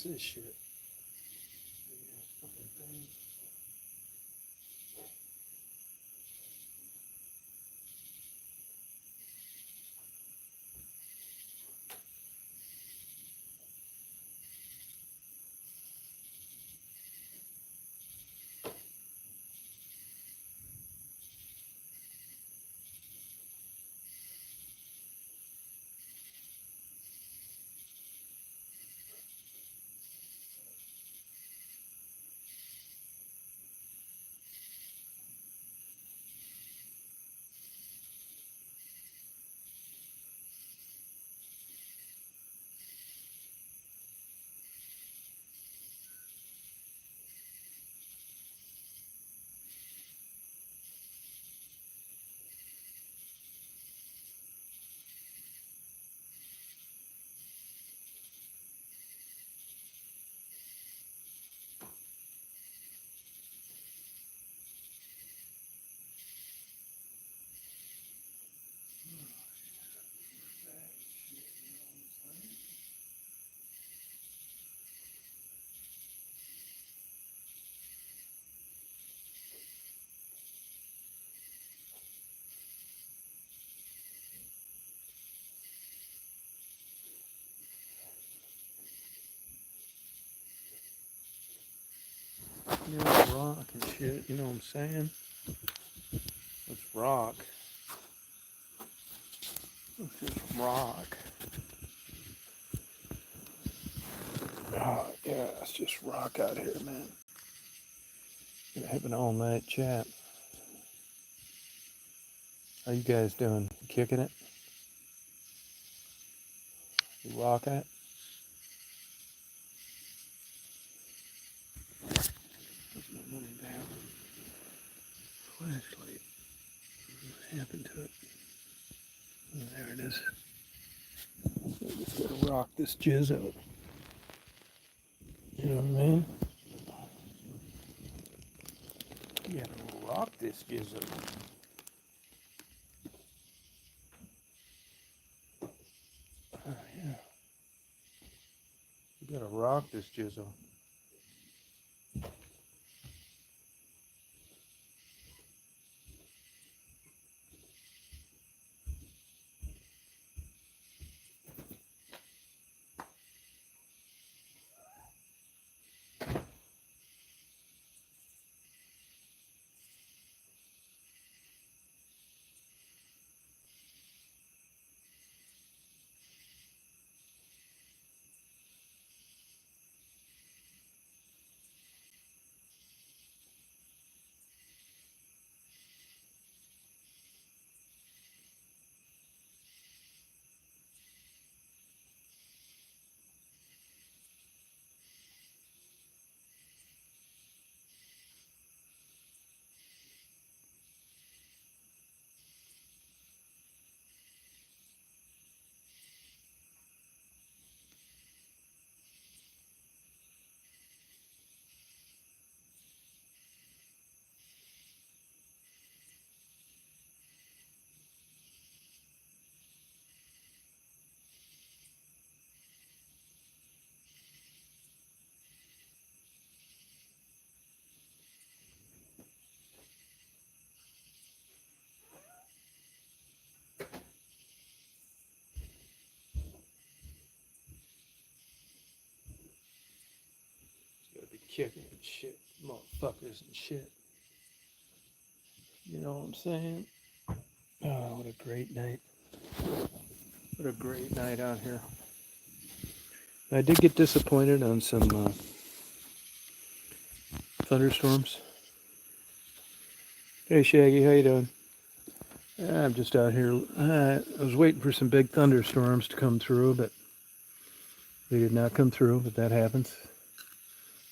is this shit? Fucking thing. You know, rock and shit, you know what I'm saying? Let's rock. Let's just rock. Oh, yeah, let's just rock out here, man. Gonna have an all-night chat. How you guys doing? Kicking it? You rocking it? Where's my money down? Flashlight. What happened to it? Oh, there it is. I just gotta rock this jizz out. You know what I mean? You gotta rock this jizz out. Oh, yeah. You gotta rock this jizz out. Gotta be kicking and shit, motherfuckers and shit. You know what I'm saying? Oh, what a great night. What a great night out here. I did get disappointed on some thunderstorms. Hey Shaggy, how you doing? I'm just out here. I was waiting for some big thunderstorms to come through, but they did not come through, but that happens.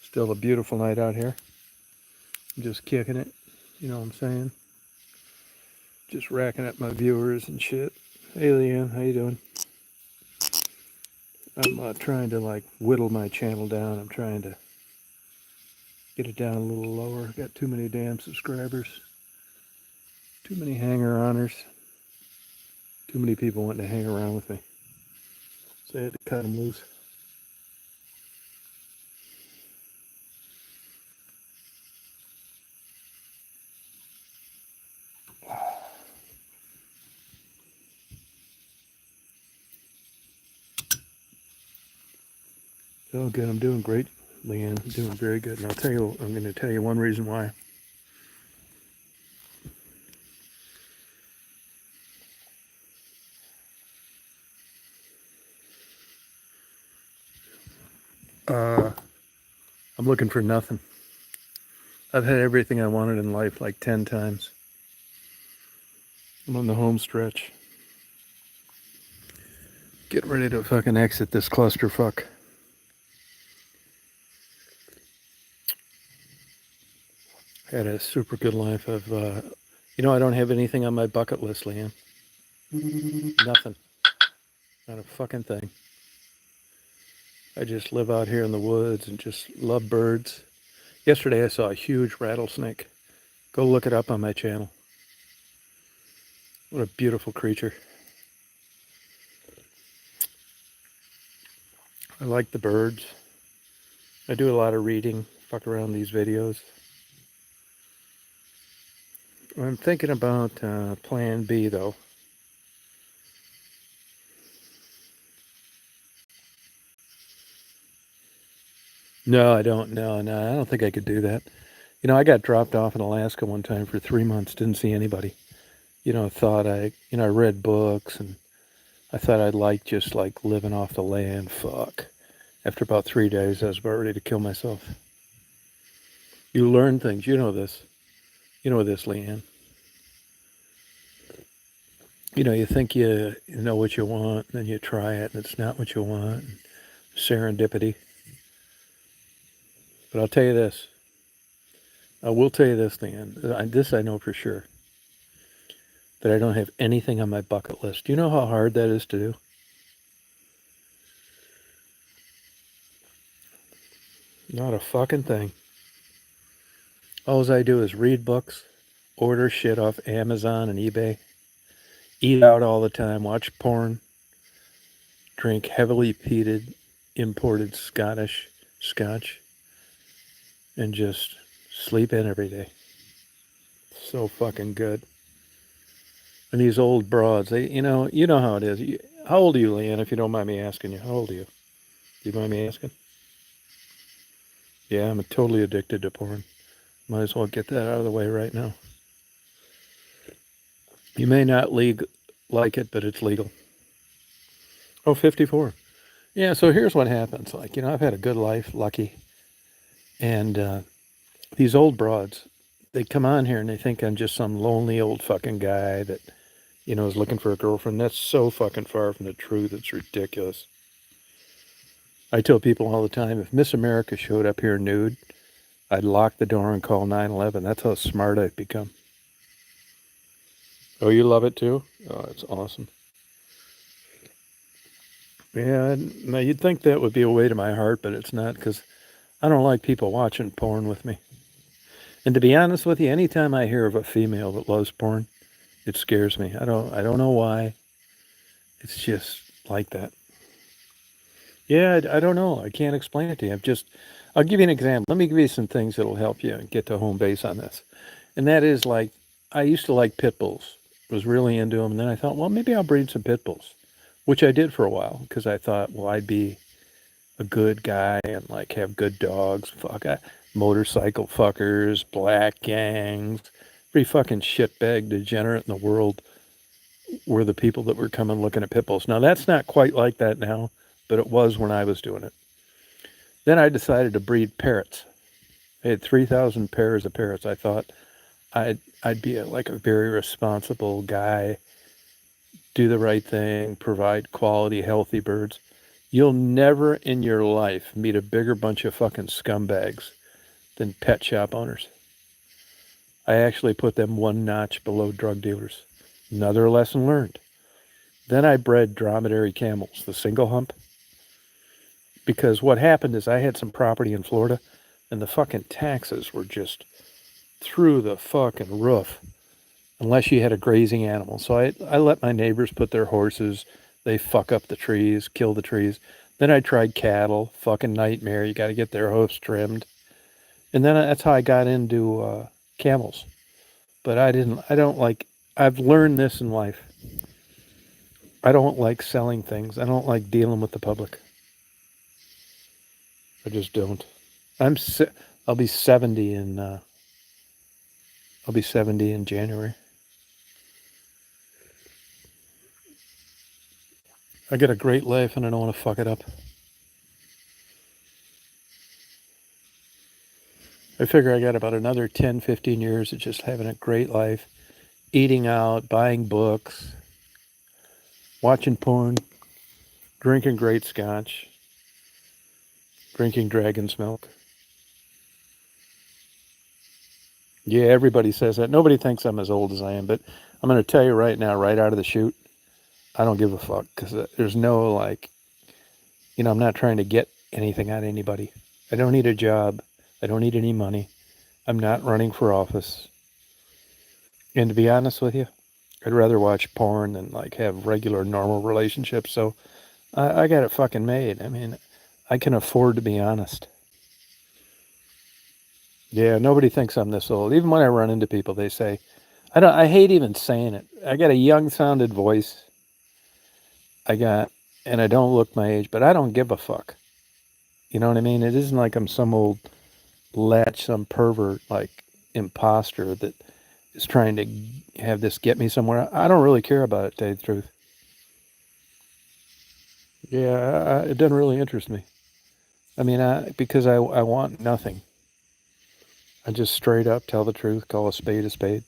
Still a beautiful night out here. I'm just kicking it, you know what I'm saying? Just racking up my viewers and shit. Hey Leanne, how you doing? I'm trying to like whittle my channel down. I'm trying to get it down a little lower. Got too many damn subscribers. Too many hanger-oners. Too many people wanting to hang around with me. So I had to cut them loose. Oh, good. I'm doing great, Leanne. I'm doing very good. And I'm going to tell you one reason why. Uh, I'm looking for nothing. I've had everything I wanted in life like 10 times. I'm on the home stretch. Get ready to fucking exit this clusterfuck. Had a super good life. I don't have anything on my bucket list, Leanne. Nothing. Not a fucking thing. I just live out here in the woods and just love birds. Yesterday I saw a huge rattlesnake. Go look it up on my channel. What a beautiful creature. I like the birds. I do a lot of reading. Fuck around these videos. I'm thinking about plan B though. No, I don't. No, I don't think I could do that. I got dropped off in Alaska one time for 3 months. Didn't see anybody. I read books and I thought I'd just like living off the land. Fuck. After about 3 days, I was about ready to kill myself. You learn things. You know this. You know this, Leanne. You think you know what you want, and then you try it, and it's not what you want. Serendipity. But I'll tell you this. I will tell you this, Leanne. This I know for sure. That I don't have anything on my bucket list. Do you know how hard that is to do? Not a fucking thing. All I do is read books, order shit off Amazon and eBay, eat out all the time, watch porn, drink heavily peated, imported scotch, and just sleep in every day. So fucking good. And these old broads, you know how it is. How old are you, Leanne, if you don't mind me asking you? How old are you? Do you mind me asking? Yeah, I'm totally addicted to porn. Might as well get that out of the way right now. You may not like it, but it's legal. Oh, 54. Yeah, so here's what happens. I've had a good life, lucky. And these old broads, they come on here and they think I'm just some lonely old fucking guy that, is looking for a girlfriend. That's so fucking far from the truth. It's ridiculous. I tell people all the time, if Miss America showed up here nude, I'd lock the door and call 911. That's how smart I've become. Oh, you love it too? Oh, it's awesome. Yeah, now you'd think that would be a way to my heart, but it's not, because I don't like people watching porn with me. And to be honest with you, anytime I hear of a female that loves porn, it scares me. I don't know why. It's just like that. Yeah, I don't know. I can't explain it to you. I'll give you an example. Let me give you some things that'll help you get to home base on this. And that is, I used to like pit bulls. Was really into them. And then I thought, well, maybe I'll breed some pit bulls, which I did for a while because I thought, well, I'd be a good guy and have good dogs. Motorcycle fuckers, black gangs, every fucking shitbag degenerate in the world were the people that were coming looking at pit bulls. Now that's not quite like that now, but it was when I was doing it. Then I decided to breed parrots. I had 3,000 pairs of parrots. I thought I'd be a very responsible guy, do the right thing, provide quality, healthy birds. You'll never in your life meet a bigger bunch of fucking scumbags than pet shop owners. I actually put them one notch below drug dealers. Another lesson learned. Then I bred dromedary camels, the single hump. Because what happened is I had some property in Florida and the fucking taxes were just through the fucking roof unless you had a grazing animal. So I let my neighbors put their horses. They fuck up the trees, kill the trees. Then I tried cattle, fucking nightmare. You got to get their hoofs trimmed. And then that's how I got into camels. But I've learned this in life. I don't like selling things. I don't like dealing with the public. I just don't. I'll be 70 in I'll be 70 in January. I got a great life and I don't want to fuck it up. I figure I got about another 10, 15 years of just having a great life, eating out, buying books, watching porn, drinking great scotch, drinking dragon's milk. Yeah, everybody says that. Nobody thinks I'm as old as I am, but I'm going to tell you right now, right out of the chute, I don't give a fuck because there's no like, I'm not trying to get anything out of anybody. I don't need a job. I don't need any money. I'm not running for office. And to be honest with you, I'd rather watch porn than like have regular normal relationships. So I got it fucking made. I mean, I can afford to be honest. Yeah, nobody thinks I'm this old. Even when I run into people, they say, I hate even saying it. I got a young sounded voice. I got, and I don't look my age, but I don't give a fuck. You know what I mean? It isn't like I'm some old latch, some pervert, like imposter that is trying to have this get me somewhere. I don't really care about it, to tell you the truth. Yeah, it doesn't really interest me. I mean, because I want nothing. I just straight up tell the truth, call a spade a spade.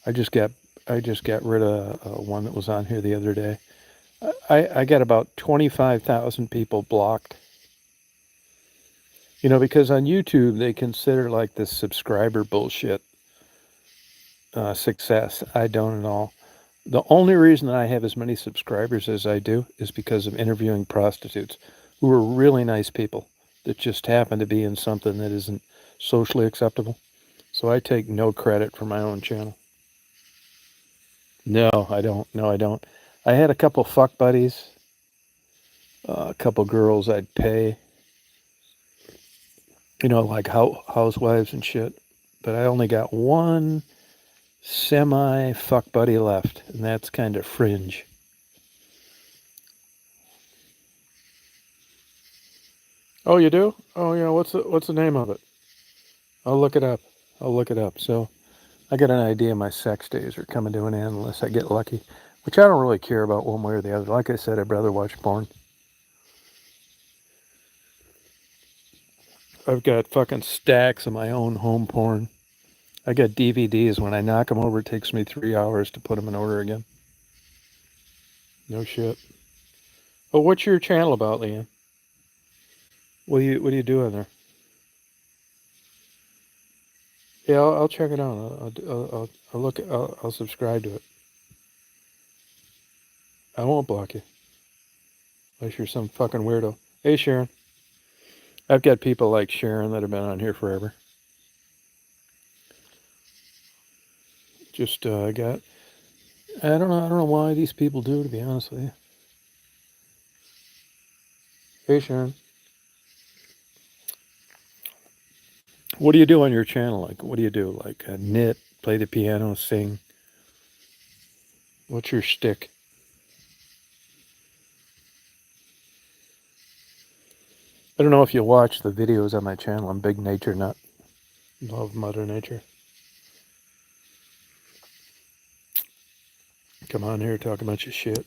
I just got I just got rid of one that was on here the other day. I got about 25,000 people blocked. Because on YouTube they consider like this subscriber bullshit success. I don't at all. The only reason I have as many subscribers as I do is because of interviewing prostitutes who are really nice people that just happen to be in something that isn't socially acceptable. So I take no credit for my own channel. No, I don't. No, I don't. I had a couple fuck buddies, a couple girls I'd pay, like housewives and shit. But I only got one semi fuck buddy left, and that's kind of fringe. Oh, you do? Oh, yeah. What's the name of it? I'll look it up. I'll look it up. So I got an idea my sex days are coming to an end unless I get lucky, which I don't really care about one way or the other. Like I said, I'd rather watch porn. I've got fucking stacks of my own home porn. I got DVDs. When I knock them over, it takes me 3 hours to put them in order again. No shit. Oh, what's your channel about, Leanne? What are you doing there? Yeah, I'll check it out. I'll look. I'll subscribe to it. I won't block you unless you're some fucking weirdo. Hey, Sharon. I've got people like Sharon that have been on here forever. Just got. I don't know. I don't know why these people do. To be honest with you. Hey, Sharon. What do you do on your channel? Like, what do you do? Like, knit, play the piano, sing. What's your shtick? I don't know if you watch the videos on my channel. I'm big nature nut. Love Mother Nature. Come on here, talk about your shit.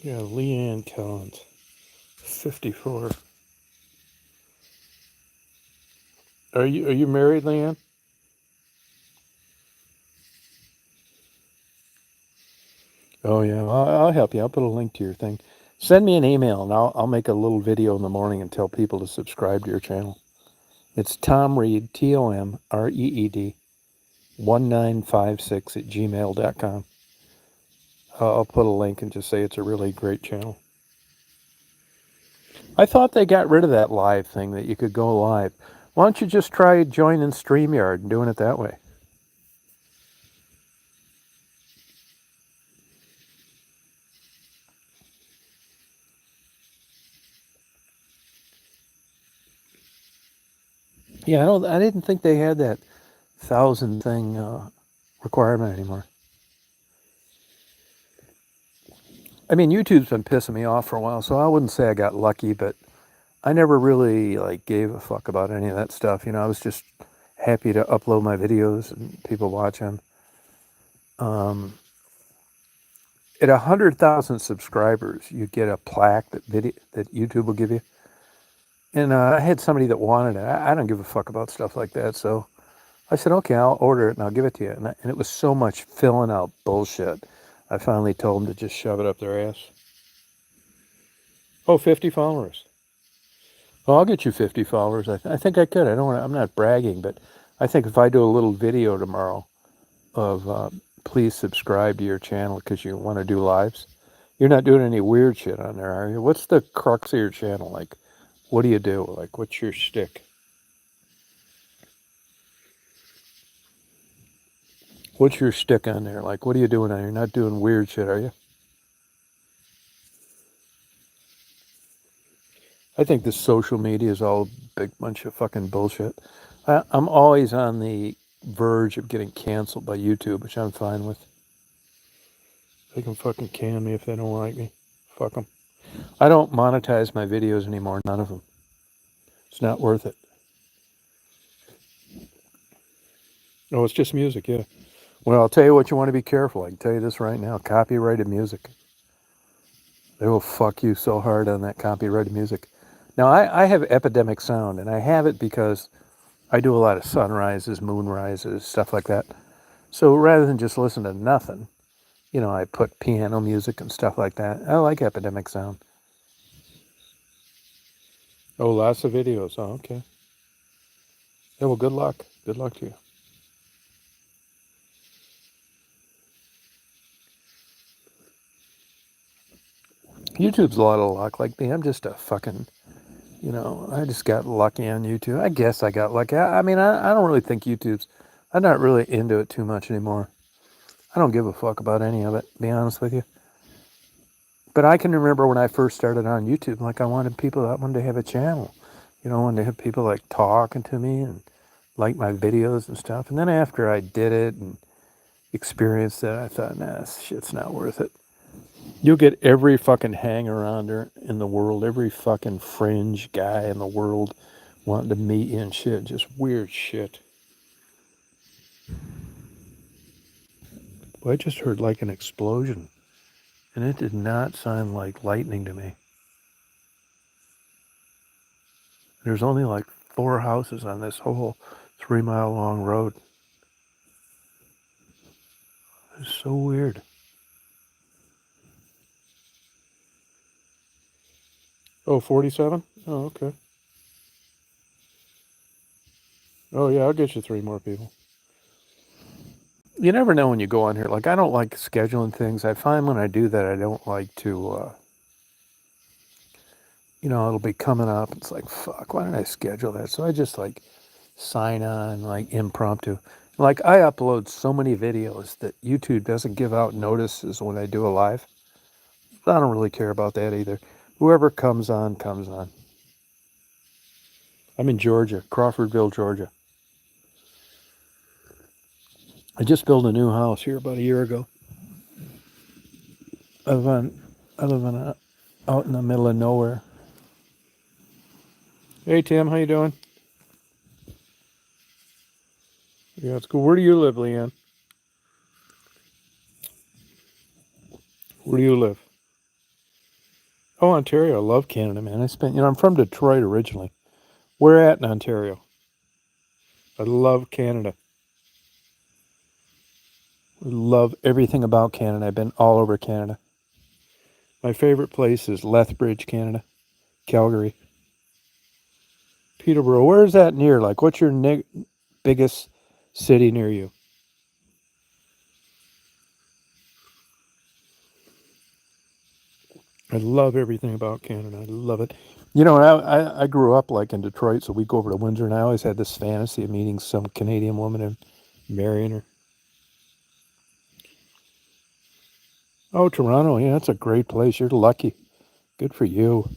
Yeah, Leanne Collins, 54. Are you married, Leanne? Oh yeah, I'll help you. I'll put a link to your thing. Send me an email and I'll make a little video in the morning and tell people to subscribe to your channel. It's Tom Reed, TomReed 1956 at gmail.com. I'll put a link and just say it's a really great channel. I thought they got rid of that live thing that you could go live. Why don't you just try joining StreamYard and doing it that way? Yeah, I didn't think they had that 1,000 thing requirement anymore. I mean, YouTube's been pissing me off for a while, so I wouldn't say I got lucky, but I never really like gave a fuck about any of that stuff. You know, I was just happy to upload my videos and people watch them. Um, at 100,000 subscribers, you get a plaque that YouTube will give you. And I had somebody that wanted it. I don't give a fuck about stuff like that, so I said, okay, I'll order it and I'll give it to you. And it was so much filling out bullshit. I finally told them to just shove it up their ass. Oh, 50 followers. Well, I'll get you 50 followers. I think I could. I don't want. I'm not bragging, but I think if I do a little video tomorrow of please subscribe to your channel because you want to do lives. You're not doing any weird shit on there, are you? What's the crux of your channel? Like, what do you do? Like, what's your shtick? What's your shtick on there? Like, what are you doing on there? You're not doing weird shit, are you? I think this social media is all a big bunch of fucking bullshit. I'm always on the verge of getting canceled by YouTube, which I'm fine with. They can fucking can me if they don't like me. Fuck them. I don't monetize my videos anymore. None of them. It's not worth it. Oh, it's just music, yeah. Well, I'll tell you what, you want to be careful. I can tell you this right now. Copyrighted music. They will fuck you so hard on that copyrighted music. Now, I have epidemic sound, and I have it because I do a lot of sunrises, moonrises, stuff like that. So rather than just listen to nothing, you know, I put piano music and stuff like that. I like epidemic sound. Oh, lots of videos. Oh, okay. Yeah, well, good luck. Good luck to you. YouTube's a lot of luck. Like me, I'm just a fucking, you know, I just got lucky on YouTube. I guess I got lucky. I mean, I don't really think I'm not really into it too much anymore. I don't give a fuck about any of it, to be honest with you. But I can remember when I first started on YouTube, like I wanted to have a channel. You know, I wanted to have people like talking to me and like my videos and stuff. And then after I did it and experienced it, I thought, nah, this shit's not worth it. You'll get every fucking hanger-ounder in the world, every fucking fringe guy in the world wanting to meet you and shit. Just weird shit. Well, I just heard like an explosion, and it did not sound like lightning to me. There's only like 4 houses on this whole 3-mile long road. It's so weird. Oh, 47? Oh, okay. Oh, yeah, I'll get you 3 more people. You never know when you go on here. Like, I don't like scheduling things. I find when I do that, I don't like to, you know, it'll be coming up. It's like, fuck, why didn't I schedule that? So I just like sign on, like impromptu. Like, I upload so many videos that YouTube doesn't give out notices when I do a live. I don't really care about that either. Whoever comes on, comes on. I'm in Georgia, Crawfordville, Georgia. I just built a new house here about a year ago. I live out in the middle of nowhere. Hey Tim, how you doing? Yeah, it's cool. Where do you live, Leanne? Where do you live? Oh, Ontario. I love Canada, man. I'm from Detroit originally. Where at in Ontario? I love Canada. I love everything about Canada. I've been all over Canada. My favorite place is Lethbridge, Canada, Calgary, Peterborough. Where is that near? Like, what's your biggest city near you? I love everything about Canada. I love it. You know, I grew up like in Detroit, so we go over to Windsor, and I always had this fantasy of meeting some Canadian woman and marrying her. Oh, Toronto. Yeah, that's a great place. You're lucky. Good for you.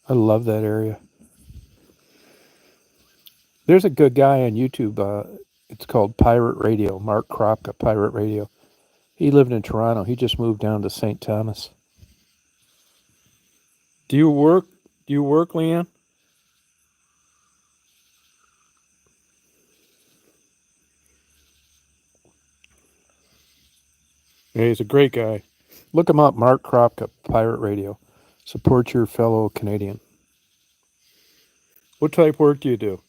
I love that area. There's a good guy on YouTube. It's called Pirate Radio, Mark Kropka, Pirate Radio. He lived in Toronto. He just moved down to St. Thomas. Do you work? Do you work, Leanne? Yeah, he's a great guy. Look him up, Mark Kropka, Pirate Radio. Support your fellow Canadian. What type of work do you do?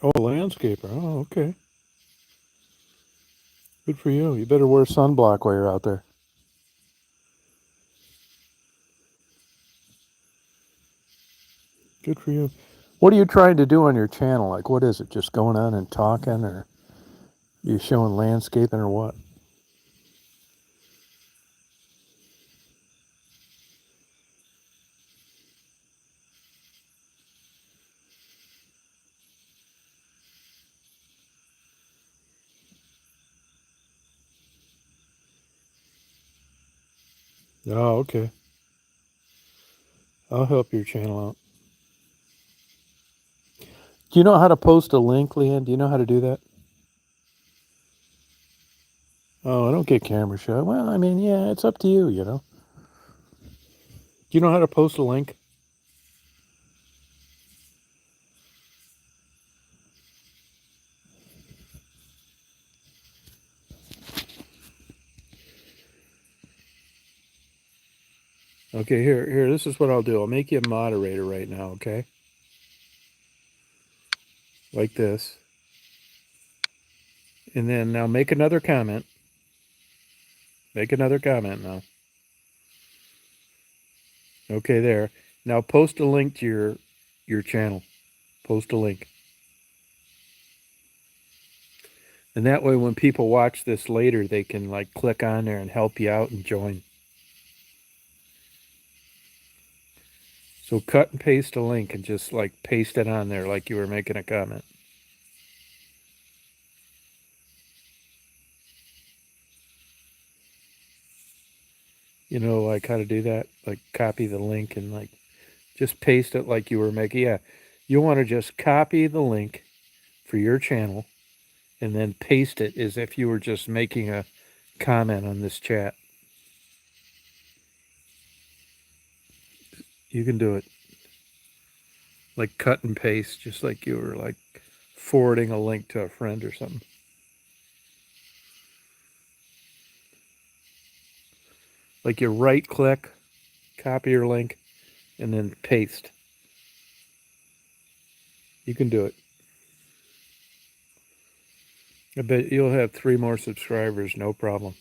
Oh, landscaper. Oh, okay. Good for you. You better wear sunblock while you're out there. Good for you. What are you trying to do on your channel? Like, what is it? Just going on and talking, or you showing landscaping, or what? Oh, okay. I'll help your channel out. Do you know how to post a link, Leanne? Do you know how to do that? Oh, I don't get camera shot. Well, I mean, yeah, it's up to you, you know. Do you know how to post a link? Okay, here, this is what I'll do. I'll make you a moderator right now, okay? Like this. And then now make another comment. Make another comment now. Okay, there. Now post a link to your channel. Post a link. And that way when people watch this later, they can like click on there and help you out and join. So cut and paste a link and just like paste it on there like you were making a comment. You know, like how to do that? Like copy the link and like just paste it like you were making. Yeah, you want to just copy the link for your channel and then paste it as if you were just making a comment on this chat. You can do it. Like cut and paste, just like you were like forwarding a link to a friend or something. Like you right click, copy your link, and then paste. You can do it. I bet you'll have 3 more subscribers, no problem.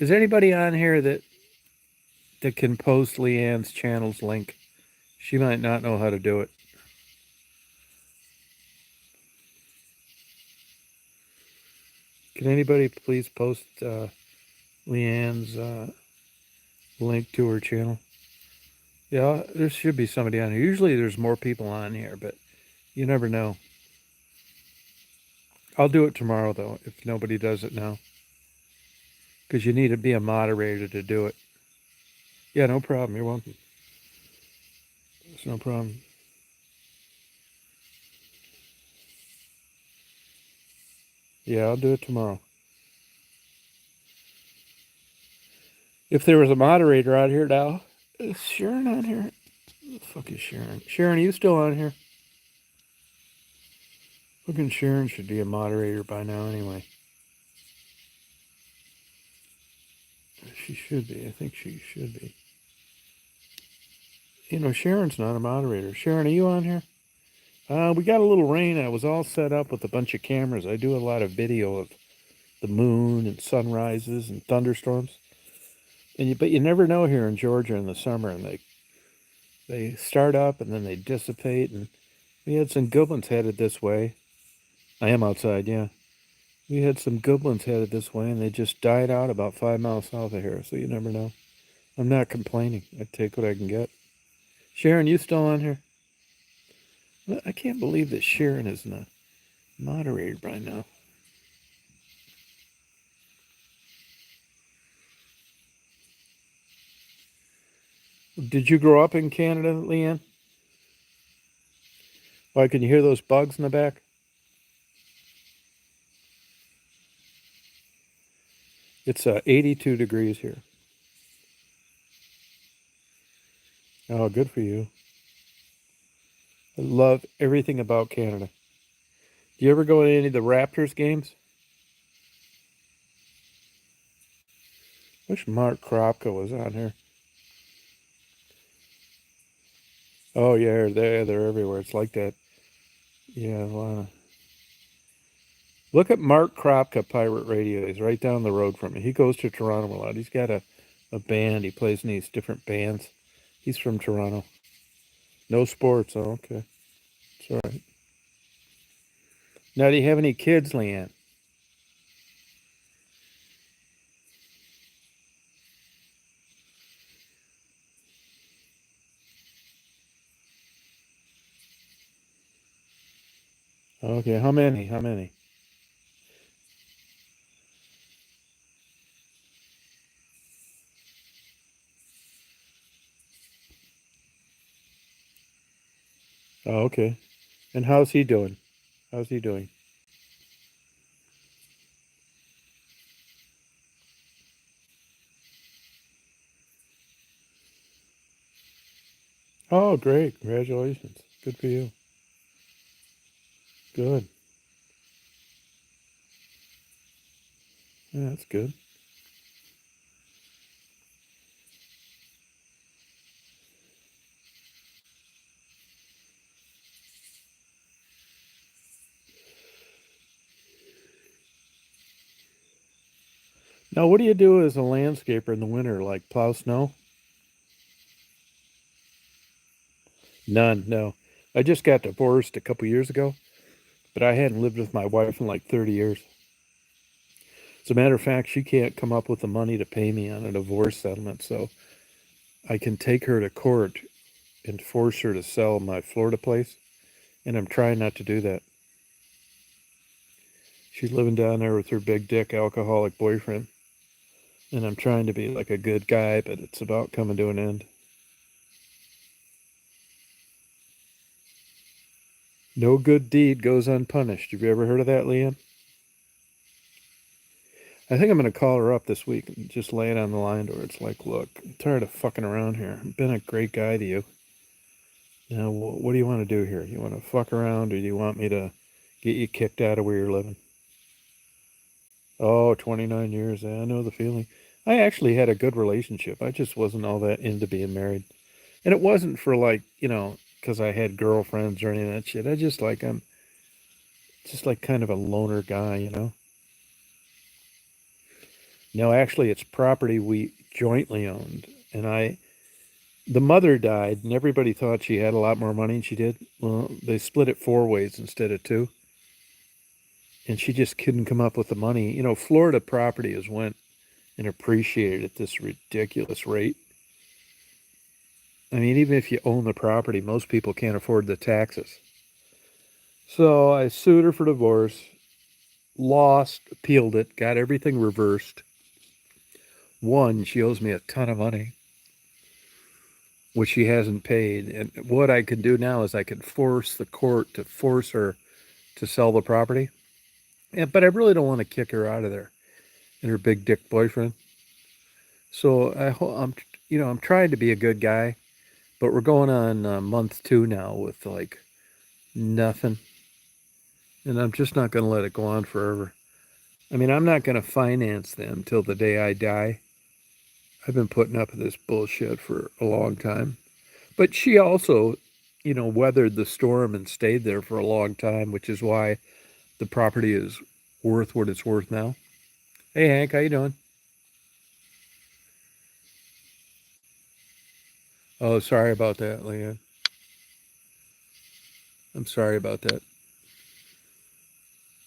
Is there anybody on here that can post Leanne's channel's link? She might not know how to do it. Can anybody please post Leanne's link to her channel? Yeah, there should be somebody on here. Usually there's more people on here, but you never know. I'll do it tomorrow, though, if nobody does it now. Because you need to be a moderator to do it. Yeah, no problem. You're welcome. It's no problem. Yeah, I'll do it tomorrow. If there was a moderator out here now, is Sharon on here? Who the fuck is Sharon? Sharon, are you still on here? Fucking Sharon should be a moderator by now anyway. She should be. I think she should be. You know, Sharon's not a moderator. Sharon, are you on here? We got a little rain. I was all set up with a bunch of cameras. I do a lot of video of the moon and sunrises and thunderstorms. But you never know here in Georgia in the summer, and they start up and then they dissipate. And we had some good ones headed this way. I am outside, yeah. We had some good ones headed this way, and they just died out about 5 miles south of here. So you never know. I'm not complaining. I take what I can get. Sharon, you still on here? I can't believe that Sharon isn't a moderator by now. Did you grow up in Canada, Leanne? Why, can you hear those bugs in the back? It's 82 degrees here. Oh, good for you. I love everything about Canada. Do you ever go to any of the Raptors games? Wish Mark Kropka was on here. Oh yeah, they're everywhere. It's like that. Yeah, wow. Look at Mark Kropka, Pirate Radio. He's right down the road from me. He goes to Toronto a lot. He's got a band. He plays in these different bands. He's from Toronto. No sports. Oh, okay. It's all right. Now, do you have any kids, Leanne? Okay, how many? How many? Oh, okay. And how's he doing? How's he doing? Oh, great. Congratulations. Good for you. Good. Yeah, that's good. Now, what do you do as a landscaper in the winter? Like plow snow? None, no. I just got divorced a couple years ago, but I hadn't lived with my wife in like 30 years. As a matter of fact, she can't come up with the money to pay me on a divorce settlement, so I can take her to court and force her to sell my Florida place, and I'm trying not to do that. She's living down there with her big dick alcoholic boyfriend, and I'm trying to be like a good guy, but it's about coming to an end. No good deed goes unpunished. Have you ever heard of that, Liam? I think I'm going to call her up this week and just lay it on the line to her. It's like, look, I'm tired of fucking around here. I've been a great guy to you. Now, what do you want to do here? You want to fuck around or do you want me to get you kicked out of where you're living? Oh, 29 years. I know the feeling. I actually had a good relationship. I just wasn't all that into being married. And it wasn't for like, because I had girlfriends or any of that shit. I'm just like kind of a loner guy. No, actually, it's property we jointly owned. And the mother died, and everybody thought she had a lot more money than she did. Well, they split it four ways instead of two. And she just couldn't come up with the money. Florida property has went and appreciated at this ridiculous rate. I mean, even if you own the property, most people can't afford the taxes. So I sued her for divorce, lost, appealed it, got everything reversed. One, she owes me a ton of money, which she hasn't paid. And what I can do now is I can force the court to force her to sell the property. Yeah, but I really don't want to kick her out of there and her big dick boyfriend. So I'm trying to be a good guy, but we're going on month two now with like nothing, and I'm just not going to let it go on forever. I mean, I'm not going to finance them till the day I die. I've been putting up with this bullshit for a long time. But she also, weathered the storm and stayed there for a long time, which is why the property is worth what it's worth now. Hey Hank, how you doing? Oh, sorry about that, Leanne. I'm sorry about that.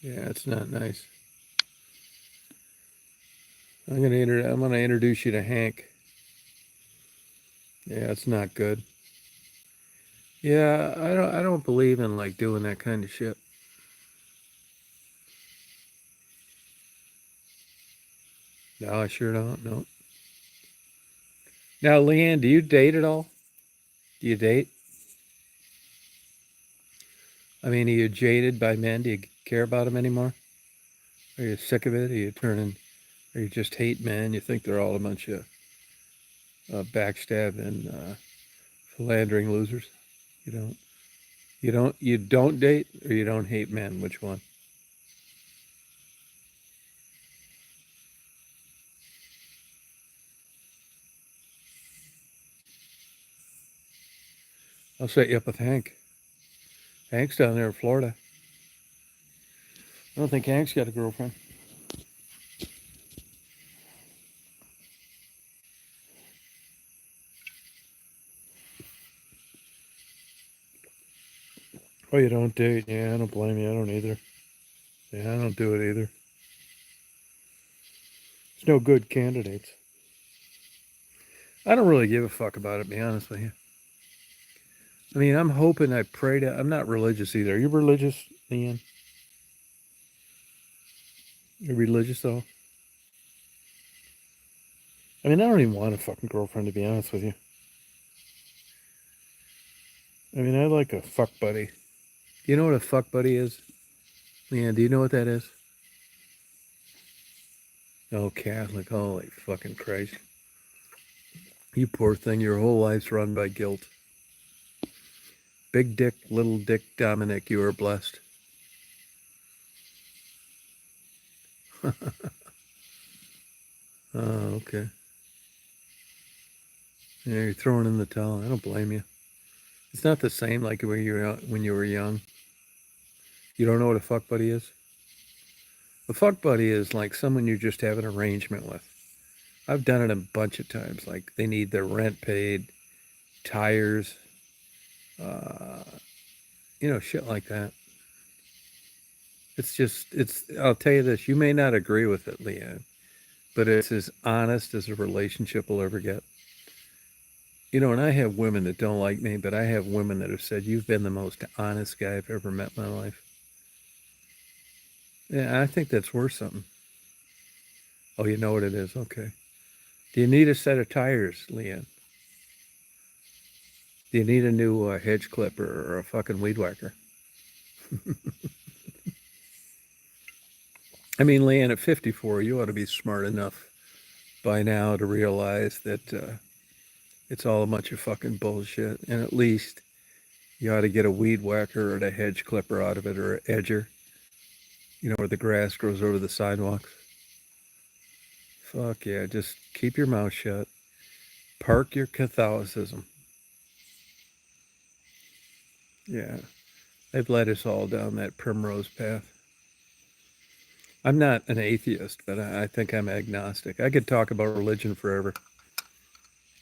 Yeah, it's not nice. I'm gonna introduce you to Hank. Yeah, it's not good. Yeah, I don't believe in like doing that kind of shit. No, I sure don't. No. Now, Leanne, do you date at all? Do you date? I mean, are you jaded by men? Do you care about them anymore? Are you sick of it? Are you turning? Or you just hate men? You think they're all a bunch of backstabbing, philandering losers? You don't. You don't. You don't date, or you don't hate men. Which one? I'll set you up with Hank. Hank's down there in Florida. I don't think Hank's got a girlfriend. Oh, you don't date? Yeah, I don't blame you. I don't either. Yeah, I don't do it either. There's no good candidates. I don't really give a fuck about it, to be honest with you. I mean, I'm hoping I pray to. I'm not religious either. Are you religious, Ian? You religious though? I mean, I don't even want a fucking girlfriend, to be honest with you. I mean, I like a fuck buddy. Do you know what a fuck buddy is? Leanne, do you know what that is? Oh, Catholic. Holy fucking Christ. You poor thing. Your whole life's run by guilt. Big dick, little dick Dominic, you are blessed. Oh, okay. Yeah, you're throwing in the towel. I don't blame you. It's not the same like when you were young. You don't know what a fuck buddy is? A fuck buddy is like someone you just have an arrangement with. I've done it a bunch of times. Like they need their rent paid, tires, uh, shit like that. I'll tell you this, you may not agree with it, Leanne, but it's as honest as a relationship will ever get. And I have women that don't like me, but I have women that have said, you've been the most honest guy I've ever met in my life. Yeah, I think that's worth something. Oh, you know what it is? Okay. Do you need a set of tires, Leanne? Do you need a new hedge clipper or a fucking weed whacker? I mean, Leanne, at 54, you ought to be smart enough by now to realize that it's all a bunch of fucking bullshit. And at least you ought to get a weed whacker or a hedge clipper out of it or an edger, where the grass grows over the sidewalks. Fuck yeah, just keep your mouth shut. Park your Catholicism. Yeah, they've led us all down that primrose path. I'm not an atheist, but I think I'm agnostic. I could talk about religion forever.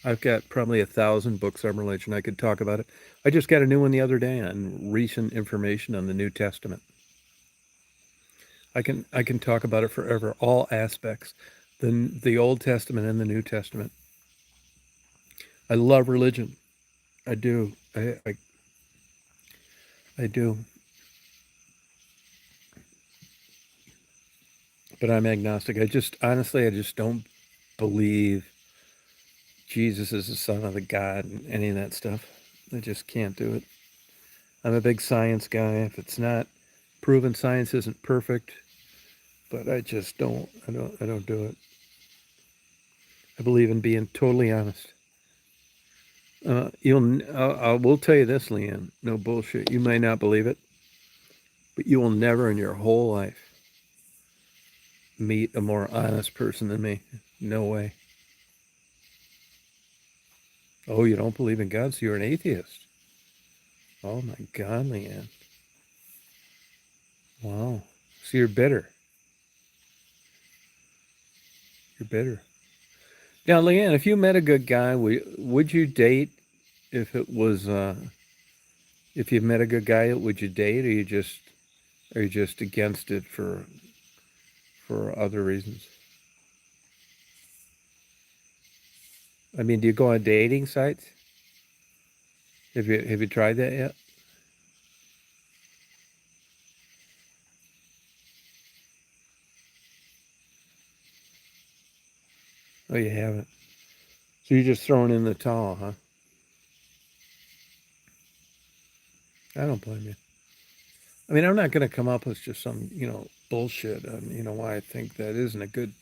I've got probably 1,000 books on religion. I could talk about it. I just got a new one the other day on recent information on the New Testament. I can talk about it forever, all aspects, the Old Testament and the New Testament. I love religion. I do. I do. But I'm agnostic. I just don't believe Jesus is the son of the God and any of that stuff. I just can't do it. I'm a big science guy. If it's not proven, science isn't perfect, but I just don't. I don't do it. I believe in being totally honest. I will tell you this, Leanne. No bullshit. You may not believe it, but you will never in your whole life meet a more honest person than me. No way. Oh, you don't believe in God, so you're an atheist. Oh my God, Leanne. Wow. So you're bitter. You're bitter. Now, Leanne, if you met a good guy, would you date if it was if you met a good guy, would you date, or are you just against it for other reasons? I mean, do you go on dating sites? Have you tried that yet? Oh, you haven't. So you're just throwing in the towel, huh? I don't blame you. I mean, I'm not going to come up with just some, bullshit on, why I think that isn't a good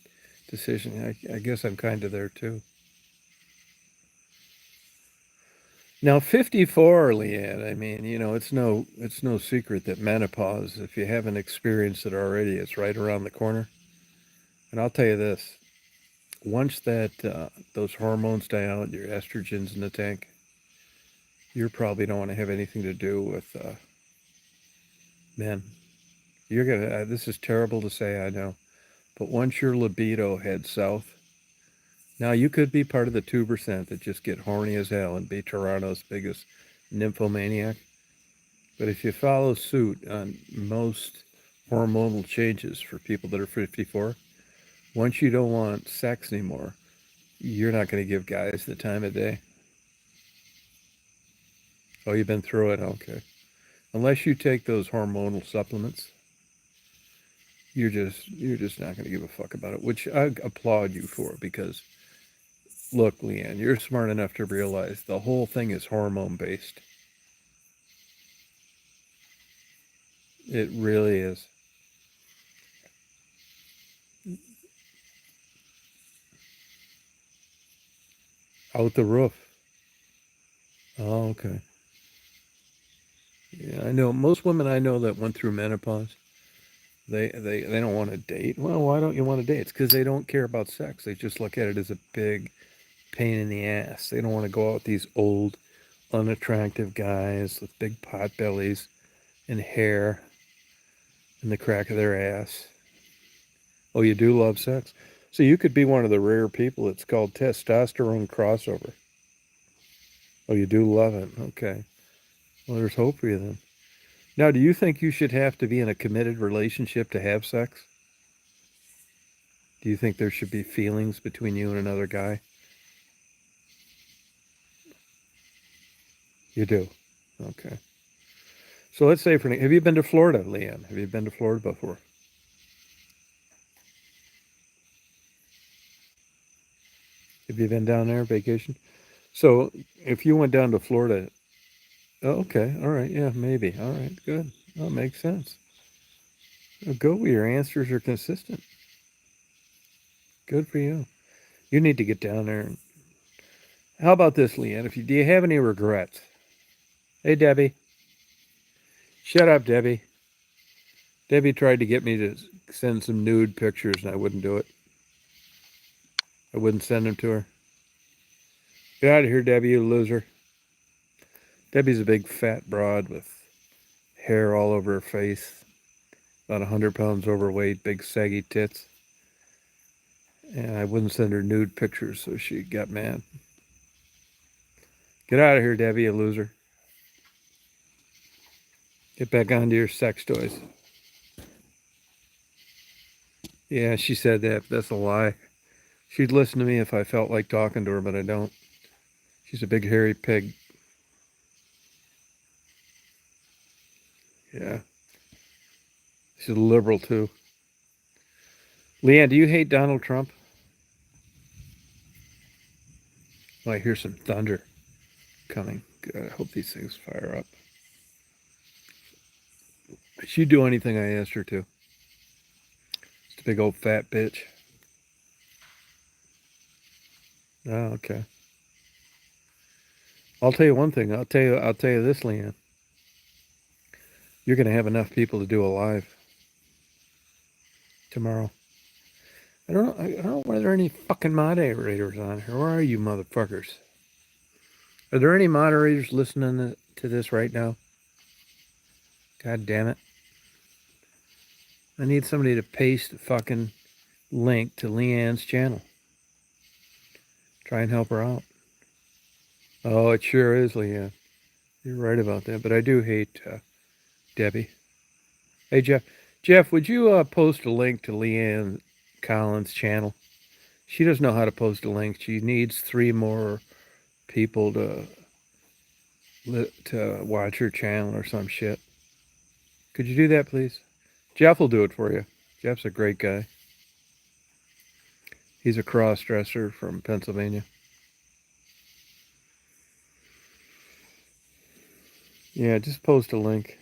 decision. I guess I'm kind of there too. Now, 54, Leanne, I mean, it's no secret that menopause, if you haven't experienced it already, it's right around the corner. And I'll tell you this, once those hormones die out, your estrogen's in the tank, you probably don't want to have anything to do with men. You're gonna. This is terrible to say, I know, but once your libido heads south, now you could be part of the 2% that just get horny as hell and be Toronto's biggest nymphomaniac. But if you follow suit on most hormonal changes for people that are 54, once you don't want sex anymore, you're not going to give guys the time of day. Oh, you've been through it? Okay. Unless you take those hormonal supplements, you're just not going to give a fuck about it, which I applaud you for because look, Leanne, you're smart enough to realize the whole thing is hormone based. It really is. Out the roof. Oh, okay. Yeah, I know most women I know that went through menopause. They don't want to date. Well, why don't you want to date? It's because they don't care about sex. They just look at it as a big pain in the ass. They don't want to go out with these old, unattractive guys with big pot bellies and hair in the crack of their ass. Oh, you do love sex? So you could be one of the rare people. It's called testosterone crossover. Oh, you do love it. Okay. Well, there's hope for you then. Now, do you think you should have to be in a committed relationship to have sex? Do you think there should be feelings between you and another guy? You do. Okay. So let's say have you been to Florida, Leanne? Have you been to Florida before? Have you been down there vacation? So if you went down to Florida, oh, okay, all right, yeah, maybe, all right, good. That makes sense. Go where your answers are consistent. Good for you. You need to get down there. How about this, Leanne? Do you have any regrets? Hey, Debbie. Shut up, Debbie. Debbie tried to get me to send some nude pictures, and I wouldn't do it. I wouldn't send them to her. Get out of here, Debbie, you loser. Debbie's a big fat broad with hair all over her face, about 100 pounds overweight, big saggy tits. And I wouldn't send her nude pictures, so she got mad. Get out of here, Debbie, you loser. Get back onto your sex toys. Yeah, she said that. That's a lie. She'd listen to me if I felt like talking to her, but I don't. She's a big hairy pig. Yeah. She's a liberal, too. Leanne, do you hate Donald Trump? Oh, I hear some thunder coming. Good. I hope these things fire up. She'd do anything I asked her to. Just a big old fat bitch. Oh, okay. I'll tell you one thing. I'll tell you this, Leanne. You're going to have enough people to do a live tomorrow. I don't know whether there are any fucking moderators on here. Where are you, motherfuckers? Are there any moderators listening to this right now? God damn it. I need somebody to paste the fucking link to Leanne's channel. Try and help her out. Oh, it sure is, Leanne. You're right about that. But I do hate Debbie. Hey, Jeff. Jeff, would you post a link to Leanne Collins' channel? She doesn't know how to post a link. She needs 3 more people to watch her channel or some shit. Could you do that, please? Jeff will do it for you. Jeff's a great guy. He's a cross-dresser from Pennsylvania. Yeah, just post a link.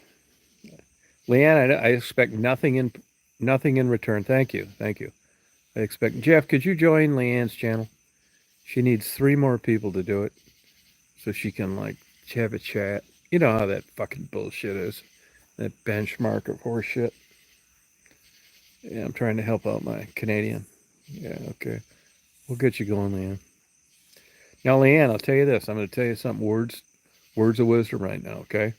Leanne, I expect nothing in return. Thank you. Thank you. I expect Jeff, could you join Leanne's channel? She needs 3 more people to do it so she can like have a chat. You know how that fucking bullshit is. That benchmark of horseshit. Yeah, I'm trying to help out my Canadian. Yeah, okay. We'll get you going, Leanne. Now, Leanne, I'll tell you this. I'm going to tell you something words of wisdom right now, okay?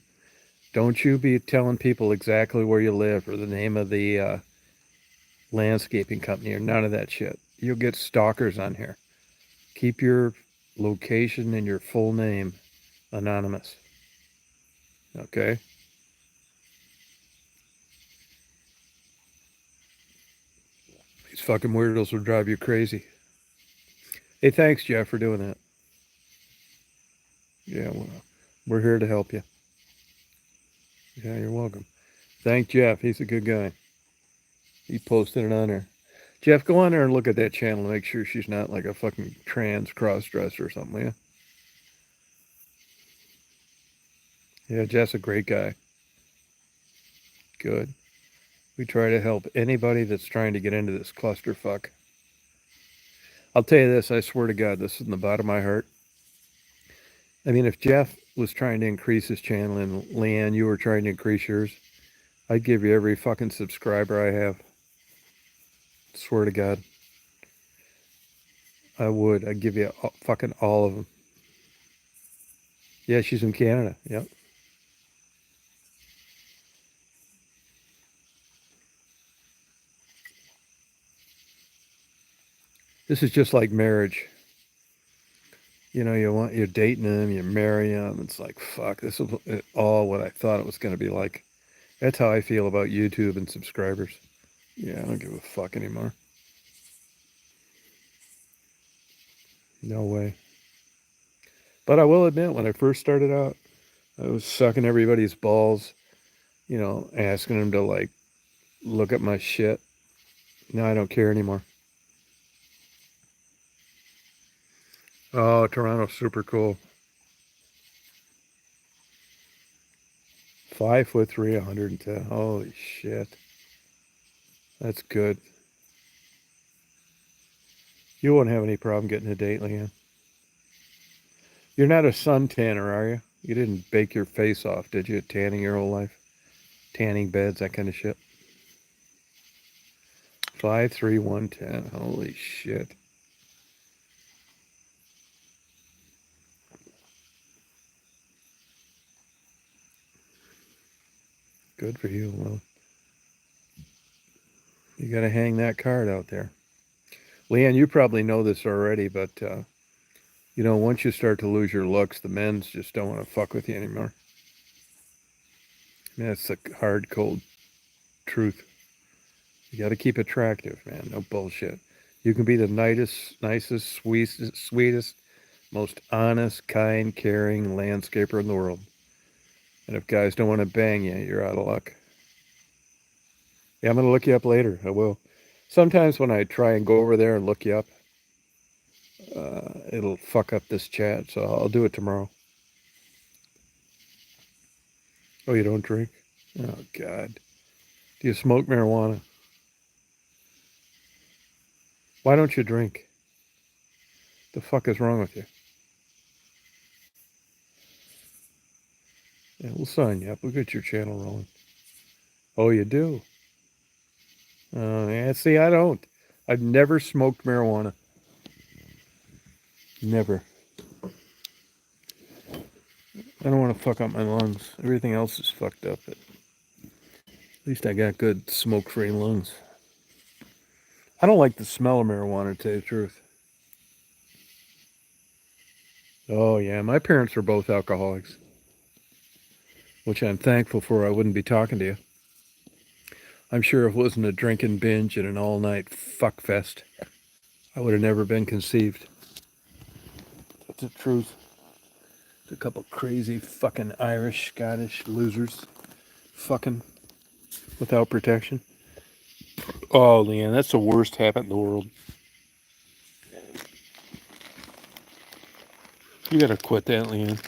Don't you be telling people exactly where you live or the name of the landscaping company or none of that shit. You'll get stalkers on here. Keep your location and your full name anonymous, okay? These fucking weirdos will drive you crazy. Hey, thanks, Jeff, for doing that. Yeah, well, we're here to help you. Yeah, you're welcome. Thank Jeff. He's a good guy. He posted it on there. Jeff, go on there and look at that channel and make sure she's not like a fucking trans cross-dresser or something, yeah? Yeah, Jeff's a great guy. Good. We try to help anybody that's trying to get into this clusterfuck. I'll tell you this, I swear to God, this is in the bottom of my heart. I mean, if Jeff was trying to increase his channel and Leanne, you were trying to increase yours, I'd give you every fucking subscriber I have. Swear to God. I would. I'd give you fucking all of them. Yeah, she's in Canada. Yep. This is just like marriage. You know, you're dating them, you marry them. It's like, fuck, this is all what I thought it was going to be like. That's how I feel about YouTube and subscribers. Yeah, I don't give a fuck anymore. No way. But I will admit, when I first started out, I was sucking everybody's balls, you know, asking them to like look at my shit. Now I don't care anymore. Oh, Toronto's super cool. 5'3", 110. Holy shit. That's good. You won't have any problem getting a date, Leanne. You're not a sun tanner, are you? You didn't bake your face off, did you? Tanning your whole life? Tanning beds, that kind of shit. 5'3", 110. Holy shit. Good for you. Well, you got to hang that card out there. Leanne, you probably know this already, but, you know, once you start to lose your looks, the men's just don't want to fuck with you anymore. That's the hard, cold truth. You got to keep attractive, man. No bullshit. You can be the nicest, sweetest, most honest, kind, caring landscaper in the world. And if guys don't want to bang you, you're out of luck. Yeah, I'm going to look you up later. I will. Sometimes when I try and go over there and look you up, it'll fuck up this chat. So I'll do it tomorrow. Oh, you don't drink? Oh, God. Do you smoke marijuana? Why don't you drink? The fuck is wrong with you? Yeah, we'll sign you up. We'll get your channel rolling. Oh, you do? Yeah, see, I don't. I've never smoked marijuana. Never. I don't want to fuck up my lungs. Everything else is fucked up. But at least I got good smoke-free lungs. I don't like the smell of marijuana, to tell you the truth. Oh, yeah. My parents were both alcoholics, which I'm thankful for. I wouldn't be talking to you. I'm sure if it wasn't a drinking binge and an all-night fuck fest, I would have never been conceived. That's the truth. It's a couple crazy fucking Irish, Scottish losers fucking without protection. Oh, Leanne, that's the worst habit in the world. You gotta quit that, Leanne.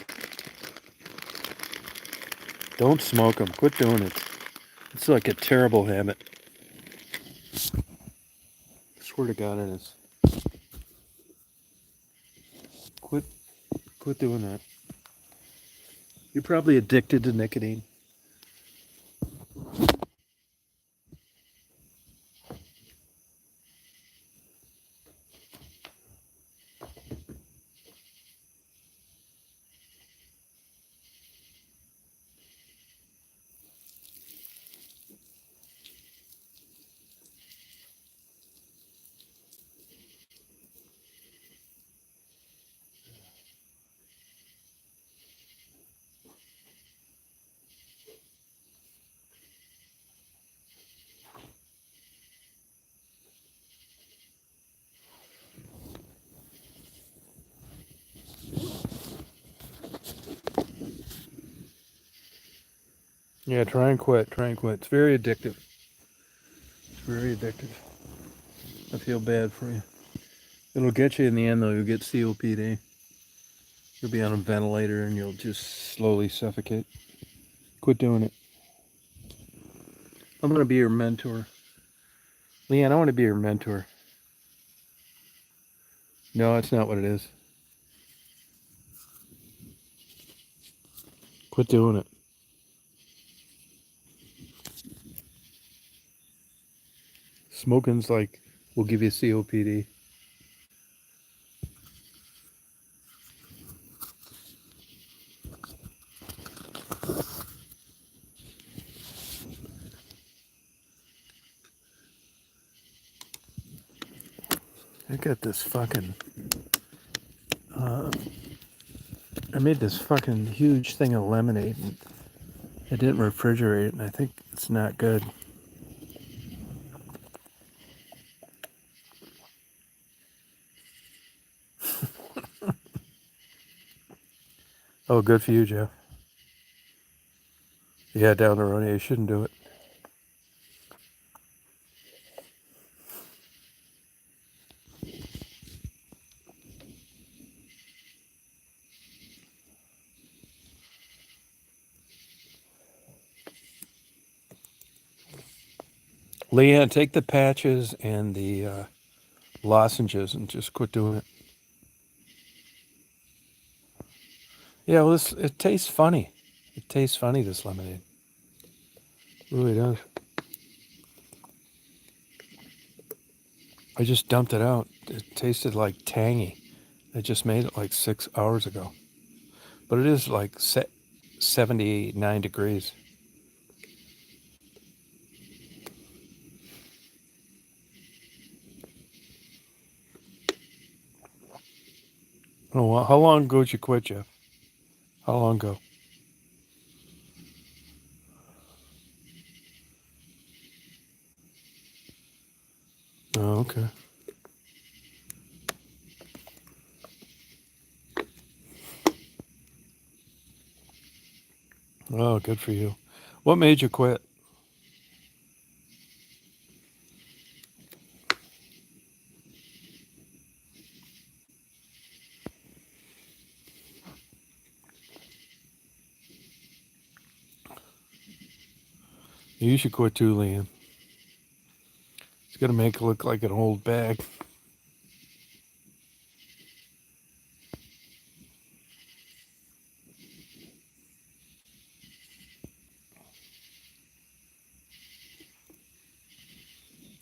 Don't smoke them. Quit doing it. It's like a terrible habit. I swear to God it is. Quit doing that. You're probably addicted to nicotine. Yeah, try and quit. Try and quit. It's very addictive. It's very addictive. I feel bad for you. It'll get you in the end, though. You'll get COPD. You'll be on a ventilator and you'll just slowly suffocate. Quit doing it. I'm going to be your mentor. Leanne, I want to be your mentor. No, that's not what it is. Quit doing it. Smoking's like, will give you COPD. I got this fucking... I made this fucking huge thing of lemonade and I didn't refrigerate it and I think it's not good. Oh, good for you, Jeff. Yeah, down the road, you shouldn't do it. Leanne, take the patches and the lozenges and just quit doing it. Yeah, well, it tastes funny. It tastes funny, this lemonade. It really does. I just dumped it out. It tasted like tangy. I just made it like 6 hours ago. But it is like 79 degrees. Oh, how long ago did you quit, Jeff? How long ago? Oh, okay. Oh, good for you. What made you quit? You should quit too, Liam. It's going to make it look like an old bag.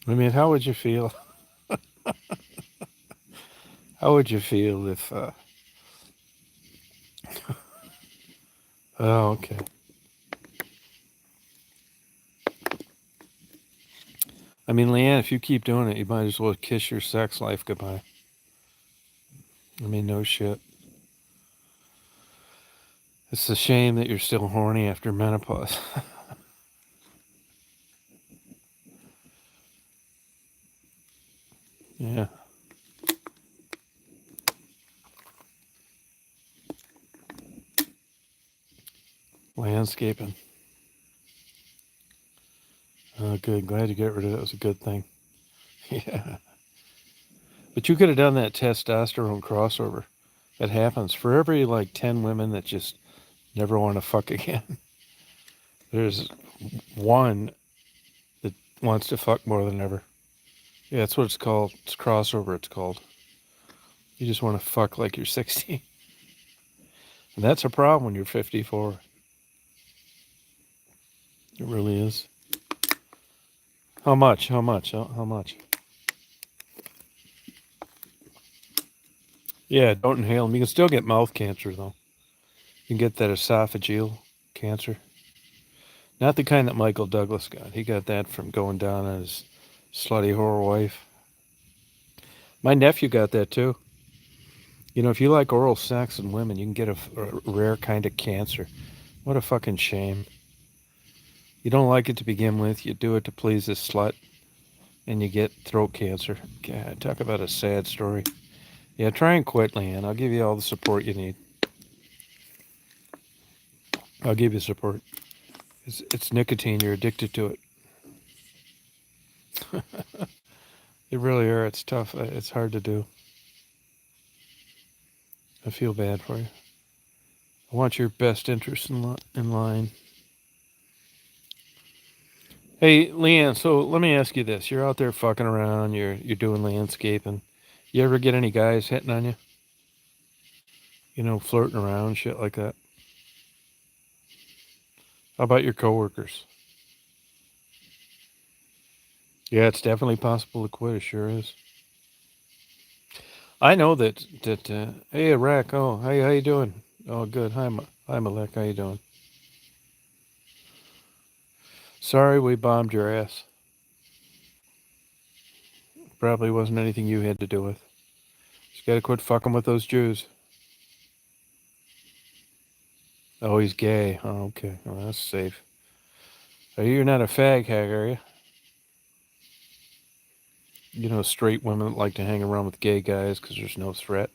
I mean, how would you feel? How would you feel if... Oh, okay. I mean, Leanne, if you keep doing it, you might as well kiss your sex life goodbye. I mean, no shit. It's a shame that you're still horny after menopause. Yeah. Landscaping. Oh, good. Glad you got rid of it. It was a good thing. Yeah. But you could have done that testosterone crossover. It happens for every like 10 women that just never want to fuck again. There's one that wants to fuck more than ever. Yeah, that's what it's called. It's crossover, it's called. You just want to fuck like you're 16. And that's a problem when you're 54. It really is. How much? How much? How much? Yeah, don't inhale them. You can still get mouth cancer, though. You can get that esophageal cancer. Not the kind that Michael Douglas got. He got that from going down on his slutty whore wife. My nephew got that, too. You know, if you like oral sex and women, you can get a rare kind of cancer. What a fucking shame. You don't like it to begin with. You do it to please this slut, and you get throat cancer. God, talk about a sad story. Yeah, try and quit, Leanne. I'll give you all the support you need. I'll give you support. It's nicotine. You're addicted to it. You really are. It's tough. It's hard to do. I feel bad for you. I want your best interest in line. Hey, Leanne, so let me ask you this. You're out there fucking around. You're doing landscaping. You ever get any guys hitting on you? You know, flirting around, shit like that? How about your coworkers? Yeah, it's definitely possible to quit. It sure is. I know that. Hey, Iraq. Oh, hey, how you doing? Oh, good. Hi, Malek. How you doing? Sorry, we bombed your ass. Probably wasn't anything you had to do with. Just gotta quit fucking with those Jews. Oh, he's gay. Oh, okay. Well, that's safe. You're not a fag hag, are you? You know, straight women like to hang around with gay guys because there's no threat.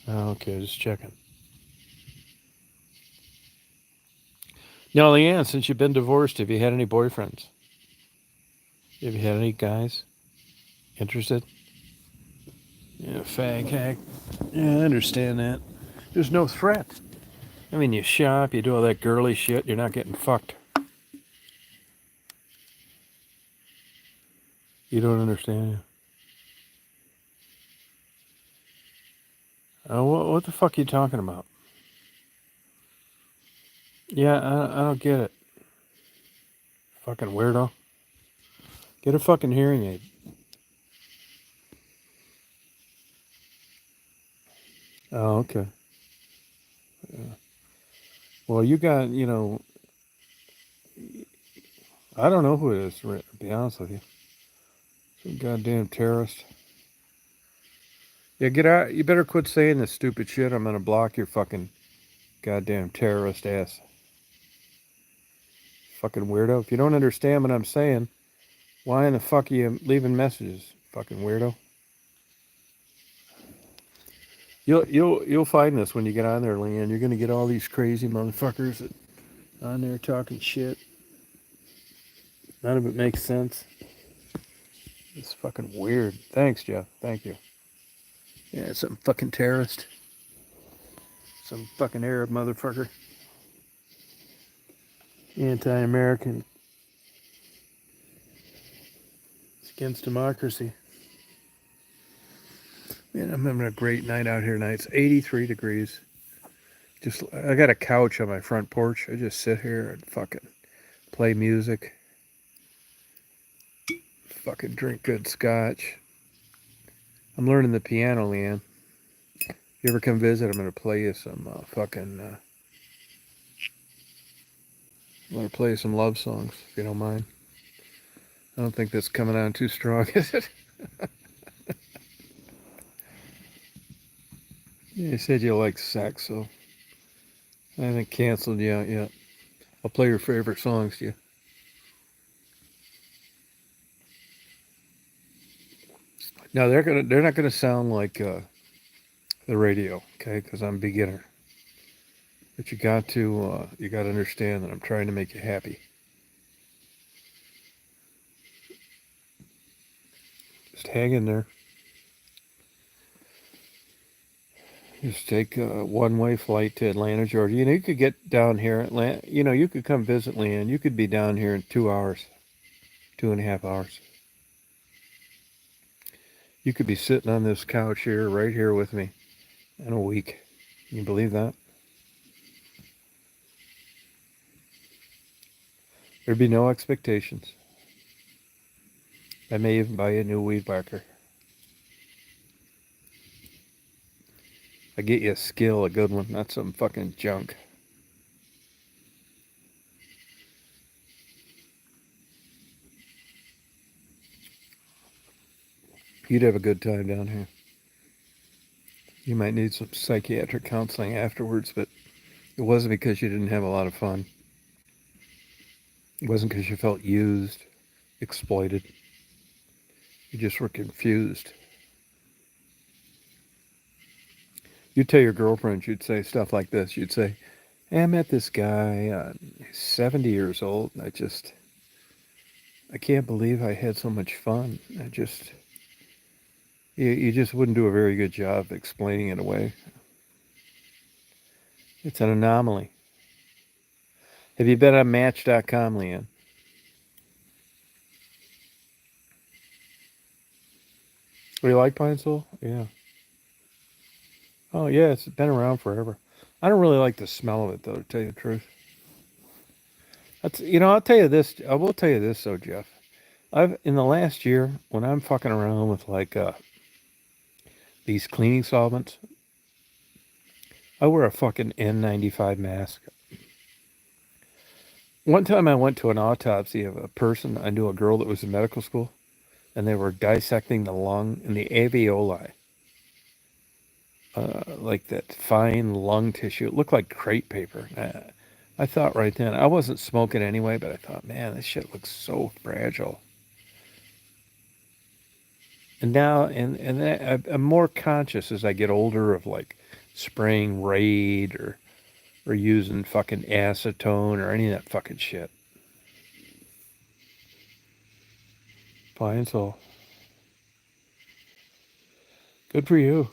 Oh, okay, just checking. Now, Leanne, since you've been divorced, have you had any boyfriends? Have you had any guys interested? Yeah, fag hag. Yeah, I understand that. There's no threat. I mean, you shop, you do all that girly shit, you're not getting fucked. You don't understand. What the fuck are you talking about? Yeah, I don't get it. Fucking weirdo. Get a fucking hearing aid. Oh, okay. Yeah. Well, you got, I don't know who it is, to be honest with you. Some goddamn terrorist. Yeah, get out. You better quit saying this stupid shit. I'm gonna block your fucking goddamn terrorist ass. Fucking weirdo. If you don't understand what I'm saying, why in the fuck are you leaving messages? Fucking weirdo. You'll find this when you get on there, Leanne. You're gonna get all these crazy motherfuckers that on there talking shit. None of it makes sense. It's fucking weird. Thanks, Jeff. Thank you. Yeah, some fucking terrorist. Some fucking Arab motherfucker. Anti-American. It's against democracy. Man, I'm having a great night out here tonight. It's 83 degrees. I got a couch on my front porch. I just sit here and fucking play music. Fucking drink good scotch. I'm learning the piano, Leanne. If you ever come visit, I'm gonna play you some I'm gonna play you some love songs, if you don't mind. I don't think that's coming on too strong, is it? You said you like sex, so I haven't canceled you out yet. I'll play your favorite songs to you. Now they're not gonna sound like the radio, okay? Because I'm a beginner. But you got to understand that I'm trying to make you happy. Just hang in there. Just take a one-way flight to Atlanta, Georgia. You know, you could get down here, Atlanta. You know, you could come visit Leanne. You could be down here in 2 hours, 2.5 hours. You could be sitting on this couch here, right here with me, in a week. Can you believe that? There'd be no expectations. I may even buy you a new weed whacker. I get you a skill, a good one, not some fucking junk. You'd have a good time down here. You might need some psychiatric counseling afterwards, but it wasn't because you didn't have a lot of fun. It wasn't because you felt used, exploited. You just were confused. You'd tell your girlfriend, you'd say stuff like this. You'd say, hey, I met this guy, he's 70 years old, and I can't believe I had so much fun. You just wouldn't do a very good job explaining it away. It's an anomaly. Have you been on Match.com, Leanne? Do you like Pine Sol? Yeah. Oh, yeah, it's been around forever. I don't really like the smell of it, though, to tell you the truth. I'll tell you this. I will tell you this, though, Jeff. In the last year, when I'm fucking around with like these cleaning solvents, I wear a fucking N95 mask. One time I went to an autopsy of a person. I knew a girl that was in medical school, and they were dissecting the lung and the alveoli, like that fine lung tissue. It looked like crepe paper. I thought right then, I wasn't smoking anyway, but I thought, man, this shit looks so fragile. And now, I'm more conscious as I get older of like spraying Raid or using fucking acetone or any of that fucking shit. Fine, so good for you.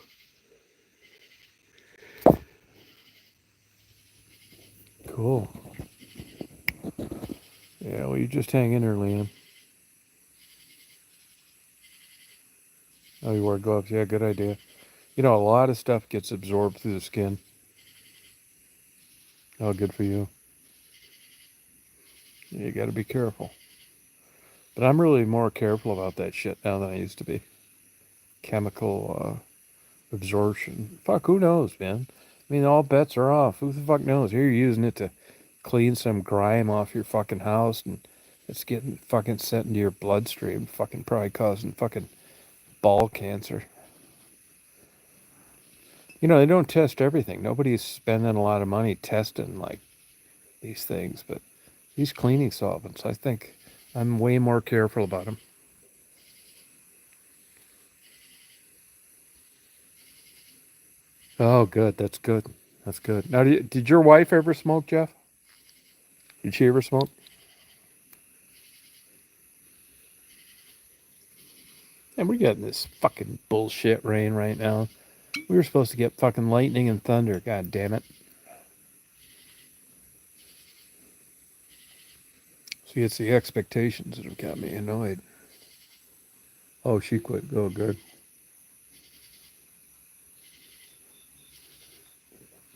Cool. Yeah, well, you just hang in there, Liam. Oh, you wear gloves. Yeah, good idea. You know, a lot of stuff gets absorbed through the skin. Oh, good for you. You got to be careful. But I'm really more careful about that shit now than I used to be. Chemical absorption. Fuck, who knows, man? I mean, all bets are off. Who the fuck knows? Here you're using it to clean some grime off your fucking house, and it's getting fucking sent into your bloodstream, fucking probably causing fucking ball cancer. You know, they don't test everything. Nobody's spending a lot of money testing like these things, but these cleaning solvents, I think I'm way more careful about them. Oh, good. That's good. That's good. Now, did your wife ever smoke, Jeff? Did she ever smoke? And we're getting this fucking bullshit rain right now. We were supposed to get fucking lightning and thunder. God damn it. See, it's the expectations that have got me annoyed. Oh, she quit. Oh, good.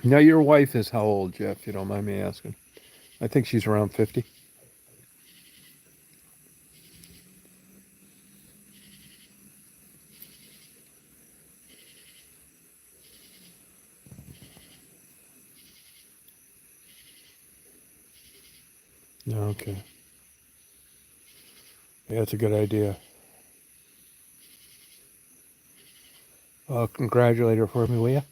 Now, your wife is how old, Jeff? You don't mind me asking? I think she's around 50. Okay. Yeah, that's a good idea. Congratulate her for me, will you?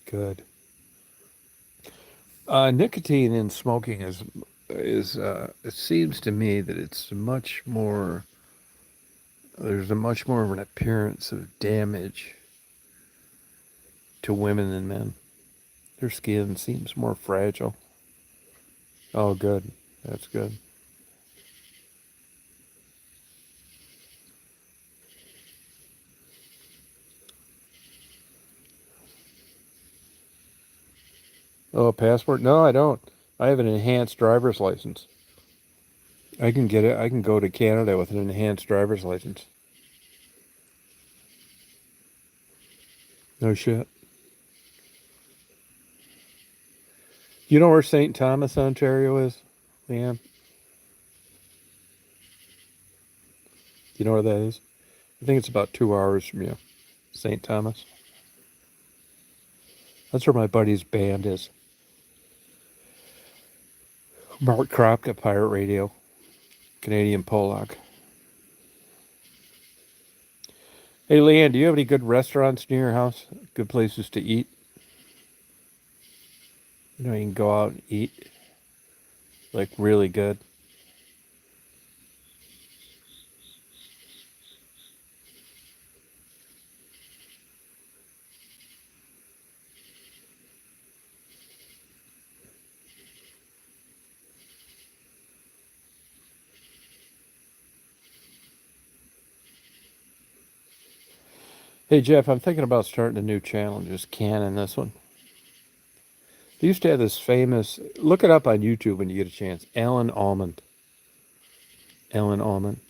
Good. Nicotine in smoking is it seems to me that it's much more. There's a much more of an appearance of damage to women than men. Their skin seems more fragile. Oh, good. That's good. Oh, a passport? No, I don't. I have an enhanced driver's license. I can get it. I can go to Canada with an enhanced driver's license. No shit. You know where St. Thomas, Ontario is, Leanne? You know where that is? I think it's about 2 hours from you. St. Thomas. That's where my buddy's band is. Mark Kropka, Pirate Radio. Canadian Pollock. Hey, Leanne, do you have any good restaurants near your house? Good places to eat? You know, you can go out and eat, like, really good. Hey, Jeff, I'm thinking about starting a new channel, just canning this one. They used to have this famous, look it up on YouTube when you get a chance, Alan Almond. Alan Almond.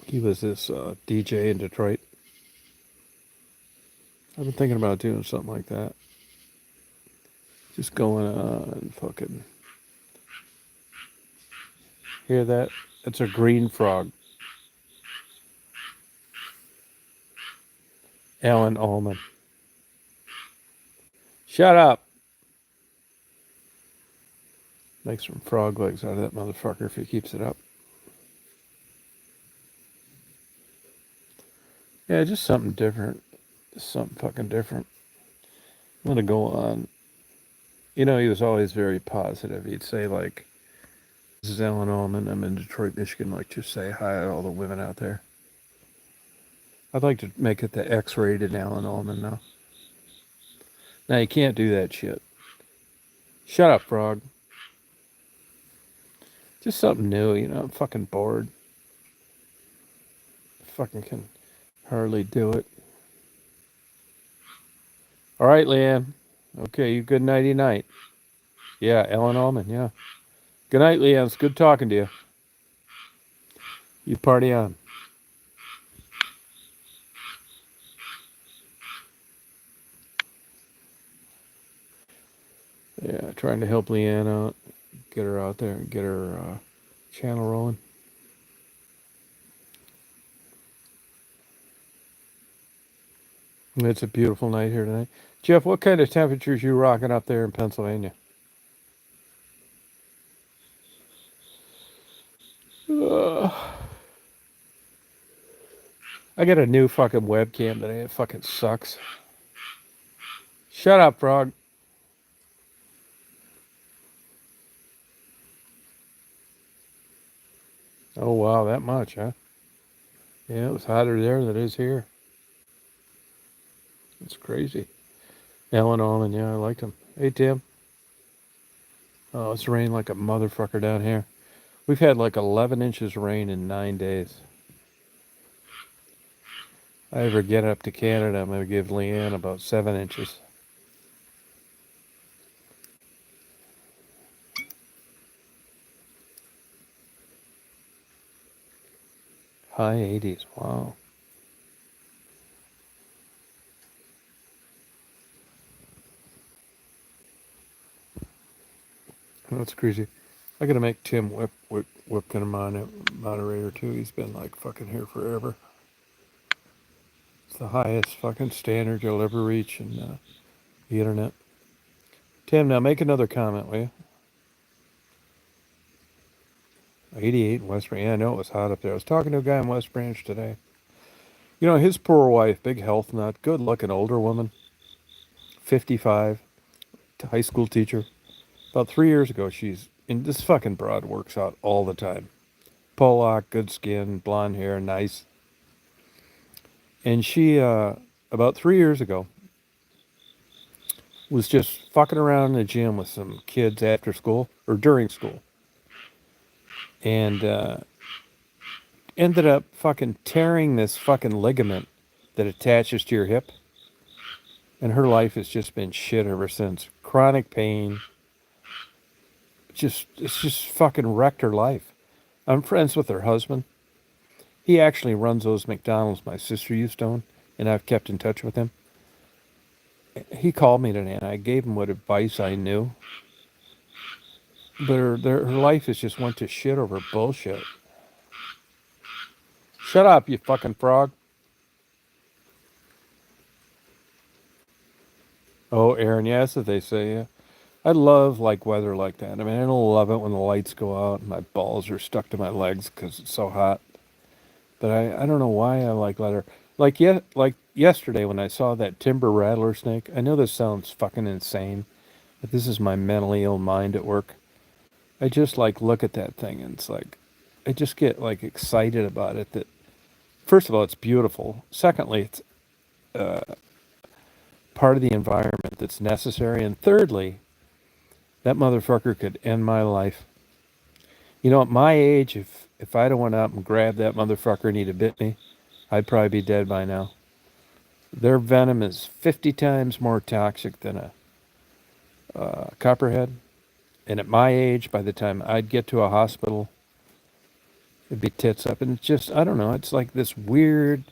He was this DJ in Detroit. I've been thinking about doing something like that. Just going on and fucking. Hear that? It's a green frog. Alan Almond. Shut up. Make some frog legs out of that motherfucker if he keeps it up. Yeah, just something different. Just something fucking different. I'm gonna go on. You know, he was always very positive. He'd say, like, this is Alan Allman. I'm in Detroit, Michigan. Like, just say hi to all the women out there. I'd like to make it the X-rated Alan Allman now. Now, you can't do that shit. Shut up, frog. Just something new, you know. I'm fucking bored. Fucking can hardly do it. All right, Leanne. Okay, you good nighty night. Yeah, Alan Allman, yeah. Good night, Leanne. It's good talking to you. You party on. Yeah, trying to help Leanne out. Get her out there and get her channel rolling. It's a beautiful night here tonight. Jeff, what kind of temperatures you rocking up there in Pennsylvania? I got a new fucking webcam today. It fucking sucks. Shut up, frog. Oh, wow, that much, huh? Yeah, it was hotter there than it is here. It's crazy. Alan Allman, yeah, I liked him. Hey, Tim. Oh, it's raining like a motherfucker down here. We've had like 11 inches of rain in 9 days. If I ever get up to Canada, I'm going to give Leanne about 7 inches. High 80s, wow. That's crazy. I gotta make Tim Whipkin a moderator too. He's been like fucking here forever. It's the highest fucking standard you'll ever reach in the internet. Tim, now make another comment, will you? 88 in West Branch. Yeah, I know it was hot up there. I was talking to a guy in West Branch today. You know, his poor wife, big health nut, good looking older woman, 55, high school teacher. About 3 years ago, this fucking broad works out all the time. Pollock, good skin, blonde hair, nice. And she, about 3 years ago, was just fucking around in the gym with some kids after school or during school. And ended up fucking tearing this fucking ligament that attaches to your hip. And her life has just been shit ever since. chronic pain. It's just fucking wrecked her life. I'm friends with her husband. He actually runs those McDonald's my sister used to own, and I've kept in touch with him. He called me today, and I gave him what advice I knew. But her life has just went to shit over bullshit. Shut up, you fucking frog. Oh, Aaron, yeah, that's what they say. Yeah, I love like weather like that. I mean, I don't love it when the lights go out and my balls are stuck to my legs because it's so hot. But I don't know why I like weather. Like yesterday when I saw that timber rattler snake. I know this sounds fucking insane, but this is my mentally ill mind at work. I just like look at that thing and it's like I just get like excited about it. That first of all, it's beautiful. Secondly, it's part of the environment that's necessary. And thirdly, that motherfucker could end my life. You know, at my age, if I'd have went up and grabbed that motherfucker and he'd have bit me, I'd probably be dead by now. Their venom is 50 times more toxic than a copperhead. And at my age, by the time I'd get to a hospital, it'd be tits up. And it's just, I don't know, it's like this weird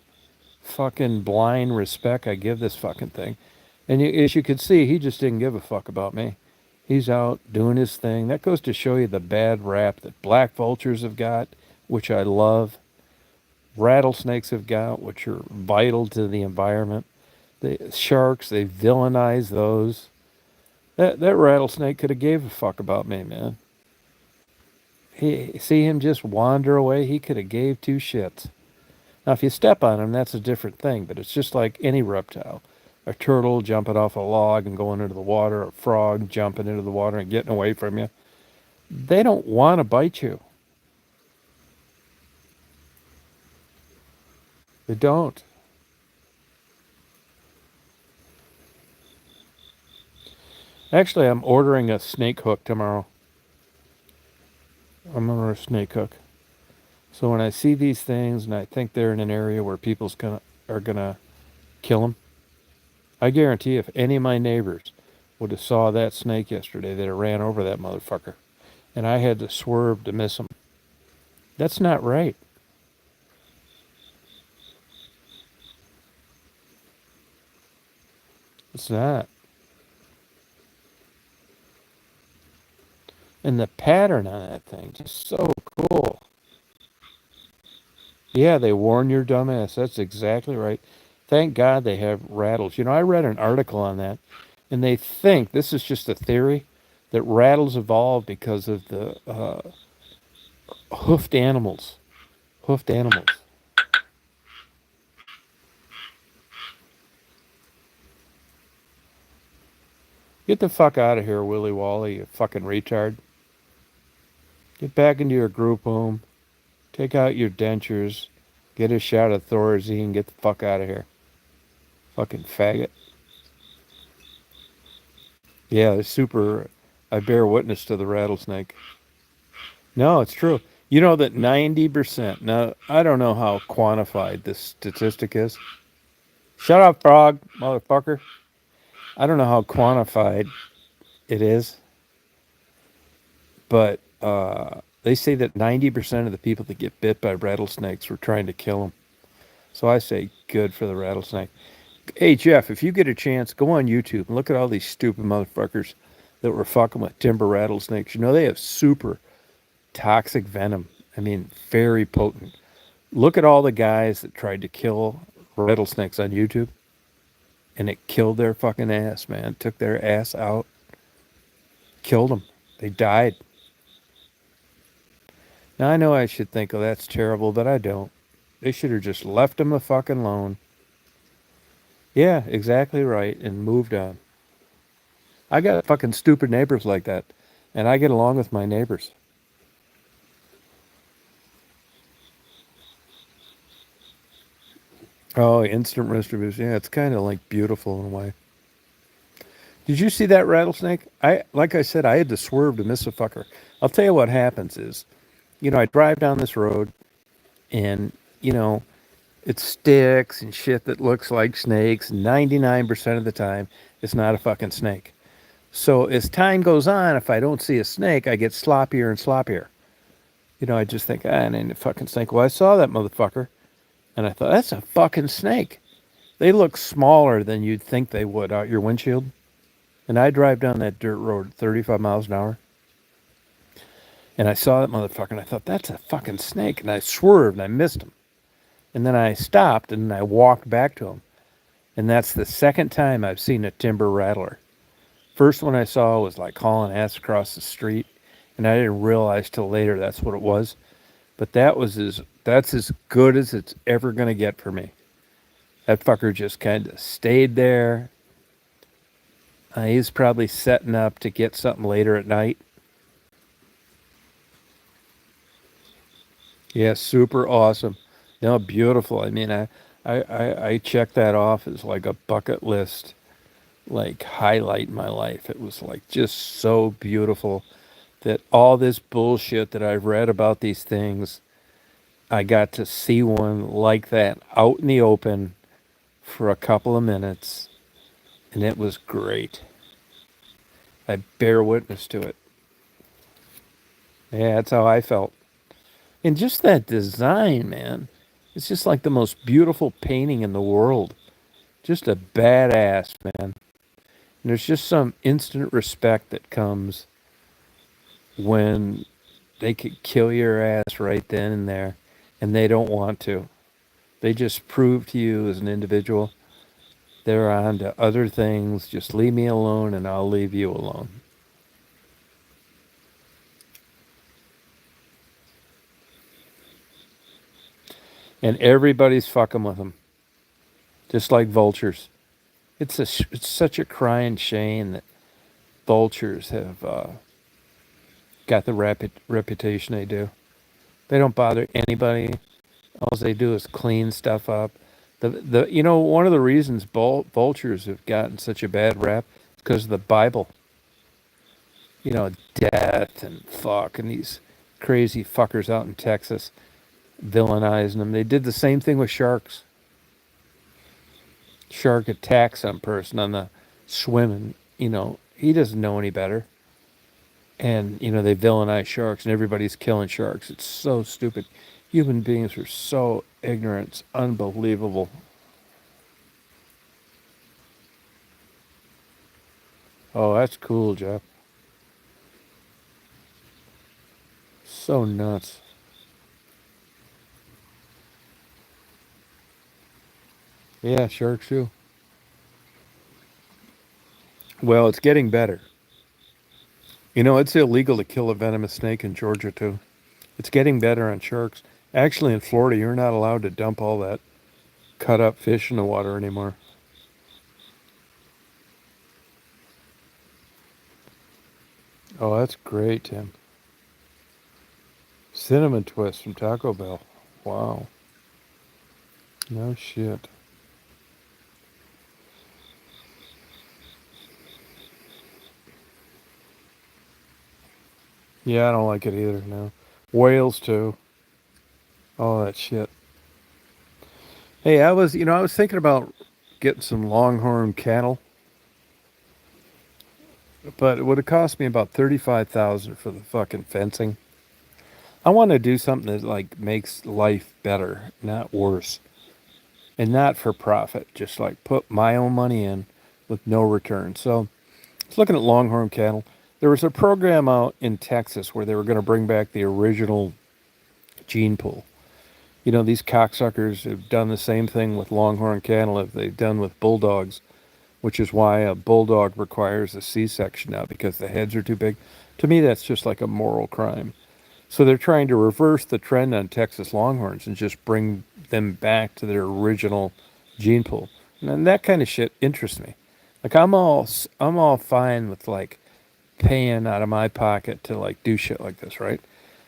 fucking blind respect I give this fucking thing. And as you can see, he just didn't give a fuck about me. He's out doing his thing. That goes to show you the bad rap that black vultures have got, which I love. Rattlesnakes have got, which are vital to the environment. The sharks, they villainize those. That rattlesnake could have gave a fuck about me, man. He see him just wander away. He could have gave two shits. Now, if you step on him, that's a different thing. But it's just like any reptile: a turtle jumping off a log and going into the water, a frog jumping into the water and getting away from you. They don't want to bite you. They don't. Actually, I'm ordering a snake hook tomorrow. I'm gonna order a snake hook. So when I see these things and I think they're in an area where are gonna kill them, I guarantee if any of my neighbors would have saw that snake yesterday, they'd have ran over that motherfucker, and I had to swerve to miss him. That's not right. It's not. And the pattern on that thing, just so cool. Yeah, they warn your dumbass. That's exactly right. Thank God they have rattles. You know, I read an article on that, and they think this is just a theory that rattles evolved because of the hoofed animals. Hoofed animals. Get the fuck out of here, Willy Wally, you fucking retard. Get back into your group home. Take out your dentures. Get a shot of Thorazine. Get the fuck out of here. Fucking faggot. Yeah, it's super. I bear witness to the rattlesnake. No, it's true. You know that 90%. Now, I don't know how quantified this statistic is. Shut up, frog, motherfucker. I don't know how quantified it is, but they say that 90% of the people that get bit by rattlesnakes were trying to kill them. So I say good for the rattlesnake. Hey, Jeff, if you get a chance, go on YouTube and look at all these stupid motherfuckers that were fucking with timber rattlesnakes. You know, they have super toxic venom. I mean, very potent. Look at all the guys that tried to kill rattlesnakes on YouTube, and it killed their fucking ass, man. Took their ass out, killed them. They died. Now, I know I should think, oh, that's terrible, but I don't. They should have just left them a fucking alone. Yeah, exactly right, and moved on. I got fucking stupid neighbors like that, and I get along with my neighbors. Oh, instant retribution. Yeah, it's kind of like beautiful in a way. Did you see that rattlesnake? Like I said, I had to swerve to miss a fucker. I'll tell you what happens is, I drive down this road and, it sticks and shit that looks like snakes. 99% of the time, it's not a fucking snake. So as time goes on, if I don't see a snake, I get sloppier and sloppier. I just think, it ain't a fucking snake. Well, I saw that motherfucker, and I thought, that's a fucking snake. They look smaller than you'd think they would out your windshield. And I drive down that dirt road 35 miles an hour, and I saw that motherfucker, and I thought, that's a fucking snake. And I swerved, and I missed him. And then I stopped, and I walked back to him. And that's the second time I've seen a timber rattler. First one I saw was like hauling ass across the street, and I didn't realize till later that's what it was. But that's as good as it's ever gonna get for me. That fucker just kind of stayed there. He's probably setting up to get something later at night. Yeah, super awesome. No, beautiful. I mean, I checked that off as like a bucket list, like highlight in my life. It was like just so beautiful that all this bullshit that I've read about these things, I got to see one like that out in the open for a couple of minutes, and it was great. I bear witness to it. Yeah, that's how I felt. And just that design, man. It's just like the most beautiful painting in the world. Just a badass, man. And there's just some instant respect that comes when they could kill your ass right then and there, and they don't want to. They just prove to you as an individual they're on to other things. Just leave me alone and I'll leave you alone. And everybody's fucking with them, just like vultures. It's such a crying shame that vultures have got the reputation they do. They don't bother anybody. All they do is clean stuff up. One of the reasons vultures have gotten such a bad rap is because of the Bible. Death and fuck and these crazy fuckers out in Texas villainizing them. They did the same thing with sharks. Shark attacks some person on the swimming. He doesn't know any better. And, they villainize sharks and everybody's killing sharks. It's so stupid. Human beings are so ignorant. It's unbelievable. Oh, that's cool, Jeff. So nuts. Yeah, sharks too. Well, it's getting better. It's illegal to kill a venomous snake in Georgia too. It's getting better on sharks. Actually, in Florida, you're not allowed to dump all that cut up fish in the water anymore. Oh, that's great, Tim. Cinnamon twist from Taco Bell. Wow. No shit. Yeah, I don't like it either, no. Whales too. All that shit. Hey, I was thinking about getting some longhorn cattle, but it would have cost me about 35,000 for the fucking fencing. I want to do something that like makes life better, not worse, and not for profit. Just like put my own money in with no return. So, I was looking at longhorn cattle. There was a program out in Texas where they were going to bring back the original gene pool. These cocksuckers have done the same thing with longhorn cattle as they've done with bulldogs, which is why a bulldog requires a C-section now because the heads are too big. To me, that's just like a moral crime. So they're trying to reverse the trend on Texas Longhorns and just bring them back to their original gene pool. And that kind of shit interests me. Like I'm all fine with like paying out of my pocket to like do shit like this, right?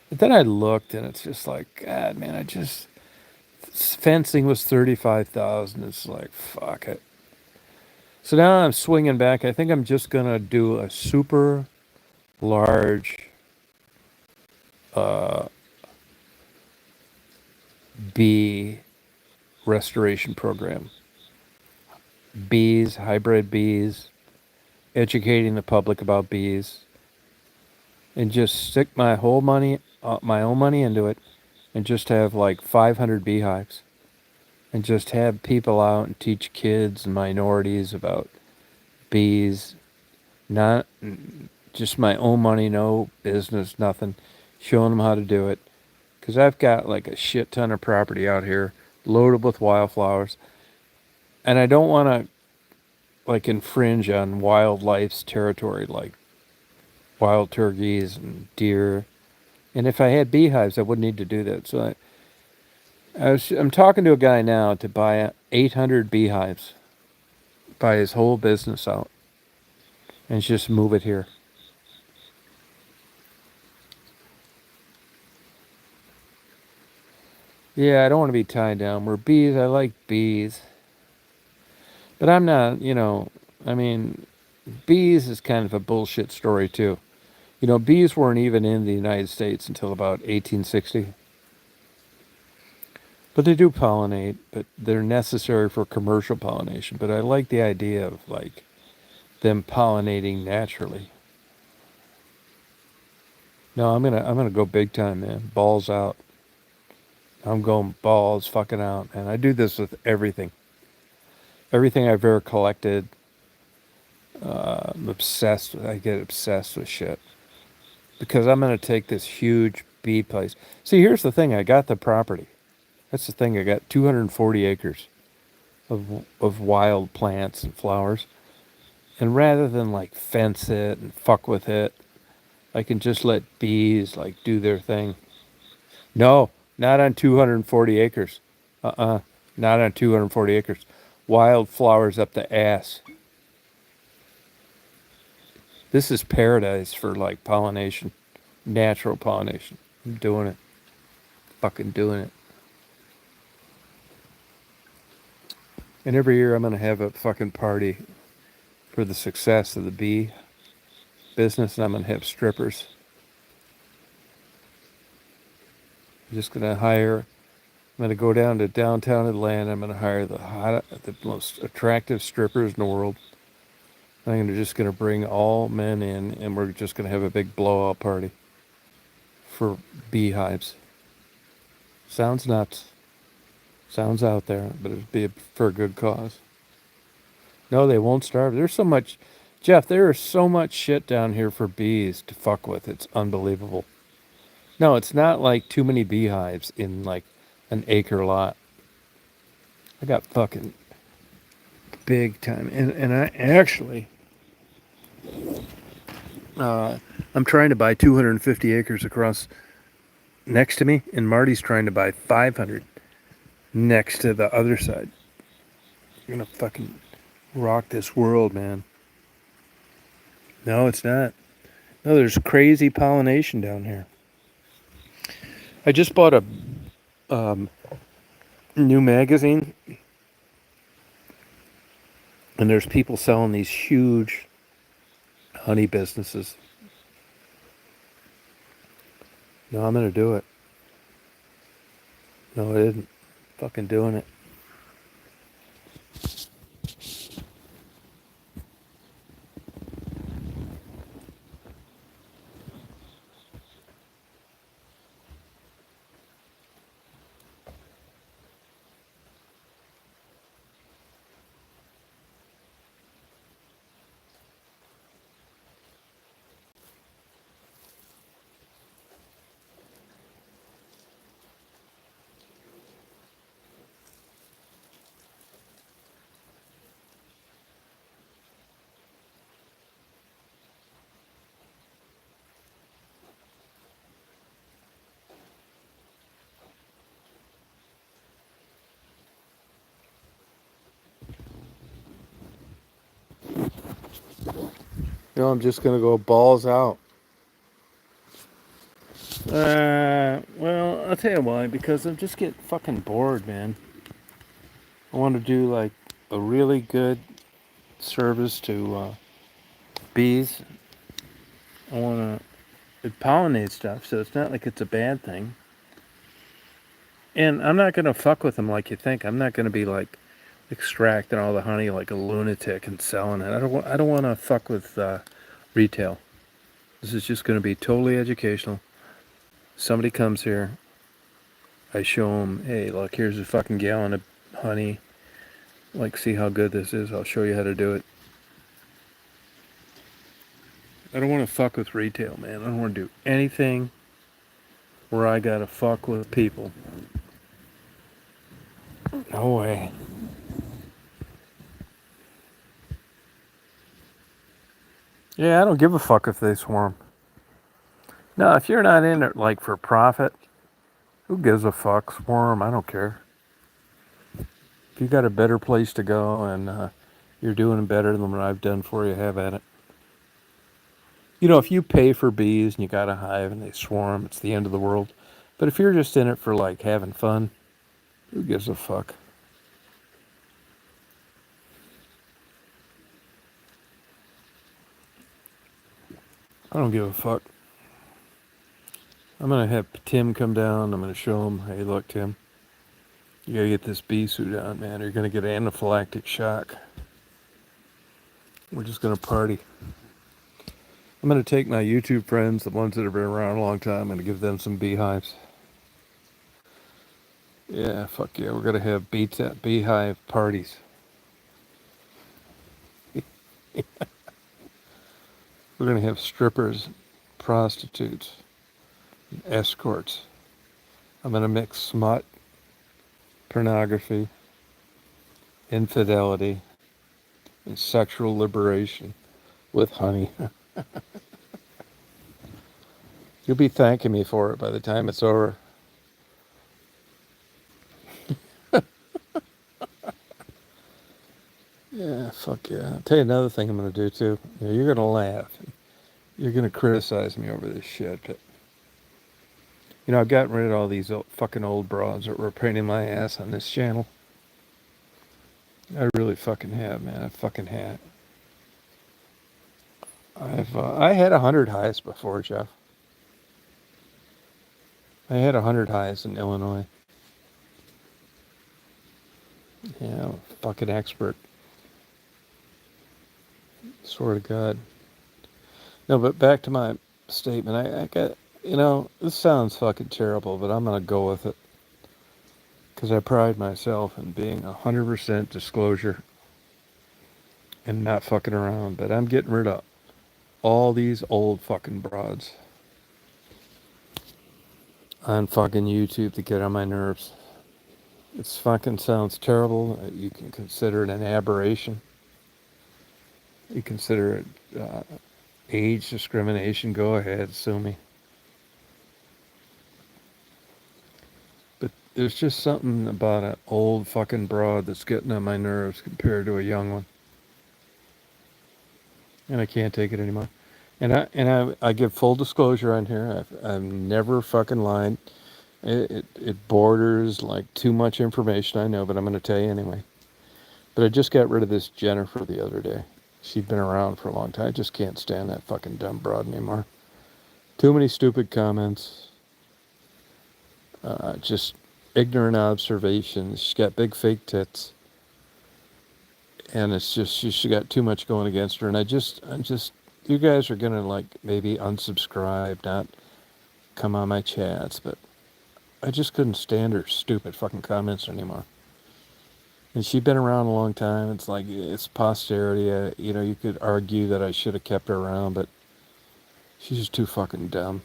But then I looked and it's just like, God, man, fencing was 35,000. It's like, fuck it. So now I'm swinging back. I think I'm just gonna do a super large uh, bee restoration program. Bees, hybrid bees, educating the public about bees, and just stick my own money into it, and just have like 500 beehives, and just have people out and teach kids and minorities about bees. Not just my own money, no business, nothing. Showing them how to do it. Because I've got like a shit ton of property out here loaded with wildflowers. And I don't want to like infringe on wildlife's territory, like wild turkeys and deer. And if I had beehives, I wouldn't need to do that. So I'm talking to a guy now to buy 800 beehives, buy his whole business out, and just move it here. Yeah, I don't want to be tied down. We're bees. I like bees. But I'm not, I mean, bees is kind of a bullshit story, too. Bees weren't even in the United States until about 1860. But they do pollinate, but they're necessary for commercial pollination. But I like the idea of, like, them pollinating naturally. No, I'm gonna go big time, man. Balls out. I'm going balls fucking out, man. I do this with everything. Everything I've ever collected, I'm obsessed with. I get obsessed with shit because I'm gonna take this huge bee place. See, here's the thing. I got the property. That's the thing. I got 240 acres of wild plants and flowers. And rather than like fence it and fuck with it, I can just let bees like do their thing. No, not on 240 acres. Uh-uh. Not on 240 acres. Wild flowers up the ass. This is paradise for like pollination, natural pollination. I'm doing it. Fucking doing it. And every year I'm going to have a fucking party for the success of the bee business, and I'm going to have strippers. I'm just going to hire, I'm going to go down to downtown Atlanta. I'm going to hire the most attractive strippers in the world. I'm just going to bring all men in, and we're just going to have a big blowout party for beehives. Sounds nuts. Sounds out there, but it'd be for a good cause. No, they won't starve. There's so much, Jeff, there is so much shit down here for bees to fuck with. It's unbelievable. No, it's not like too many beehives in like an acre lot. I got fucking big time. And I actually, I'm trying to buy 250 acres across next to me, and Marty's trying to buy 500 next to the other side. I'm gonna fucking rock this world, man. No, it's not. No, there's crazy pollination down here. I just bought a new magazine, and there's people selling these huge honey businesses. No, I'm gonna do it. No, it isn't. Fucking doing it. No, I'm just gonna go balls out. Well, I'll tell you why. Because I'm just getting fucking bored, man. I want to do like a really good service to bees. I want to pollinate stuff, so it's not like it's a bad thing. And I'm not gonna fuck with them like you think. I'm not gonna be like extracting all the honey like a lunatic and selling it. I don't want to fuck with retail. This is just going to be totally educational. Somebody comes here, I show them, hey, look, here's a fucking gallon of honey. Like, see how good this is. I'll show you how to do it. I don't want to fuck with retail, man. I don't want to do anything where I gotta fuck with people. No way. Yeah, I don't give a fuck if they swarm. No, if you're not in it like for profit, who gives a fuck? Swarm, I don't care. If you got a better place to go and you're doing better than what I've done for you, have at it. You know, if you pay for bees and you got a hive and they swarm, it's the end of the world. But if you're just in it for like having fun, who gives a fuck? I don't give a fuck. I'm gonna have Tim come down. I'm gonna show him, hey, look, Tim, you gotta get this bee suit on, man. Or you're gonna get anaphylactic shock. We're just gonna party. I'm gonna take my YouTube friends, the ones that have been around a long time, I'm gonna give them some beehives. Yeah, fuck yeah, we're gonna have beehive parties. We're gonna have strippers, prostitutes, escorts. I'm gonna mix smut, pornography, infidelity, and sexual liberation with honey. You'll be thanking me for it by the time it's over. Yeah, fuck yeah. I'll tell you another thing I'm going to do too. You know, you're going to laugh. You're going to criticize me over this shit. But, you know, I've gotten rid of all these fucking old broads that were painting my ass on this channel. I really fucking have, man. I fucking have. I had 100 highs before, Jeff. I had 100 highs in Illinois. Yeah, I'm a fucking expert. Swear to God. No, but back to my statement. I got, you know, this sounds fucking terrible, but I'm going to go with it. Because I pride myself in being 100% disclosure and not fucking around. But I'm getting rid of all these old fucking broads on fucking YouTube to get on my nerves. It's fucking sounds terrible. You can consider it an aberration. You consider it age discrimination. Go ahead, sue me. But there's just something about an old fucking broad that's getting on my nerves compared to a young one. And I can't take it anymore. And I give full disclosure on here. I've never fucking lied. It borders like too much information, I know, but I'm going to tell you anyway. But I just got rid of this Jennifer the other day. She'd been around for a long time. I just can't stand that fucking dumb broad anymore. Too many stupid comments. Just ignorant observations. She's got big fake tits. And it's just, she's got too much going against her. And I'm just, you guys are going to like maybe unsubscribe, not come on my chats, but I just couldn't stand her stupid fucking comments anymore. And she'd been around a long time. It's like, it's posterity. You know, you could argue that I should have kept her around, but she's just too fucking dumb.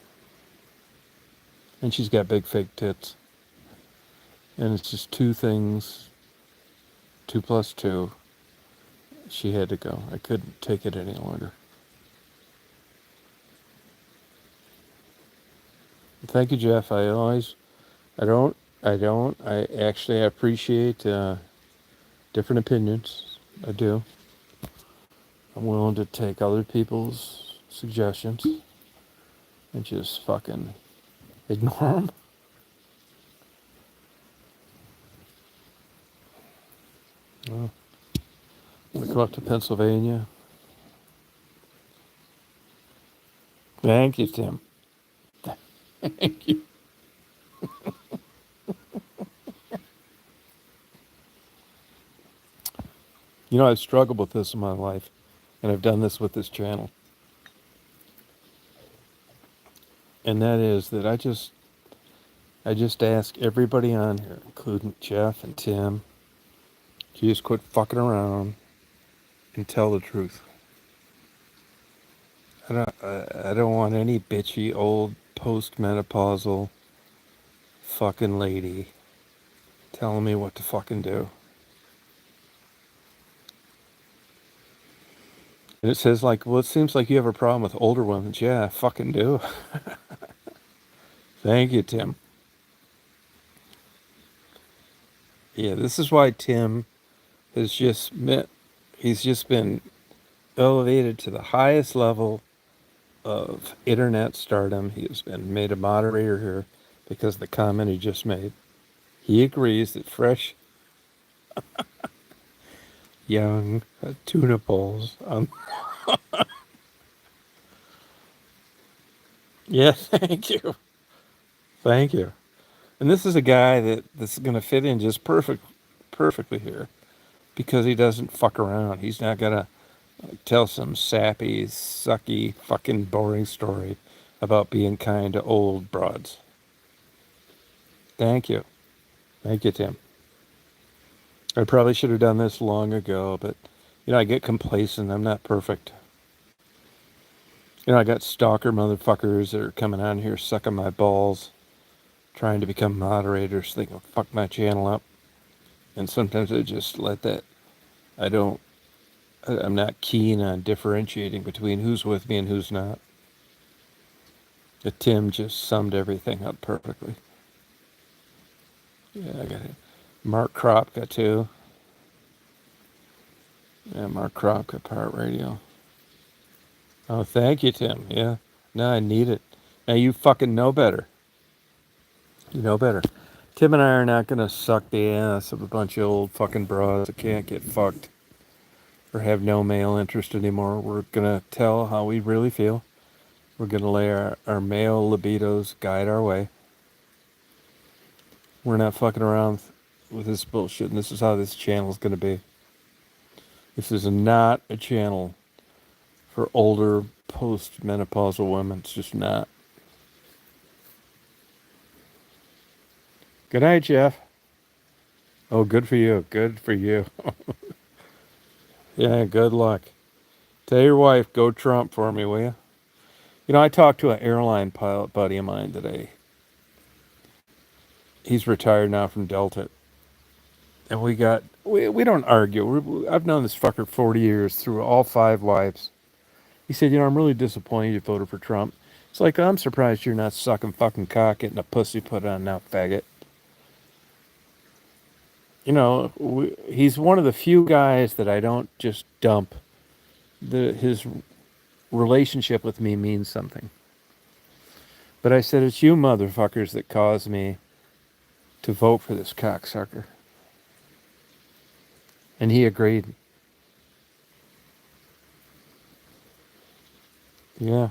And she's got big fake tits. And it's just two things, 2 plus 2. She had to go. I couldn't take it any longer. Thank you, Jeff. I actually appreciate different opinions. I do. I'm willing to take other people's suggestions and just fucking ignore them. Well, we come up to Pennsylvania. Thank you, Tim. Thank you. You know, I've struggled with this in my life, and I've done this with this channel. And that is that I just ask everybody on here, including Jeff and Tim, to just quit fucking around and tell the truth. I don't want any bitchy old postmenopausal fucking lady telling me what to fucking do. And it says like, well, it seems like you have a problem with older women. Yeah, I fucking do. Thank you, Tim. Yeah, this is why Tim has just met, he's just been elevated to the highest level of internet stardom. He has been made a moderator here because of the comment he just made. He agrees that fresh, young tuna poles. Yeah, thank you. Thank you. And this is a guy that's going to fit in just perfectly here because he doesn't fuck around. He's not going to tell some sappy, sucky, fucking boring story about being kind to old broads. Thank you. Thank you, Tim. I probably should have done this long ago, but, you know, I get complacent. I'm not perfect. You know, I got stalker motherfuckers that are coming on here sucking my balls, trying to become moderators, thinking, fuck my channel up. And sometimes I just let that. I'm not keen on differentiating between who's with me and who's not. But Tim just summed everything up perfectly. Yeah, I got it. Mark Kropka, too. Yeah, Mark Kropka, Part Radio. Oh, thank you, Tim. Yeah. No, I need it. Now you fucking know better. You know better. Tim and I are not going to suck the ass of a bunch of old fucking broads that can't get fucked or have no male interest anymore. We're going to tell how we really feel. We're going to let our male libidos guide our way. We're not fucking around with this bullshit, and this is how this channel is going to be. This is not a channel for older post-menopausal women. It's just not. Good night, Jeff. Oh, good for you. Good for you. Yeah, good luck. Tell your wife, go Trump for me, will you? You know, I talked to an airline pilot buddy of mine today. He's retired now from Delta. And we don't argue. I've known this fucker 40 years through all 5 wives. He said, you know, I'm really disappointed you voted for Trump. It's like, I'm surprised you're not sucking fucking cock, getting a pussy put on now, faggot. You know, he's one of the few guys that I don't just dump. His relationship with me means something. But I said, it's you motherfuckers that caused me to vote for this cocksucker. And he agreed. Yeah.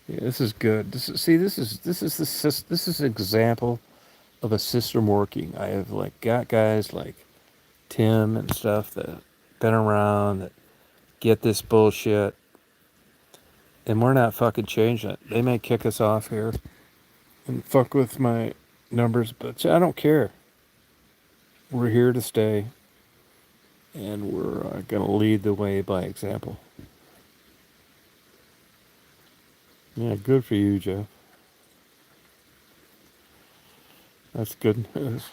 Yeah, this is good. This is an example of a system working. I have got guys like Tim and stuff that been around that get this bullshit, and we're not fucking changing it. They may kick us off here and fuck with my numbers, but I don't care. We're here to stay, and we're gonna lead the way by example. Yeah, good for you, Jeff. That's good news.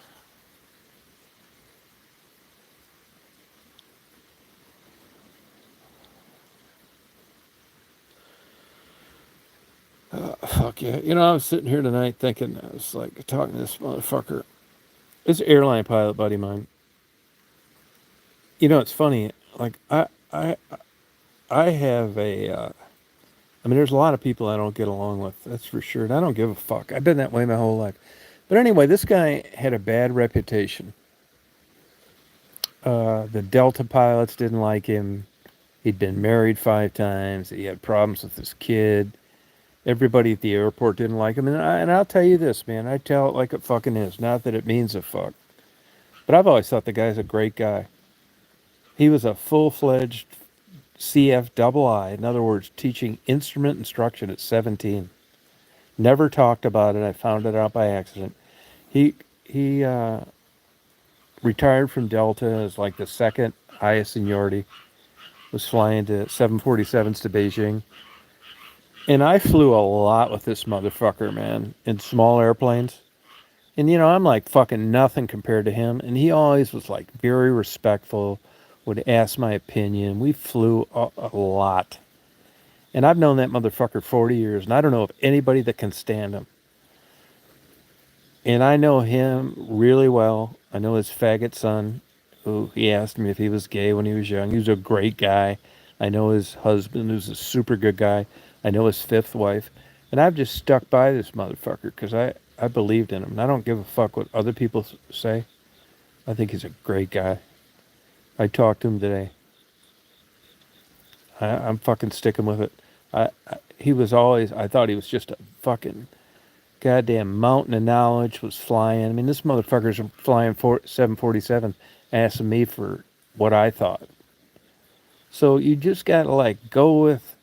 Fuck yeah. You know, I was sitting here tonight thinking, I was like talking to this motherfucker. This airline pilot buddy of mine. You know, it's funny. Like, I have I mean, there's a lot of people I don't get along with. That's for sure. And I don't give a fuck. I've been that way my whole life. But anyway, this guy had a bad reputation. The Delta pilots didn't like him. He'd been married 5 times. He had problems with his kid. Everybody at the airport didn't like him. And I'll tell you this, man. I tell it like it fucking is. Not that it means a fuck. But I've always thought the guy's a great guy. He was a full-fledged CFII, in other words, teaching instrument instruction at 17. Never talked about it. I found it out by accident. He retired from Delta as like the second highest seniority. Was flying to 747s to Beijing. And I flew a lot with this motherfucker, man, in small airplanes. And you know, I'm like fucking nothing compared to him. And he always was like very respectful, would ask my opinion. We flew a lot. And I've known that motherfucker 40 years, and I don't know of anybody that can stand him. And I know him really well. I know his faggot son, who he asked me if he was gay when he was young. He was a great guy. I know his husband, who's a super good guy. I know his fifth wife. And I've just stuck by this motherfucker because I believed in him. And I don't give a fuck what other people say. I think he's a great guy. I talked to him today. I'm fucking sticking with it. He was always, I thought he was just a fucking goddamn mountain of knowledge, was flying. I mean, this motherfucker's flying 747, asking me for what I thought. So you just gotta like go with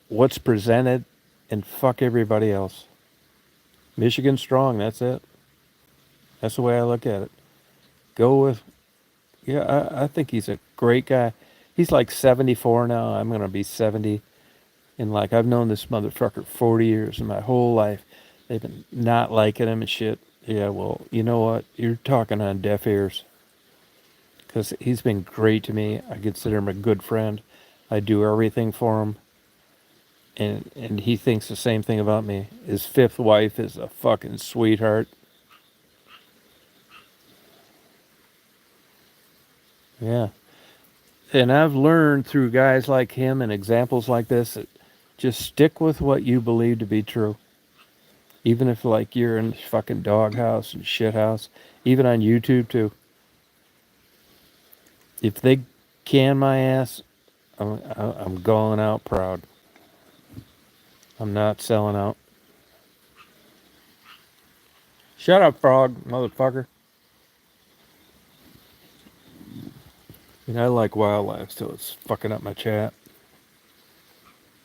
what's presented and fuck everybody else. Michigan strong, that's it. That's the way I look at it. Go with, yeah, I think he's a great guy. He's like 74 now. I'm gonna be 70. And like I've known this motherfucker 40 years in my whole life. They've been not liking him and shit. Yeah, well, you know what? You're talking on deaf ears. Because he's been great to me. I consider him a good friend. I do everything for him. And he thinks the same thing about me. His fifth wife is a fucking sweetheart. Yeah. And I've learned through guys like him and examples like this that just stick with what you believe to be true. Even if like you're in fucking doghouse and shithouse. Even on YouTube too. If they can my ass, I'm going out proud. I'm not selling out. Shut up, frog, motherfucker. I mean, I like wildlife, so it's fucking up my chat.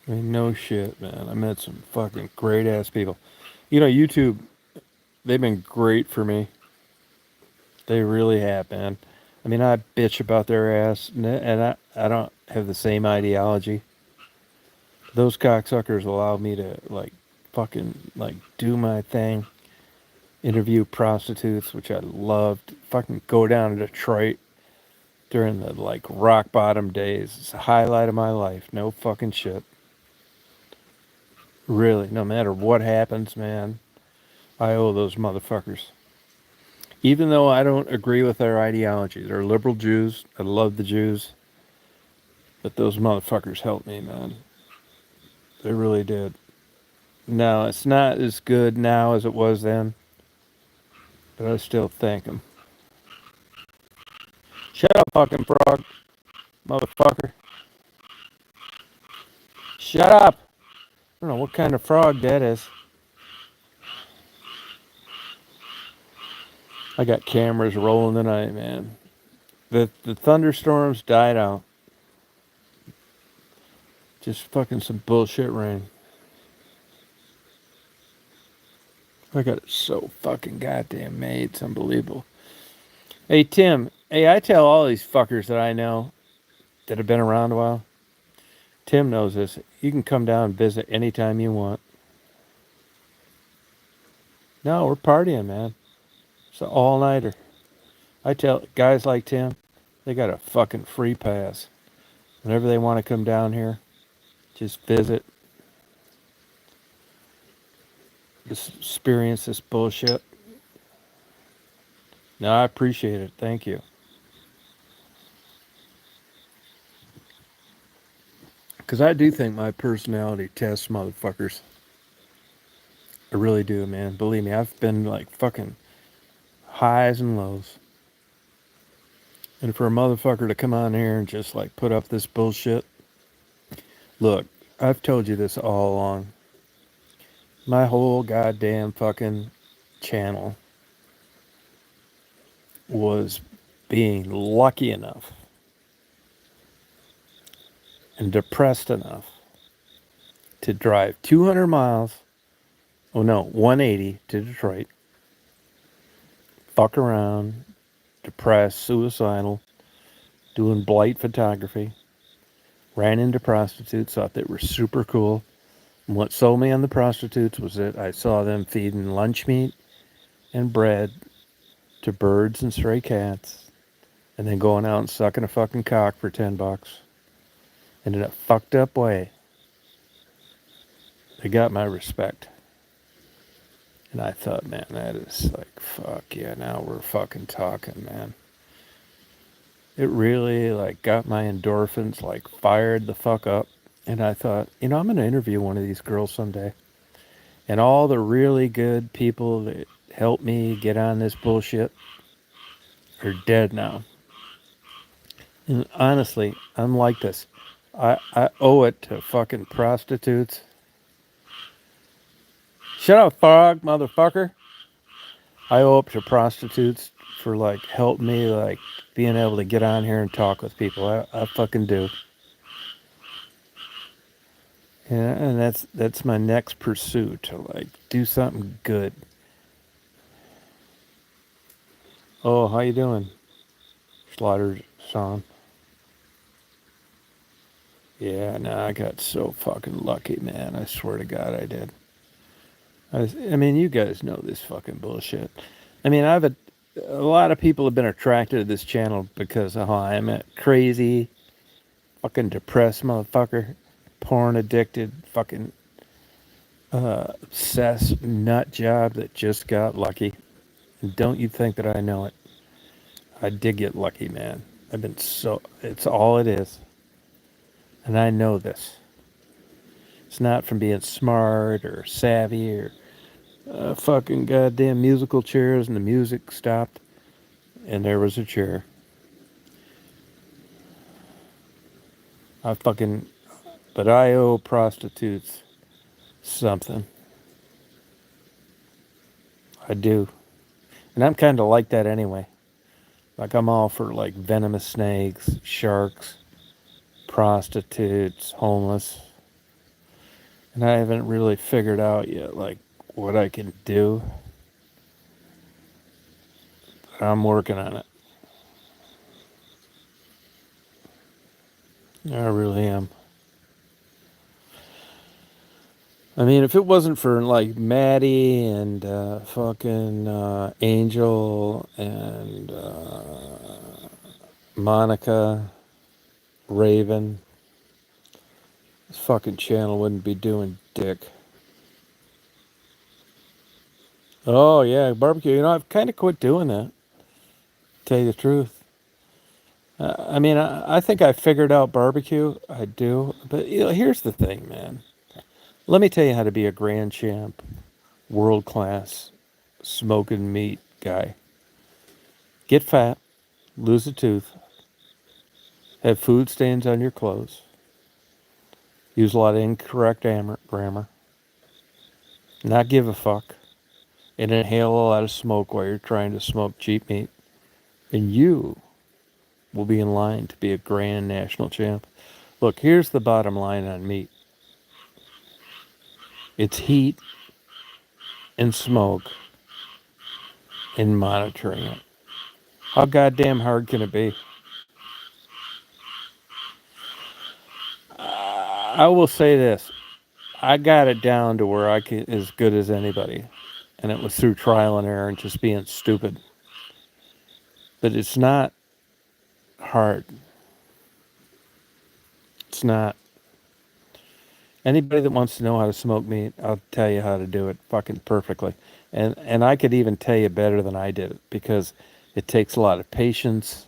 I mean, no shit, man. I met some fucking great ass people. You know, YouTube, they've been great for me. They really have, man. I mean, I bitch about their ass, and I don't have the same ideology. Those cocksuckers allow me to, like, fucking, like, do my thing. Interview prostitutes, which I loved. Fucking go down to Detroit during the, like, rock bottom days. It's a highlight of my life. No fucking shit. Really, no matter what happens, man, I owe those motherfuckers. Even though I don't agree with their ideology, they're liberal Jews. I love the Jews. But those motherfuckers helped me, man. They really did. No, it's not as good now as it was then, but I still thank them. Shut up, fucking frog, motherfucker. Shut up! I don't know what kind of frog that is. I got cameras rolling tonight, man. The thunderstorms died out. Just fucking some bullshit rain. I got it so fucking goddamn made. It's unbelievable. Hey, Tim. Hey, I tell all these fuckers that I know that have been around a while. Tim knows this. You can come down and visit anytime you want. No, we're partying, man. It's an all-nighter. I tell guys like Tim, they got a fucking free pass. Whenever they want to come down here, just visit. Just experience this bullshit. No, I appreciate it. Thank you. Because I do think my personality tests motherfuckers. I really do, man. Believe me, I've been like fucking highs and lows. And for a motherfucker to come on here and just like put up this bullshit. Look, I've told you this all along. My whole goddamn fucking channel was being lucky enough and depressed enough to drive 200 miles, oh no, 180 to Detroit, fuck around, depressed, suicidal, doing blight photography, ran into prostitutes, thought they were super cool. And what sold me on the prostitutes was that I saw them feeding lunch meat and bread to birds and stray cats, and then going out and sucking a fucking cock for $10. And in a fucked up way, they got my respect. And I thought, man, that is like, fuck yeah, now we're fucking talking, man. It really like got my endorphins like fired the fuck up. And I thought, I'm going to interview one of these girls someday. And all the really good people that helped me get on this bullshit are dead now. And honestly, I'm like this. I owe it to fucking prostitutes. Shut up, frog, motherfucker. I owe it to prostitutes for like helping me like being able to get on here and talk with people. I fucking do. Yeah, and that's my next pursuit, to like do something good. Oh, how you doing, Slaughtered Sean? Yeah, no, I got so fucking lucky, man. I swear to God, I did. I mean, you guys know this fucking bullshit. I mean, a lot of people have been attracted to this channel because of how I'm a crazy, fucking depressed motherfucker, porn addicted, fucking obsessed nut job that just got lucky. And don't you think that I know it? I did get lucky, man. It's all it is. And I know this. It's not from being smart or savvy or fucking goddamn musical chairs and the music stopped and there was a chair. But I owe prostitutes something. I do. And I'm kind of like that anyway. Like I'm all for like venomous snakes, sharks, prostitutes, homeless. And I haven't really figured out yet like what I can do. But I'm working on it. I really am. I mean, if it wasn't for like Maddie and fucking Angel and Monica, Raven, this fucking channel wouldn't be doing dick. Oh yeah, barbecue. I've kind of quit doing that. To tell you the truth. I mean, I think I figured out barbecue. I do, but here's the thing, man. Let me tell you how to be a grand champ, world class, smoking meat guy. Get fat, lose a tooth, have food stains on your clothes, use a lot of incorrect grammar, not give a fuck, and inhale a lot of smoke while you're trying to smoke cheap meat, and you will be in line to be a grand national champ. Look, here's the bottom line on meat. It's heat and smoke and monitoring it. How goddamn hard can it be? I will say this. I got it down to where I can as good as anybody. And it was through trial and error and just being stupid. But it's not hard. It's not. Anybody that wants to know how to smoke meat, I'll tell you how to do it fucking perfectly. And I could even tell you better than I did it, because it takes a lot of patience.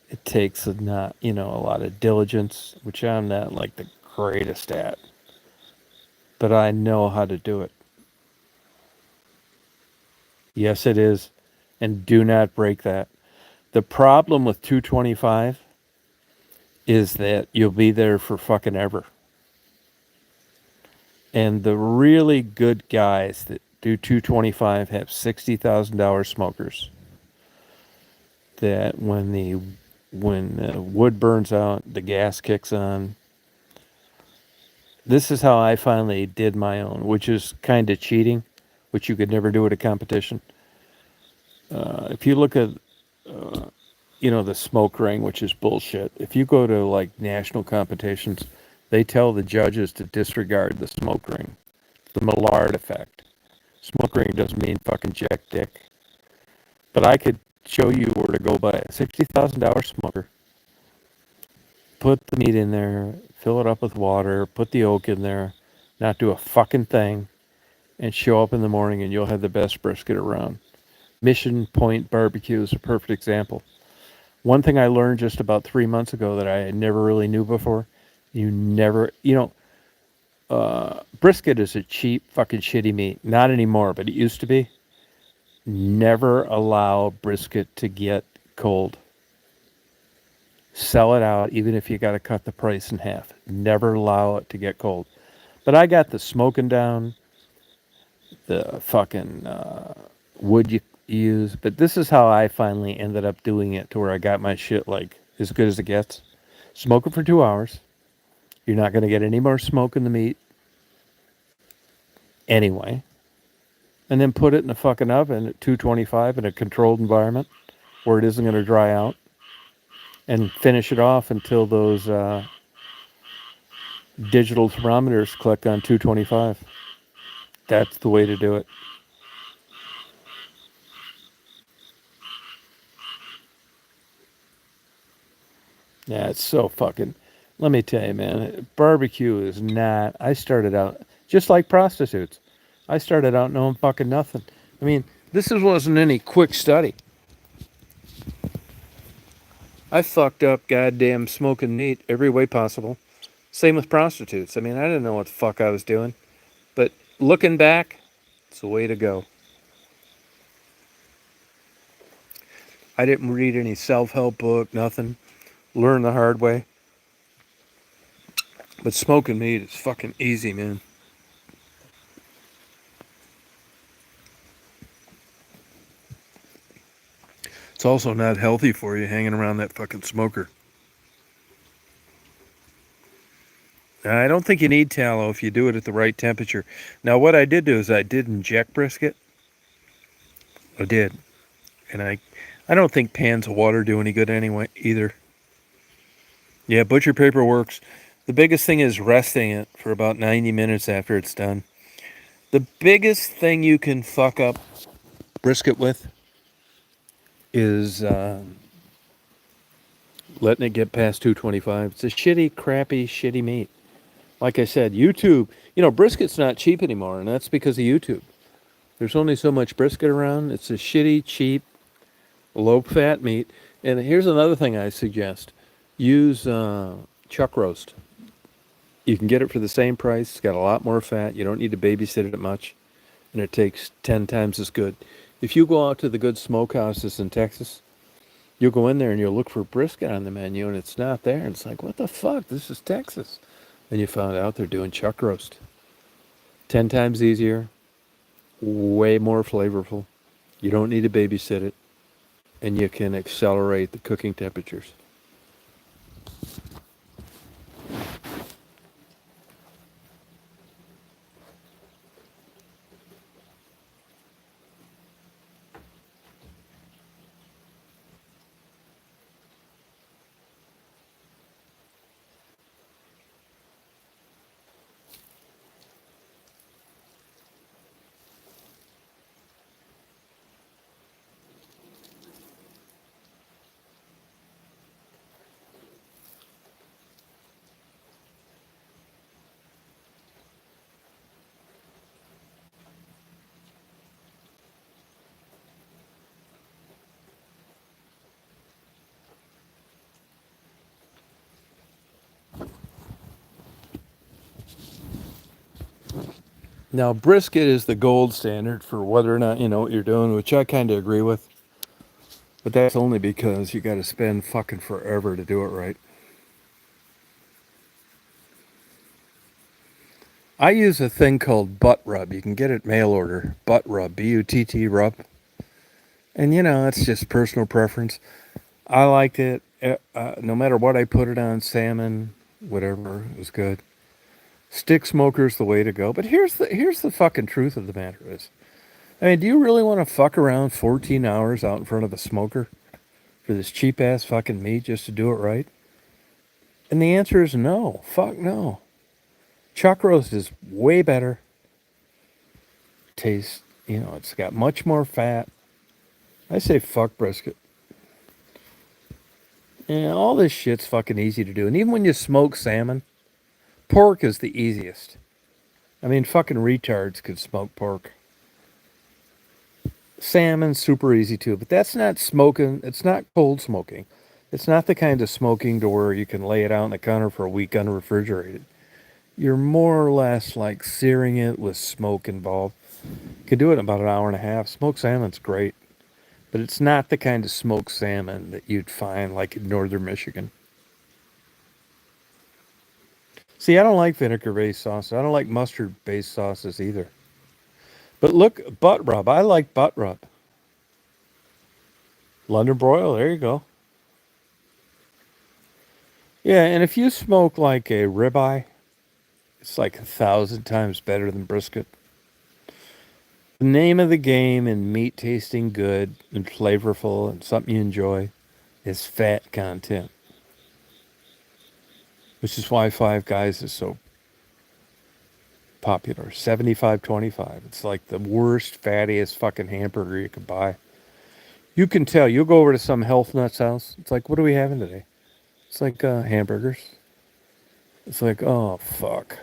It takes a lot of diligence, which I'm not like the greatest at. But I know how to do it. Yes, it is. And do not break that. The problem with 225 is that you'll be there for fucking ever. And the really good guys that do 225 have $60,000 smokers that when the wood burns out, the gas kicks on, This is how I finally did my own, which is kind of cheating, which you could never do at a competition. If you look at, the smoke ring, which is bullshit. If you go to like national competitions, they tell the judges to disregard the smoke ring, the Millard effect. Smoke ring doesn't mean fucking jack dick. But I could show you where to go buy a $60,000 smoker, put the meat in there, fill it up with water, put the oak in there, not do a fucking thing, and show up in the morning and you'll have the best brisket around. Mission Point Barbecue is a perfect example. One thing I learned just about 3 months ago that I never really knew before, brisket is a cheap fucking shitty meat. Not anymore, but it used to be. Never allow brisket to get cold. Sell it out, even if you got to cut the price in half. Never allow it to get cold. But I got the smoking down, the fucking wood you use. But this is how I finally ended up doing it to where I got my shit like as good as it gets. Smoke it for 2 hours. You're not going to get any more smoke in the meat anyway. And then put it in a fucking oven at 225 in a controlled environment where it isn't going to dry out. And finish it off until those digital thermometers click on 225. That's the way to do it. Yeah, it's so fucking. Let me tell you, man, barbecue is not. I started out just like prostitutes. I started out knowing fucking nothing. I mean, wasn't any quick study. I fucked up goddamn smoking meat every way possible. Same with prostitutes. I mean, I didn't know what the fuck I was doing. But looking back, it's the way to go. I didn't read any self help book, nothing. Learn the hard way. But smoking meat is fucking easy, man. It's also not healthy for you hanging around that fucking smoker. I don't think you need tallow if you do it at the right temperature. Now, what I did do is I did inject brisket. I did. And I don't think pans of water do any good anyway, either. Yeah, butcher paper works. The biggest thing is resting it for about 90 minutes after it's done. The biggest thing you can fuck up brisket with is letting it get past 225. It's a shitty, crappy, shitty meat. Like I said, YouTube, brisket's not cheap anymore, and that's because of YouTube. There's only so much brisket around. It's a shitty, cheap, low-fat meat. And here's another thing I suggest. Use chuck roast. You can get it for the same price. It's got a lot more fat. You don't need to babysit it much. And it takes 10 times as good. If you go out to the good smokehouses in Texas, you'll go in there and you'll look for brisket on the menu, and it's not there. And it's like, what the fuck? This is Texas. And you found out they're doing chuck roast. 10 times easier, way more flavorful. You don't need to babysit it, and you can accelerate the cooking temperatures. Now, brisket is the gold standard for whether or not you know what you're doing, which I kind of agree with. But that's only because you got to spend fucking forever to do it right. I use a thing called butt rub. You can get it mail order. Butt rub. B-U-T-T rub. And it's just personal preference. I liked it. No matter what I put it on, salmon, whatever, it was good. Stick smoker's the way to go. But here's the fucking truth of the matter is, I mean, do you really want to fuck around 14 hours out in front of a smoker for this cheap ass fucking meat just to do it right? And the answer is no. Fuck no. Chuck roast is way better. Tastes, it's got much more fat. I say fuck brisket. And all this shit's fucking easy to do. And even when you smoke salmon, pork is the easiest. I mean, fucking retards could smoke pork. Salmon's super easy too, but that's not smoking. It's not cold smoking. It's not the kind of smoking to where you can lay it out on the counter for a week unrefrigerated. You're more or less like searing it with smoke involved. You can do it in about an hour and a half. Smoked salmon's great, but it's not the kind of smoked salmon that you'd find like in northern Michigan. See, I don't like vinegar-based sauces. I don't like mustard-based sauces either. But look, butt rub. I like butt rub. London broil, there you go. Yeah, and if you smoke like a ribeye, it's like 1,000 times better than brisket. The name of the game in meat tasting good and flavorful and something you enjoy is fat content. Which is why Five Guys is so popular. 75-25. It's like the worst, fattiest fucking hamburger you could buy. You can tell. You'll go over to some health nuts house. It's like, what are we having today? It's like hamburgers. It's like, oh, fuck.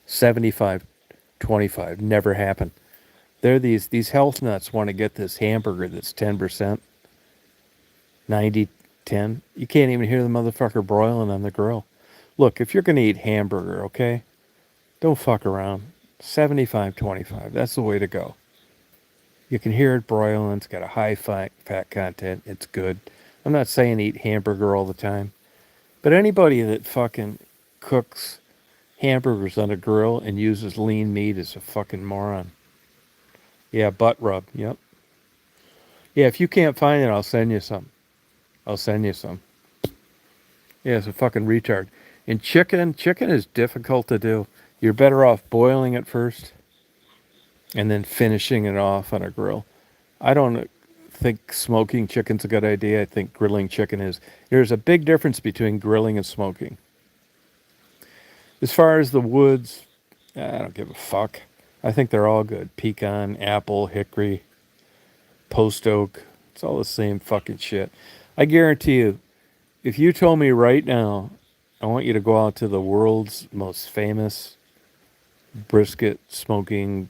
75-25. Never happened. They're these health nuts want to get this hamburger that's 10%. 90-10. You can't even hear the motherfucker broiling on the grill. Look, if you're going to eat hamburger, okay, don't fuck around. 75-25. That's the way to go. You can hear it broiling. It's got a high fat content. It's good. I'm not saying eat hamburger all the time. But anybody that fucking cooks hamburgers on a grill and uses lean meat is a fucking moron. Yeah, butt rub. Yep. Yeah, if you can't find it, I'll send you some. I'll send you some. Yeah, it's a fucking retard. And chicken is difficult to do. You're better off boiling it first and then finishing it off on a grill. I don't think smoking chicken's a good idea. I think grilling chicken is. There's a big difference between grilling and smoking. As far as the woods, I don't give a fuck. I think they're all good. Pecan, apple, hickory, post oak. It's all the same fucking shit. I guarantee you, if you told me right now, I want you to go out to the world's most famous brisket smoking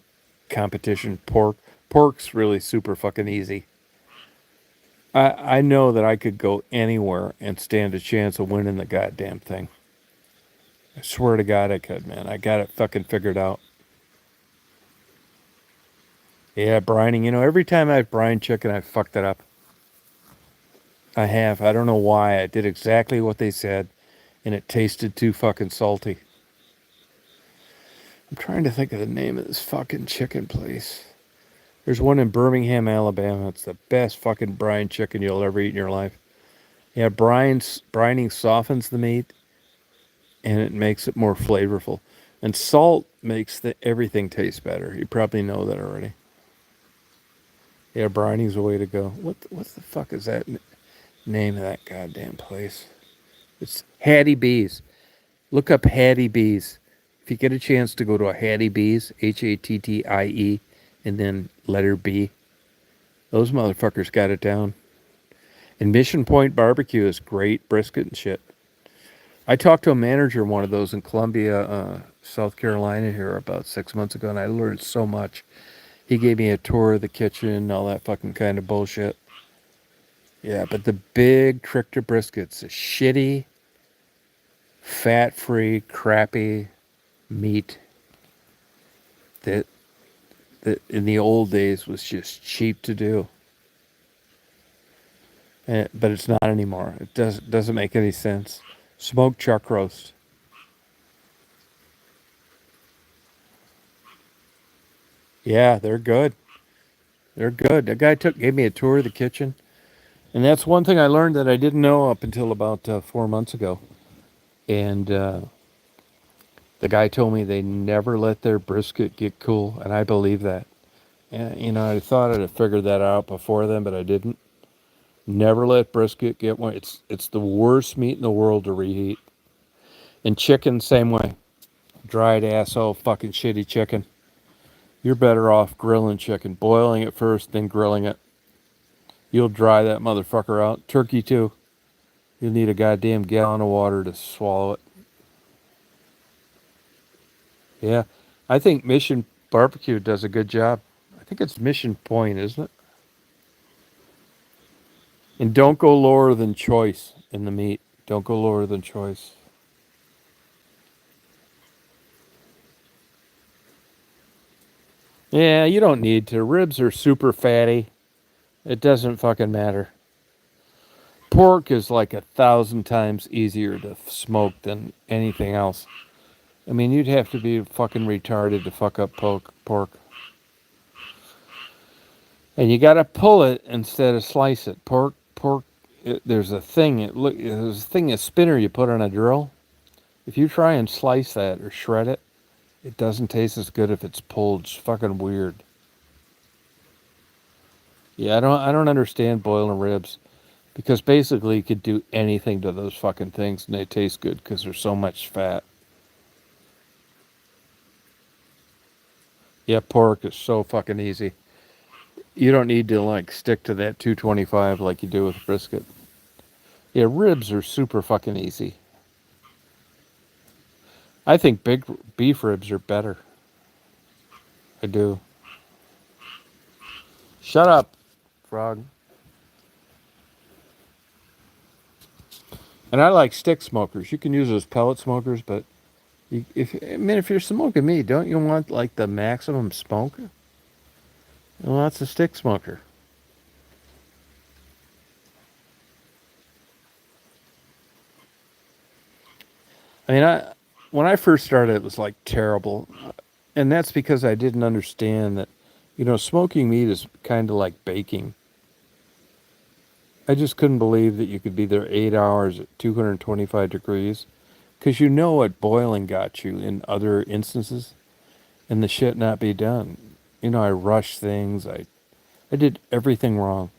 competition, pork's really super fucking easy. I know that I could go anywhere and stand a chance of winning the goddamn thing. I swear to God I could, man. I got it fucking figured out. Yeah, brining. Every time I've brined chicken, I've fucked it up. I have. I don't know why. I did exactly what they said, and it tasted too fucking salty. I'm trying to think of the name of this fucking chicken place. There's one in Birmingham, Alabama. It's the best fucking brine chicken you'll ever eat in your life. Yeah, brining softens the meat, and it makes it more flavorful. And salt makes everything taste better. You probably know that already. Yeah, brining's the way to go. What the fuck is that name of that goddamn place? It's Hattie B's. Look up Hattie B's. If you get a chance to go to a Hattie B's, Hattie, and then letter B, those motherfuckers got it down. And Mission Point Barbecue is great brisket and shit. I talked to a manager of one of those in Columbia, South Carolina here about 6 months ago, and I learned so much. He gave me a tour of the kitchen, all that fucking kind of bullshit. Yeah, but the big trick to briskets is shitty, fat-free, crappy meat that in the old days was just cheap to do. But it's not anymore. It doesn't make any sense. Smoked chuck roast. Yeah, they're good. They're good. The guy gave me a tour of the kitchen. And that's one thing I learned that I didn't know up until about 4 months ago. And The guy told me they never let their brisket get cool, and I believe that. And, I thought I'd have figured that out before then, but I didn't. Never let brisket get one. It's the worst meat in the world to reheat. And chicken, same way. Dried asshole fucking shitty chicken. You're better off grilling chicken, boiling it first, then grilling it. You'll dry that motherfucker out. Turkey too. You'll need a goddamn gallon of water to swallow it. Yeah. I think Mission Barbecue does a good job. I think it's Mission Point, isn't it? And don't go lower than choice in the meat. Don't go lower than choice. Yeah, you don't need to. Ribs are super fatty. It doesn't fucking matter. Pork is like 1,000 times easier to smoke than anything else. I mean, you'd have to be fucking retarded to fuck up pork. And you gotta pull it instead of slice it. Pork. There's a thing. There's a thing, a spinner you put on a drill. If you try and slice that or shred it, it doesn't taste as good if it's pulled. It's fucking weird. Yeah, I don't understand boiling ribs, because basically you could do anything to those fucking things and they taste good because there's so much fat. Yeah, pork is so fucking easy. You don't need to like stick to that 225 like you do with brisket. Yeah, ribs are super fucking easy. I think big beef ribs are better. I do. Shut up, frog. And I like stick smokers. You can use those pellet smokers, but if you're smoking meat, don't you want like the maximum smoke? Well, that's a stick smoker. I mean, when I first started, it was like terrible, and that's because I didn't understand that, smoking meat is kind of like baking. I just couldn't believe that you could be there 8 hours at 225 degrees, because what boiling got you in other instances, and the shit not be done. I rushed things. I did everything wrong.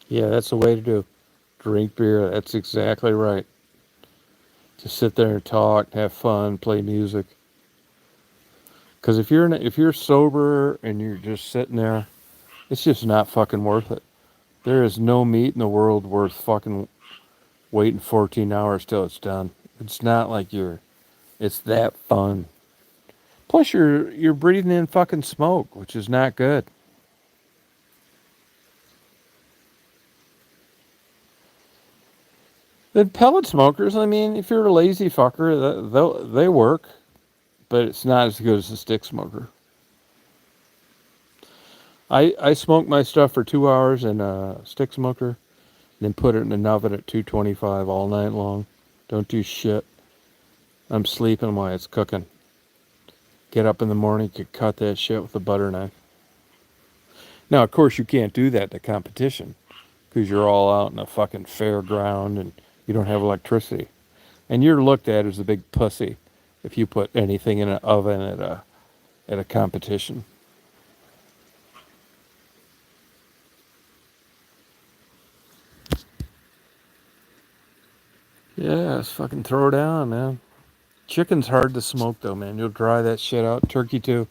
Yeah, that's the way to do. Drink beer. That's exactly right. Just sit there and talk, have fun, play music. Because if you're sober and you're just sitting there, it's just not fucking worth it. There is no meat in the world worth fucking waiting 14 hours till it's done. It's not like it's that fun. Plus you're breathing in fucking smoke, which is not good. The pellet smokers, I mean, if you're a lazy fucker, they work, but it's not as good as a stick smoker. I smoke my stuff for 2 hours in a stick smoker, and then put it in an oven at 225 all night long. Don't do shit. I'm sleeping while it's cooking. Get up in the morning, you cut that shit with a butter knife. Now, of course, you can't do that at the competition, because you're all out in a fucking fairground and you don't have electricity. And you're looked at as a big pussy if you put anything in an oven at a competition. Yeah, just fucking throw down, man. Chicken's hard to smoke though, man. You'll dry that shit out. Turkey too.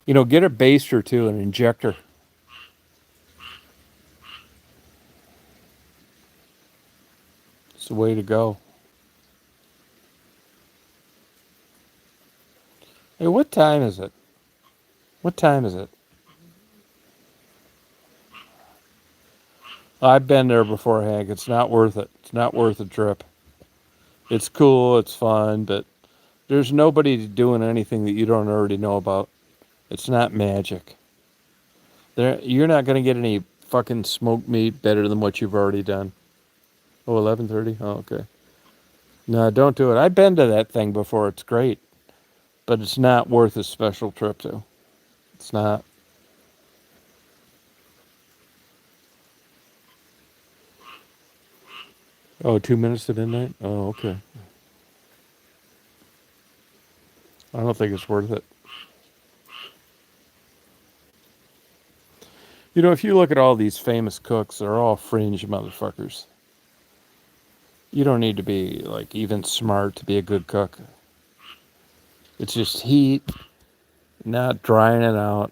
Get a baster too, an injector. It's the way to go. Hey, what time is it? What time is it? I've been there before, Hank. It's not worth it. It's not worth the trip. It's cool, it's fun, but there's nobody doing anything that you don't already know about. It's not magic. You're not going to get any fucking smoked meat better than what you've already done. Oh, 11:30? Oh, okay. No, don't do it. I've been to that thing before. It's great, but it's not worth a special trip to. It's not. Oh, 2 minutes to midnight? Oh, okay. I don't think it's worth it. You know, if you look at all these famous cooks, they're all fringe motherfuckers. You don't need to be, like, even smart to be a good cook. It's just heat, not drying it out.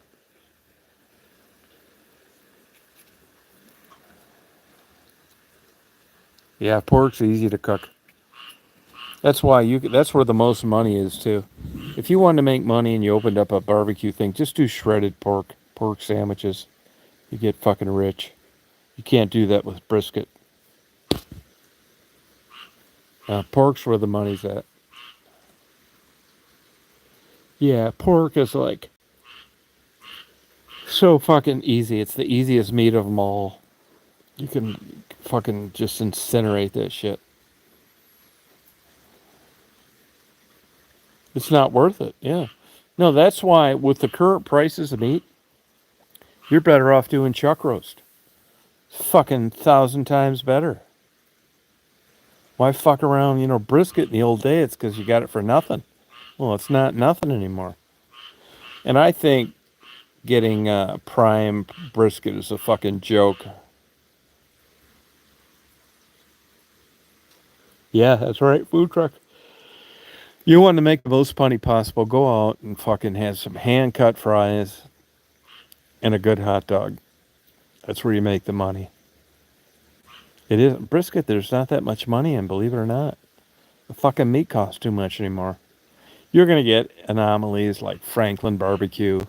Yeah, pork's easy to cook. That's why that's where the most money is, too. If you wanted to make money and you opened up a barbecue thing, just do shredded pork sandwiches. You get fucking rich. You can't do that with brisket. Pork's where the money's at. Yeah, pork is like so fucking easy. It's the easiest meat of them all. You can fucking just incinerate that shit. It's not worth it. Yeah. No, that's why with the current prices of meat, you're better off doing chuck roast. Fucking 1,000 times better. Why fuck around, brisket in the old day? It's because you got it for nothing. Well, it's not nothing anymore. And I think getting prime brisket is a fucking joke. Yeah, that's right. Food truck. You want to make the most money possible, go out and fucking have some hand cut fries and a good hot dog. That's where you make the money. It isn't brisket, there's not that much money in, believe it or not. The fucking meat costs too much anymore. You're gonna get anomalies like Franklin barbecue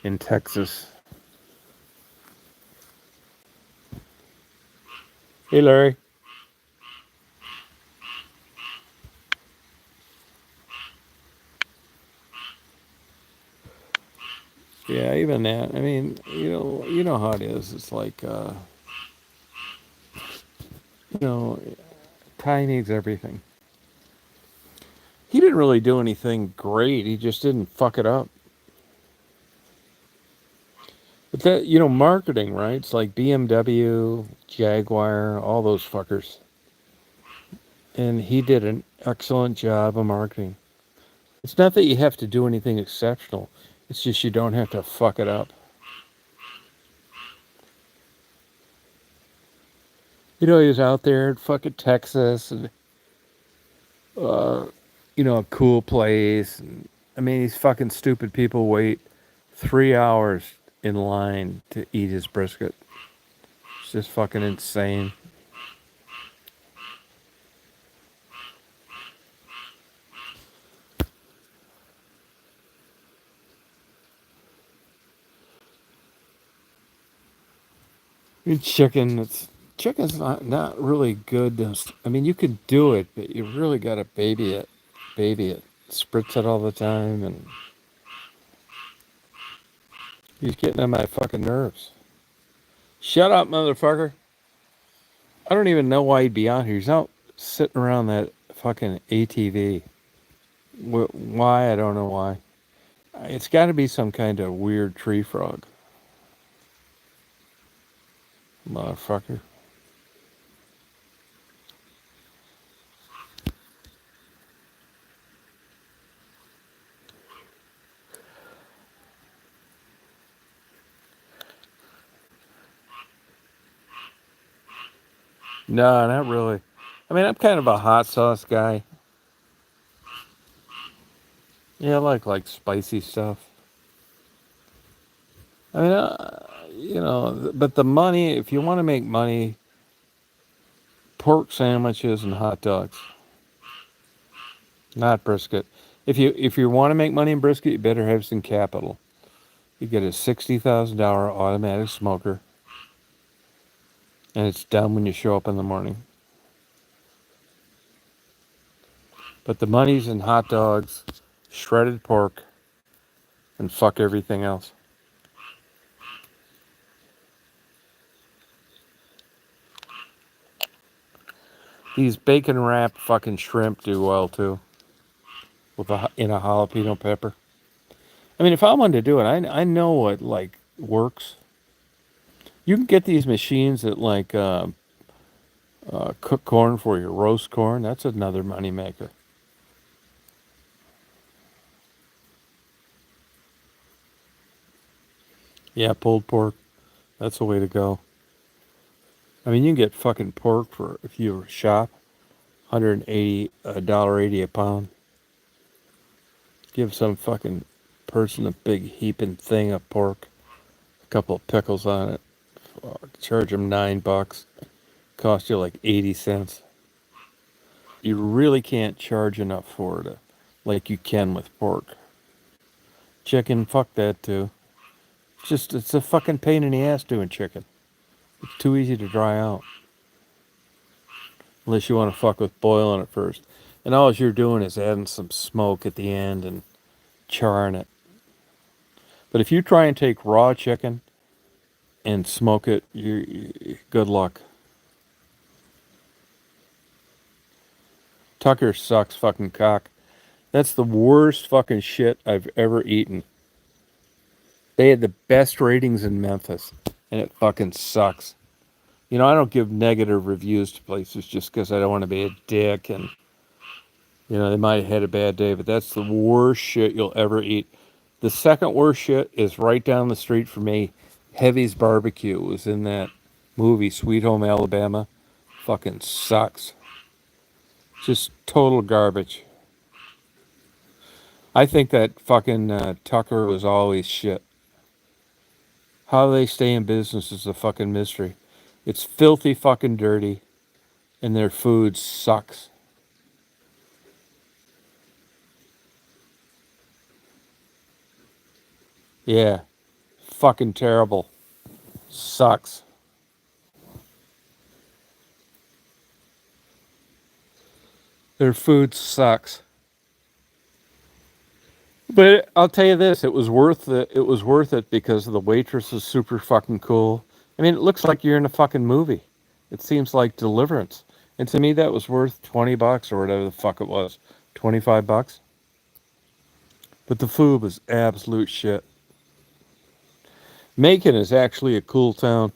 in Texas. Hey Larry. Yeah, even that. I mean, you know how it is. It's like you know, Ty needs everything. He didn't really do anything great. He just didn't fuck it up. But that, marketing, right? It's like BMW, Jaguar, all those fuckers. And he did an excellent job of marketing. It's not that you have to do anything exceptional. It's just you don't have to fuck it up. He was out there in fucking Texas and, uh, a cool place. And, I mean, these fucking stupid people wait 3 hours in line to eat his brisket. It's just fucking insane. I mean, chicken's not really good. I mean, you could do it, but you really gotta baby it, spritz it all the time, and he's getting on my fucking nerves. Shut up, motherfucker! I don't even know why he'd be out here. He's out sitting around that fucking ATV. Why? I don't know why. It's got to be some kind of weird tree frog, motherfucker. No, not really. I mean, I'm kind of a hot sauce guy. Yeah, I like spicy stuff. I mean, but the money, if you want to make money, pork sandwiches and hot dogs, not brisket. If you want to make money in brisket, you better have some capital. You get a $60,000 automatic smoker, and it's done when you show up in the morning. But the money's in hot dogs, shredded pork, and fuck everything else. These bacon wrapped fucking shrimp do well too, in a jalapeno pepper. I mean, if I wanted to do it, I know what like works. You can get these machines at like Cook corn for your roast corn. That's another money maker. Yeah, pulled pork. That's the way to go. I mean, you can get fucking pork for, if you shop, $180 a pound. Give some fucking person a big heaping thing of pork, a couple of pickles on it. Charge them $9. Cost you like 80 cents. You really can't charge enough for it, like you can with pork. Chicken, fuck that too. It's a fucking pain in the ass doing chicken. It's too easy to dry out. Unless you want to fuck with boiling it first. And all you're doing is adding some smoke at the end and charring it. But if you try and take raw chicken and smoke it, good luck. Tucker sucks fucking cock. That's the worst fucking shit I've ever eaten. They had the best ratings in Memphis, and it fucking sucks. You know, I don't give negative reviews to places just because I don't want to be a dick, and, you know, they might have had a bad day, but that's the worst shit you'll ever eat. The second worst shit is right down the street from me. Heavy's Barbecue was in that movie, Sweet Home Alabama. Fucking sucks. Just total garbage. I think that fucking Tucker was always shit. How they stay in business is a fucking mystery. It's filthy fucking dirty, and their food sucks. Yeah, fucking terrible. Sucks. Their food sucks. But I'll tell you this, it was worth it. It was worth it because the waitress is super fucking cool. I mean, it looks like you're in a fucking movie. It seems like Deliverance. And to me that was worth $20 or whatever the fuck it was. $25. But the food was absolute shit. Macon is actually a cool town.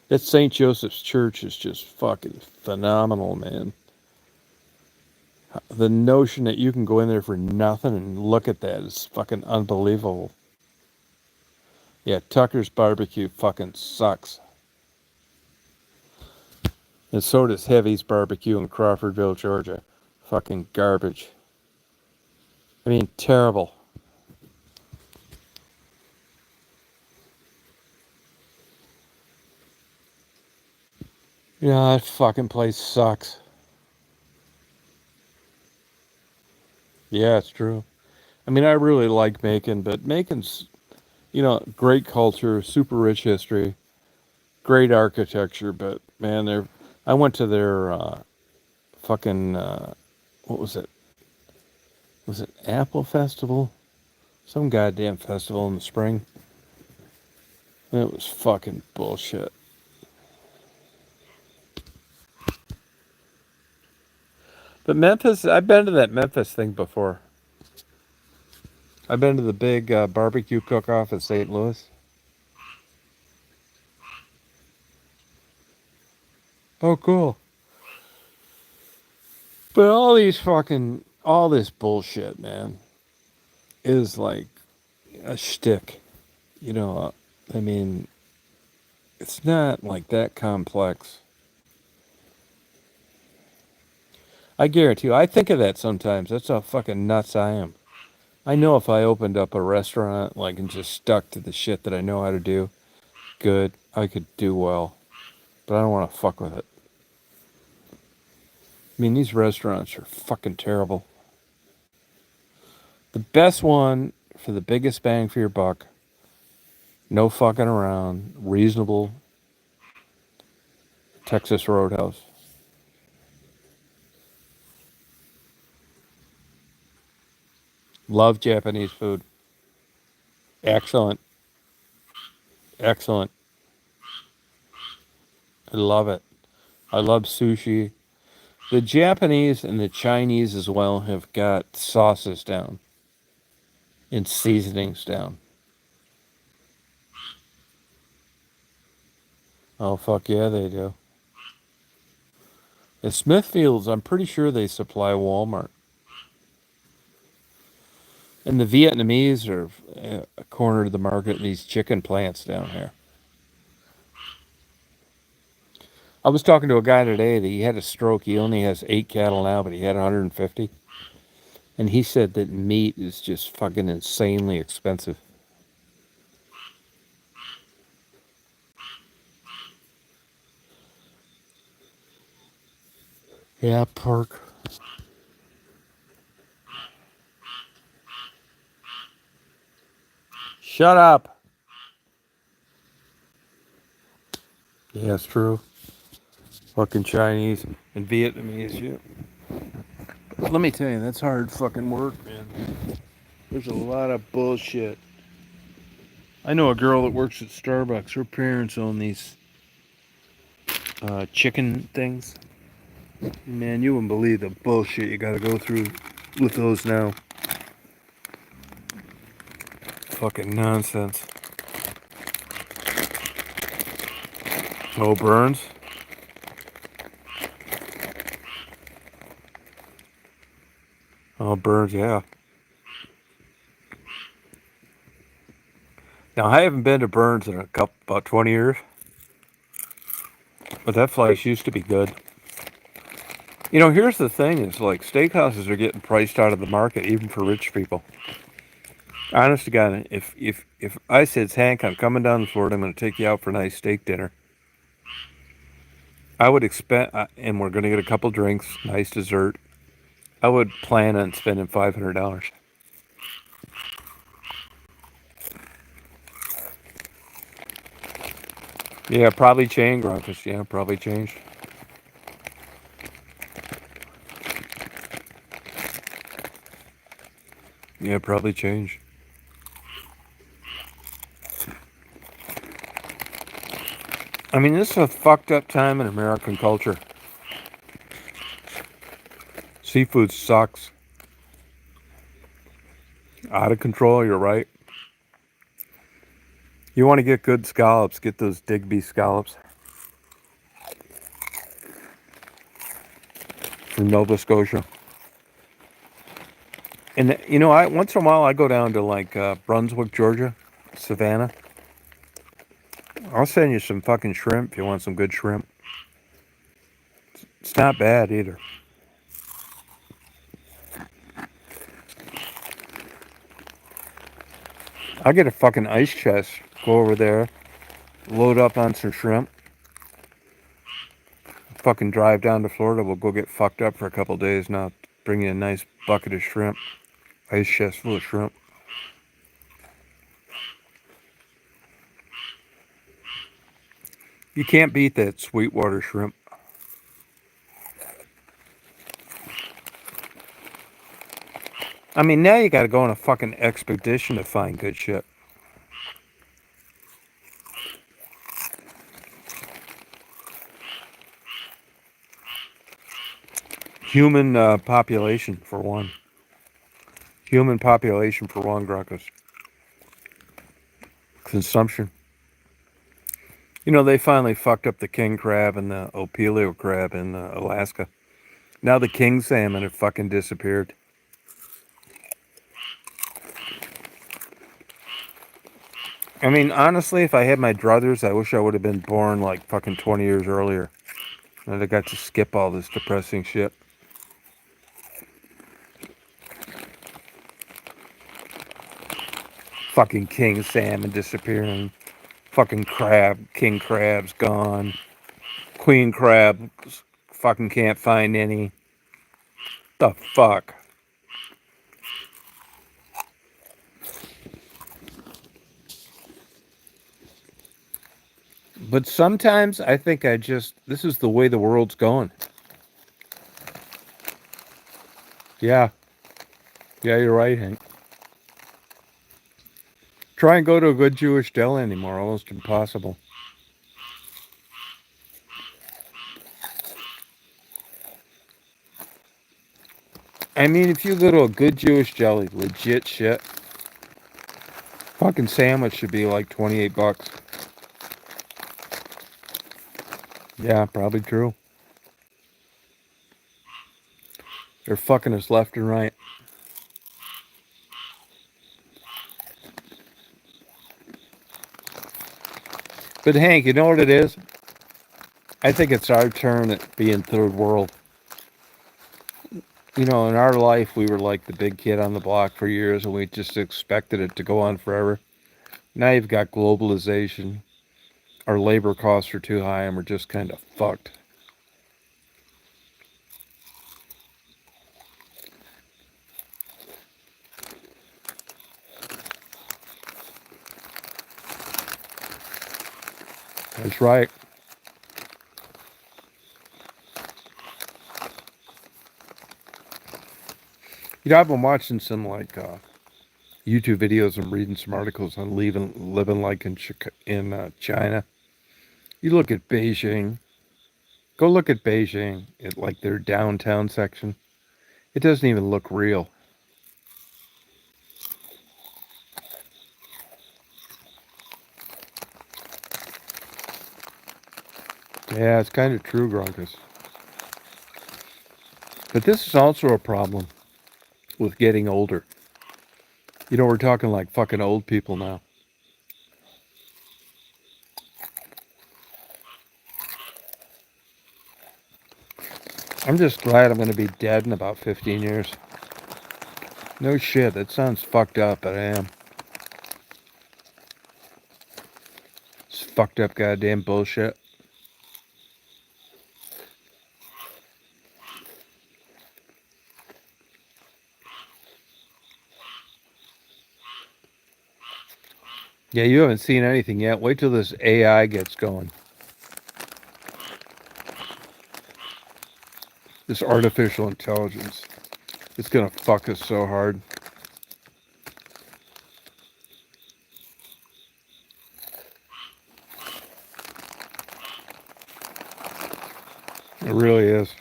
That St. Joseph's Church is just fucking phenomenal, man. The notion that you can go in there for nothing and look at that is fucking unbelievable. Yeah, Tucker's Barbecue fucking sucks. And so does Heavy's Barbecue in Crawfordville, Georgia. Fucking garbage. I mean, terrible. Yeah, that fucking place sucks. Yeah, it's true. I mean, I really like Macon, but Macon's, you know, great culture, super rich history, great architecture, but man, I went to their fucking, what was it? Was it Apple Festival? Some goddamn festival in the spring. It was fucking bullshit. But Memphis, I've been to that Memphis thing before. I've been to the big barbecue cook-off in St. Louis. Oh, cool. But all this bullshit, man, is like a shtick. You know, I mean, it's not like that complex. I guarantee you, I think of that sometimes. That's how fucking nuts I am. I know if I opened up a restaurant, like, and just stuck to the shit that I know how to do, good, I could do well. But I don't want to fuck with it. I mean, these restaurants are fucking terrible. The best one for the biggest bang for your buck, no fucking around, reasonable, Texas Roadhouse. Love Japanese food. Excellent. Excellent. I love it. I love sushi. The Japanese and the Chinese as well have got sauces down and seasonings down. Oh, fuck yeah, they do. The Smithfields, I'm pretty sure they supply Walmart. And the Vietnamese are a corner of the market in these chicken plants down here. I was talking to a guy today that he had a stroke. He only has 8 cattle now, but he had 150. And he said that meat is just fucking insanely expensive. Yeah, pork. Shut up. Yeah, it's true. Fucking Chinese and Vietnamese, yeah. But let me tell you, that's hard fucking work, man. There's a lot of bullshit. I know a girl that works at Starbucks. Her parents own these chicken things. Man, you wouldn't believe the bullshit you gotta go through with those now. Fucking nonsense. Oh, burns? Oh, burns, yeah. Now, I haven't been to Burns in about 20 years. But that place used to be good. You know, here's the thing is like steakhouses are getting priced out of the market even for rich people. Honest to God, if I said, Hank, I'm coming down to Florida, I'm going to take you out for a nice steak dinner. I would expect, and we're going to get a couple drinks, nice dessert. I would plan on spending $500. Yeah, probably changed, Ruckus. Yeah, probably changed. Yeah, probably changed. I mean, this is a fucked up time in American culture. Seafood sucks. Out of control, you're right. You want to get good scallops, get those Digby scallops from Nova Scotia. And you know, I once in a while I go down to like Brunswick, Georgia, Savannah. I'll send you some fucking shrimp if you want some good shrimp. It's not bad either. I'll get a fucking ice chest, go over there, load up on some shrimp, fucking drive down to Florida. We'll go get fucked up for a couple days now. Bring you a nice bucket of shrimp, ice chest full of shrimp. You can't beat that Sweetwater shrimp. I mean, now you got to go on a fucking expedition to find good shit. Human population for one. Human population for one, Gracchus. Consumption. You know, they finally fucked up the king crab and the opilio crab in Alaska. Now the king salmon have fucking disappeared. I mean, honestly, if I had my druthers, I wish I would have been born like fucking 20 years earlier. And I got to skip all this depressing shit. Fucking king salmon disappearing. Fucking crab, king crab's gone. Queen crab fucking can't find any. The fuck? But sometimes I think this is the way the world's going. Yeah. Yeah, you're right, Hank. Try and go to a good Jewish deli anymore. Almost impossible. I mean, if you go to a good Jewish deli, legit shit, fucking sandwich should be like 28 bucks. Yeah, probably true. They're fucking us left and right. But Hank, you know what it is? I think it's our turn at being third world. You know, in our life, we were like the big kid on the block for years, and we just expected it to go on forever. Now you've got globalization. Our labor costs are too high, and we're just kind of fucked. That's right. You know, I've been watching some like YouTube videos and reading some articles on living like in China. You look at Beijing. Go look at Beijing at like their downtown section. It doesn't even look real. Yeah, it's kind of true, Grunkus. But this is also a problem with getting older. You know, we're talking like fucking old people now. I'm just glad I'm going to be dead in about 15 years. No shit, that sounds fucked up, but I am. It's fucked up goddamn bullshit. Yeah, you haven't seen anything yet. Wait till this AI gets going. This artificial intelligence. It's going to fuck us so hard. It really is.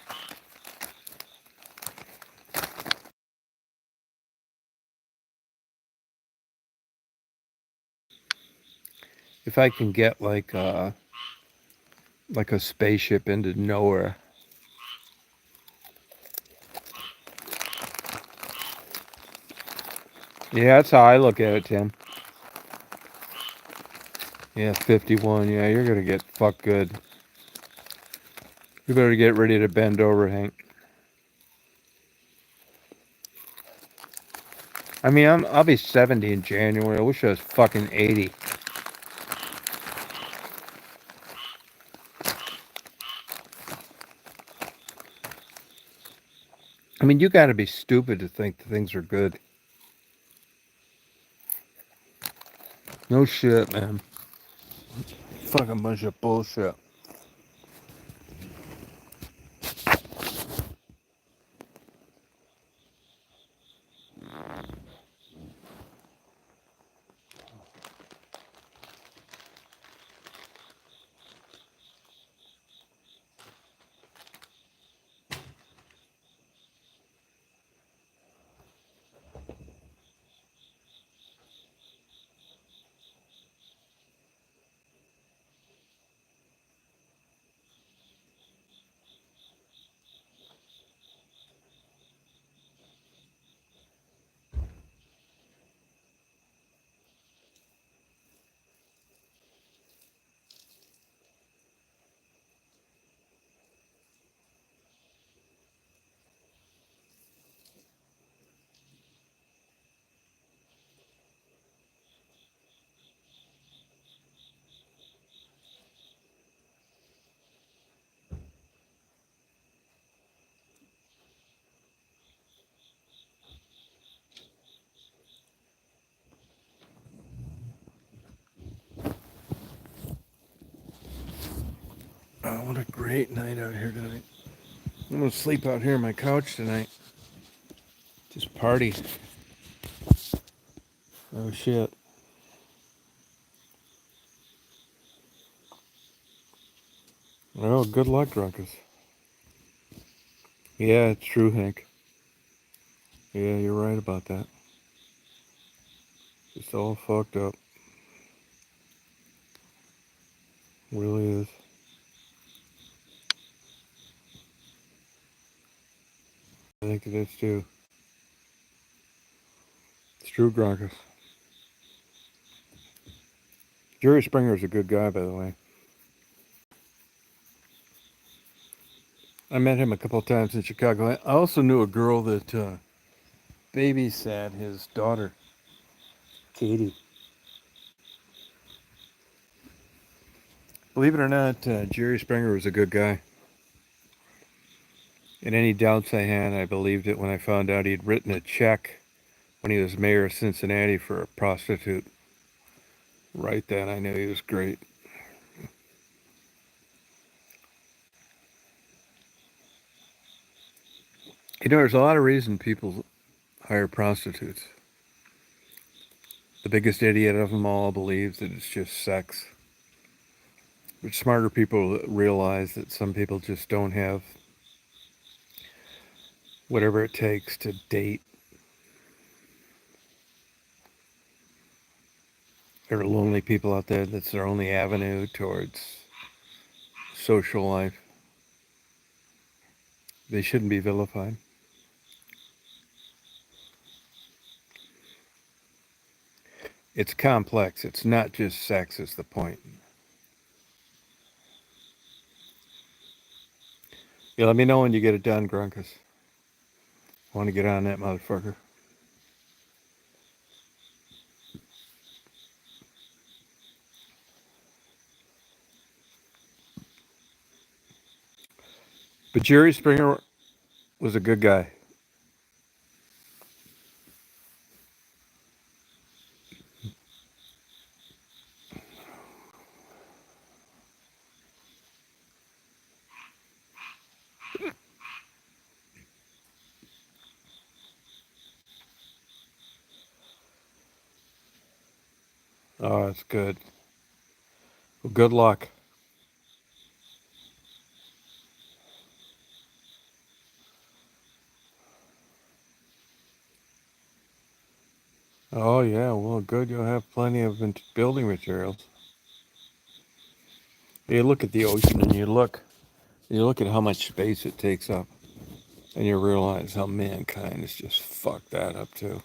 If I can get like a spaceship into nowhere. Yeah, that's how I look at it, Tim. Yeah, 51. Yeah, you're going to get fucked good. You better get ready to bend over, Hank. I mean, I'll be 70 in January. I wish I was fucking 80. I mean, you got to be stupid to think things are good. No shit, man. Fucking bunch of bullshit. Oh, what a great night out here tonight. I'm gonna sleep out here on my couch tonight. Just party. Oh shit. Oh, good luck, Drunkus. Yeah, it's true, Hank. Yeah, you're right about that. It's all fucked up. Really is. think it is too. It's true, Gronkos. Jerry Springer is a good guy, by the way. I met him a couple of times in Chicago. I also knew a girl that babysat his daughter, Katie. Believe it or not, Jerry Springer was a good guy. And any doubts I had, I believed it when I found out he'd written a check when he was mayor of Cincinnati for a prostitute. Right then, I knew he was great. You know, there's a lot of reason people hire prostitutes. The biggest idiot of them all believes that it's just sex. But smarter people realize that some people just don't have whatever it takes to date. There are lonely people out there that's their only avenue towards social life. They shouldn't be vilified. It's complex. It's not just sex is the point. Yeah, let me know when you get it done, Grunkus. I want to get on that motherfucker. But Jerry Springer was a good guy. Oh, that's good. Well, good luck. Oh, yeah. Well, good. You'll have plenty of building materials. You look at the ocean and you look at how much space it takes up, and you realize how mankind has just fucked that up too.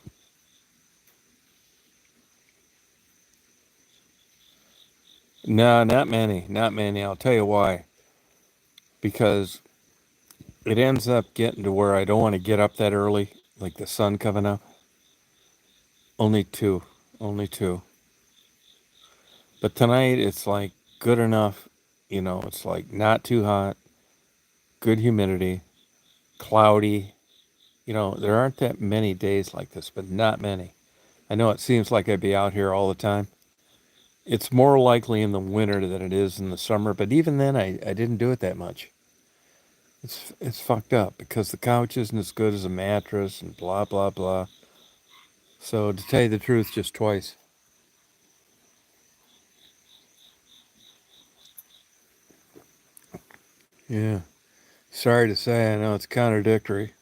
No, not many. Not many. I'll tell you why. Because it ends up getting to where I don't want to get up that early, like the sun coming up. Only two. Only two. But tonight it's like good enough. You know, it's like not too hot, good humidity, cloudy. You know, there aren't that many days like this, but not many. I know it seems like I'd be out here all the time. It's more likely in the winter than it is in the summer, but even then I didn't do it that much. It's fucked up because the couch isn't as good as a mattress and blah blah blah. So to tell you the truth, just twice. Yeah. Sorry to say, I know it's contradictory.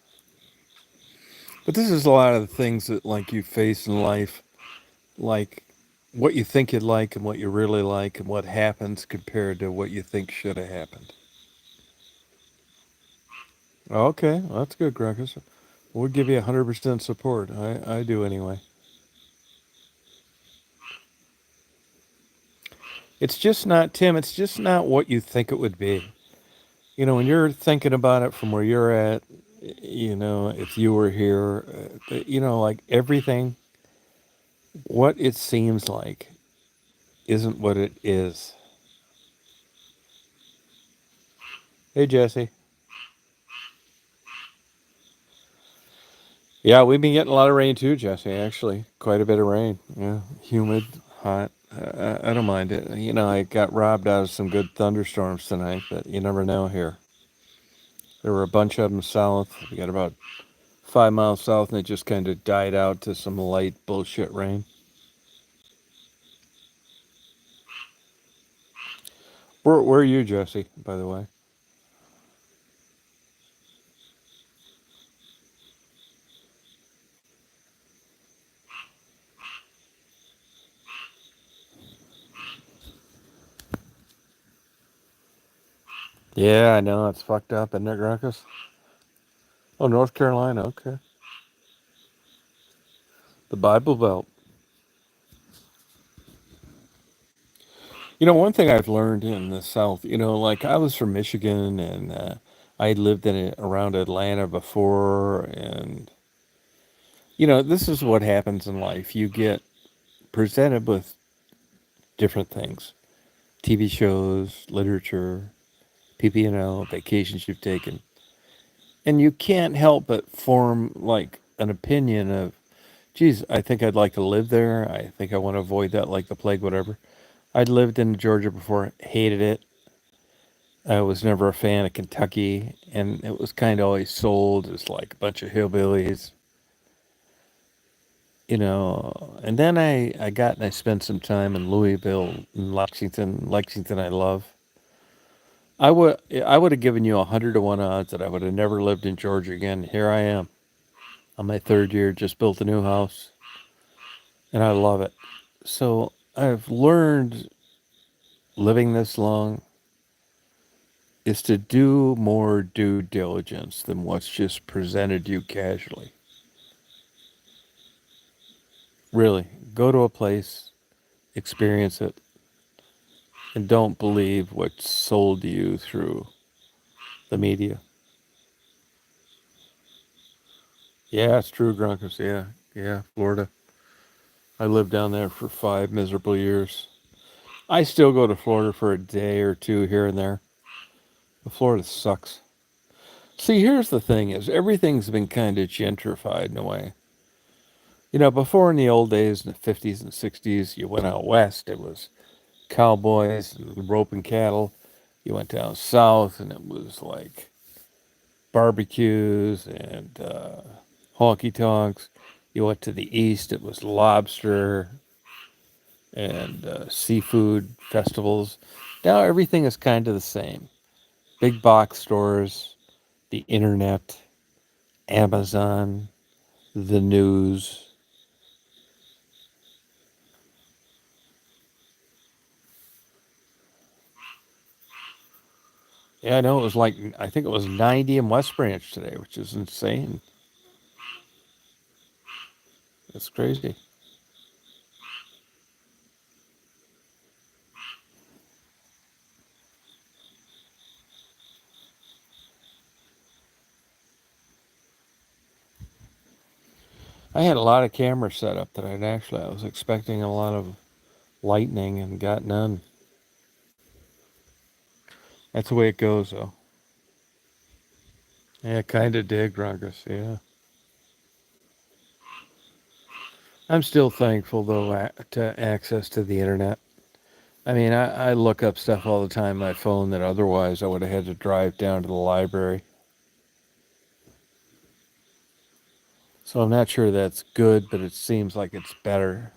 But this is a lot of the things that like you face in life, like what you think you'd like and what you really like and what happens compared to what you think should have happened. Okay, well, that's good, Gregus. We'll give you 100% support. I do anyway. It's just not, Tim, it's just not what you think it would be. You know, when you're thinking about it from where you're at, you know, if you were here, you know, like everything, what it seems like isn't what it is. Hey, Jesse. Yeah, we've been getting a lot of rain too, Jesse, actually. Quite a bit of rain. Yeah, humid, hot. I don't mind it. You know, I got robbed out of some good thunderstorms tonight, but you never know here. There were a bunch of them south. We got about 5 miles south, and it just kind of died out to some light bullshit rain. Where are you, Jesse, by the way? Yeah, I know. It's fucked up, isn't it, Ruckus? Oh, North Carolina. Okay. The Bible Belt. One thing I've learned in the South, like I was from Michigan and I lived around Atlanta before. And, this is what happens in life. You get presented with different things: TV shows, literature, people vacations you've taken. And you can't help but form like an opinion of, geez, I think I'd like to live there. I think I want to avoid that like the plague, whatever. I'd lived in Georgia before, hated it. I was never a fan of Kentucky, and it was kind of always sold as like a bunch of hillbillies, And then I got and I spent some time in Louisville, in Lexington. Lexington, I love. I would have given you 100 to 1 odds that I would have never lived in Georgia again. Here I am. On my third year, just built a new house, and I love it. So I've learned living this long is to do more due diligence than what's just presented you casually. Really, go to a place, experience it, and don't believe what's sold to you through the media. Yeah, it's true, Gronkos. Yeah, yeah, Florida. I lived down there for 5 miserable years. I still go to Florida for a day or two here and there. But Florida sucks. See, here's the thing: is everything's been kind of gentrified in a way. Before in the old days, in the 50s and 60s, you went out west, it was cowboys and roping cattle. You went down south, and it was like barbecues and honky tonks. You went to the east, it was lobster and seafood festivals. Now everything is kind of the same: big box stores, the internet, Amazon, the news. Yeah, I know it was like, I think it was 90 in West Branch today, which is insane. It's crazy. I had a lot of cameras set up that I was expecting a lot of lightning and got none. That's the way it goes, though. Yeah, kind of did, Ruckus. Yeah. I'm still thankful, though, to access to the internet. I mean, I look up stuff all the time on my phone that otherwise I would have had to drive down to the library. So I'm not sure that's good, but it seems like it's better.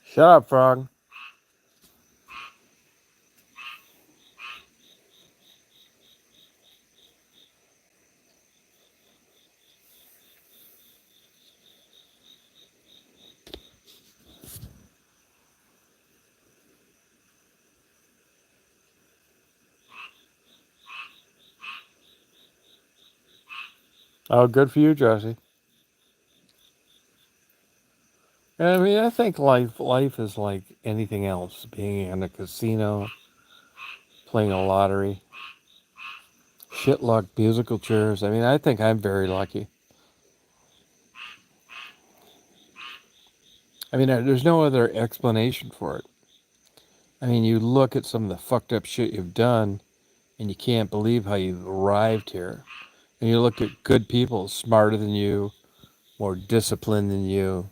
Shut up, Frog. Oh, good for you, Jesse. I mean, I think life is like anything else. Being in a casino, playing a lottery, shit luck, musical chairs. I mean, I think I'm very lucky. I mean, there's no other explanation for it. I mean, you look at some of the fucked up shit you've done, and you can't believe how you arrived here. And you look at good people, smarter than you, more disciplined than you,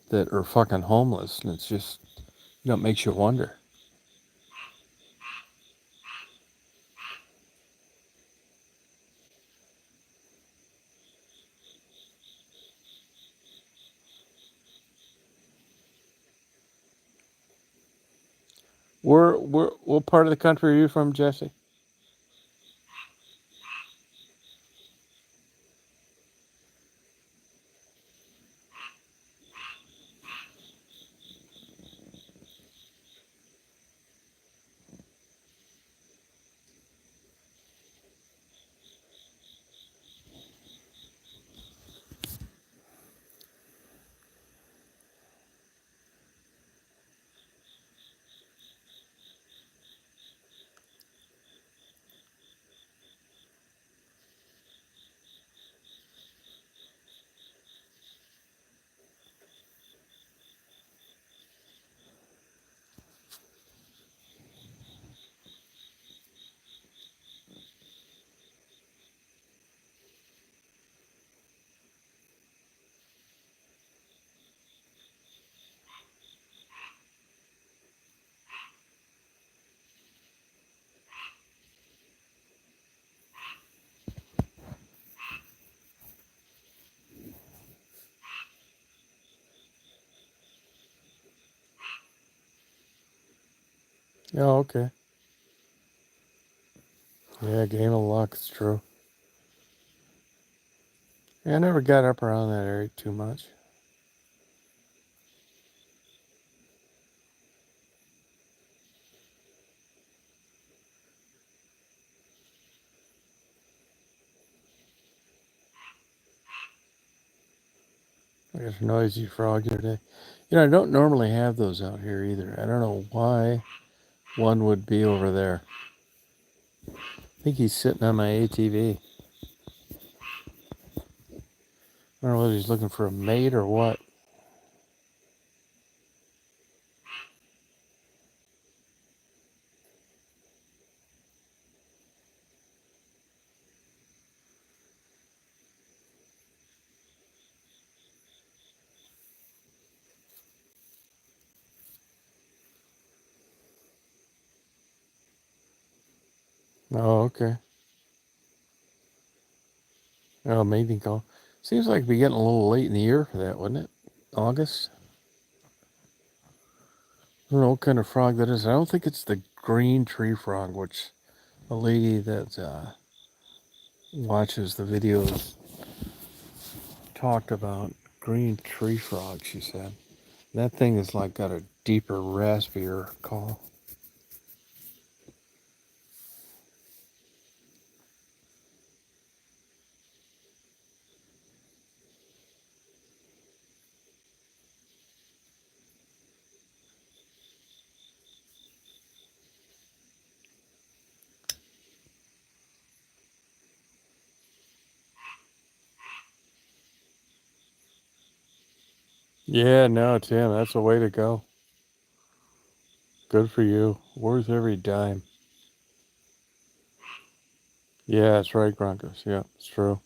that are fucking homeless, and it's just, it makes you wonder. What part of the country are you from, Jesse? Oh, okay. Yeah, game of luck, it's true. Yeah, I never got up around that area too much. There's a noisy frog here today. You know, I don't normally have those out here either. I don't know why one would be over there. I think he's sitting on my ATV. I don't know whether he's looking for a mate or what. Oh, okay. Oh, mating call. Seems like we're getting a little late in the year for that, wouldn't it? August? I don't know what kind of frog that is. I don't think it's the green tree frog, which a lady that watches the videos talked about. Green tree frog, she said. That thing is like got a deeper, raspier call. Yeah, no, Tim, that's the way to go. Good for you. Worth every dime. Yeah, that's right, Broncos. Yeah, it's true.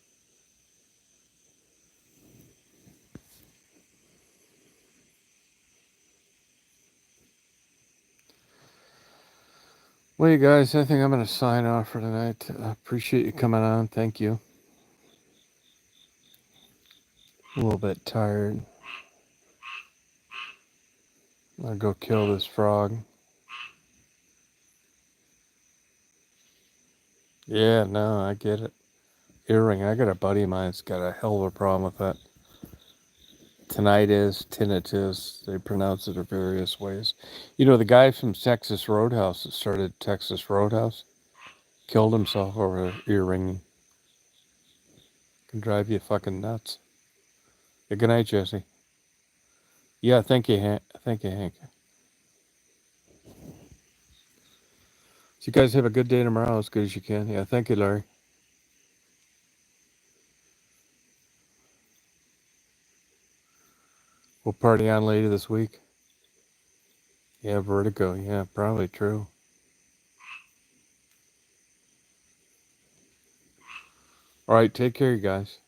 Well, you guys, I think I'm going to sign off for tonight. I appreciate you coming on. Thank you. A little bit tired. I'll go kill this frog. Yeah, no, I get it. Earring. I got a buddy of mine that's got a hell of a problem with that. Tinnitus. They pronounce it in various ways. You know, the guy from Texas Roadhouse that started Texas Roadhouse killed himself over ear ringing. Can drive you fucking nuts. Yeah, good night, Jesse. Yeah, thank you, Hank. Thank you, Hank. So you guys have a good day tomorrow as good as you can. Yeah, thank you, Larry. We'll party on later this week. Yeah, vertigo. Yeah, probably true. All right, take care, you guys.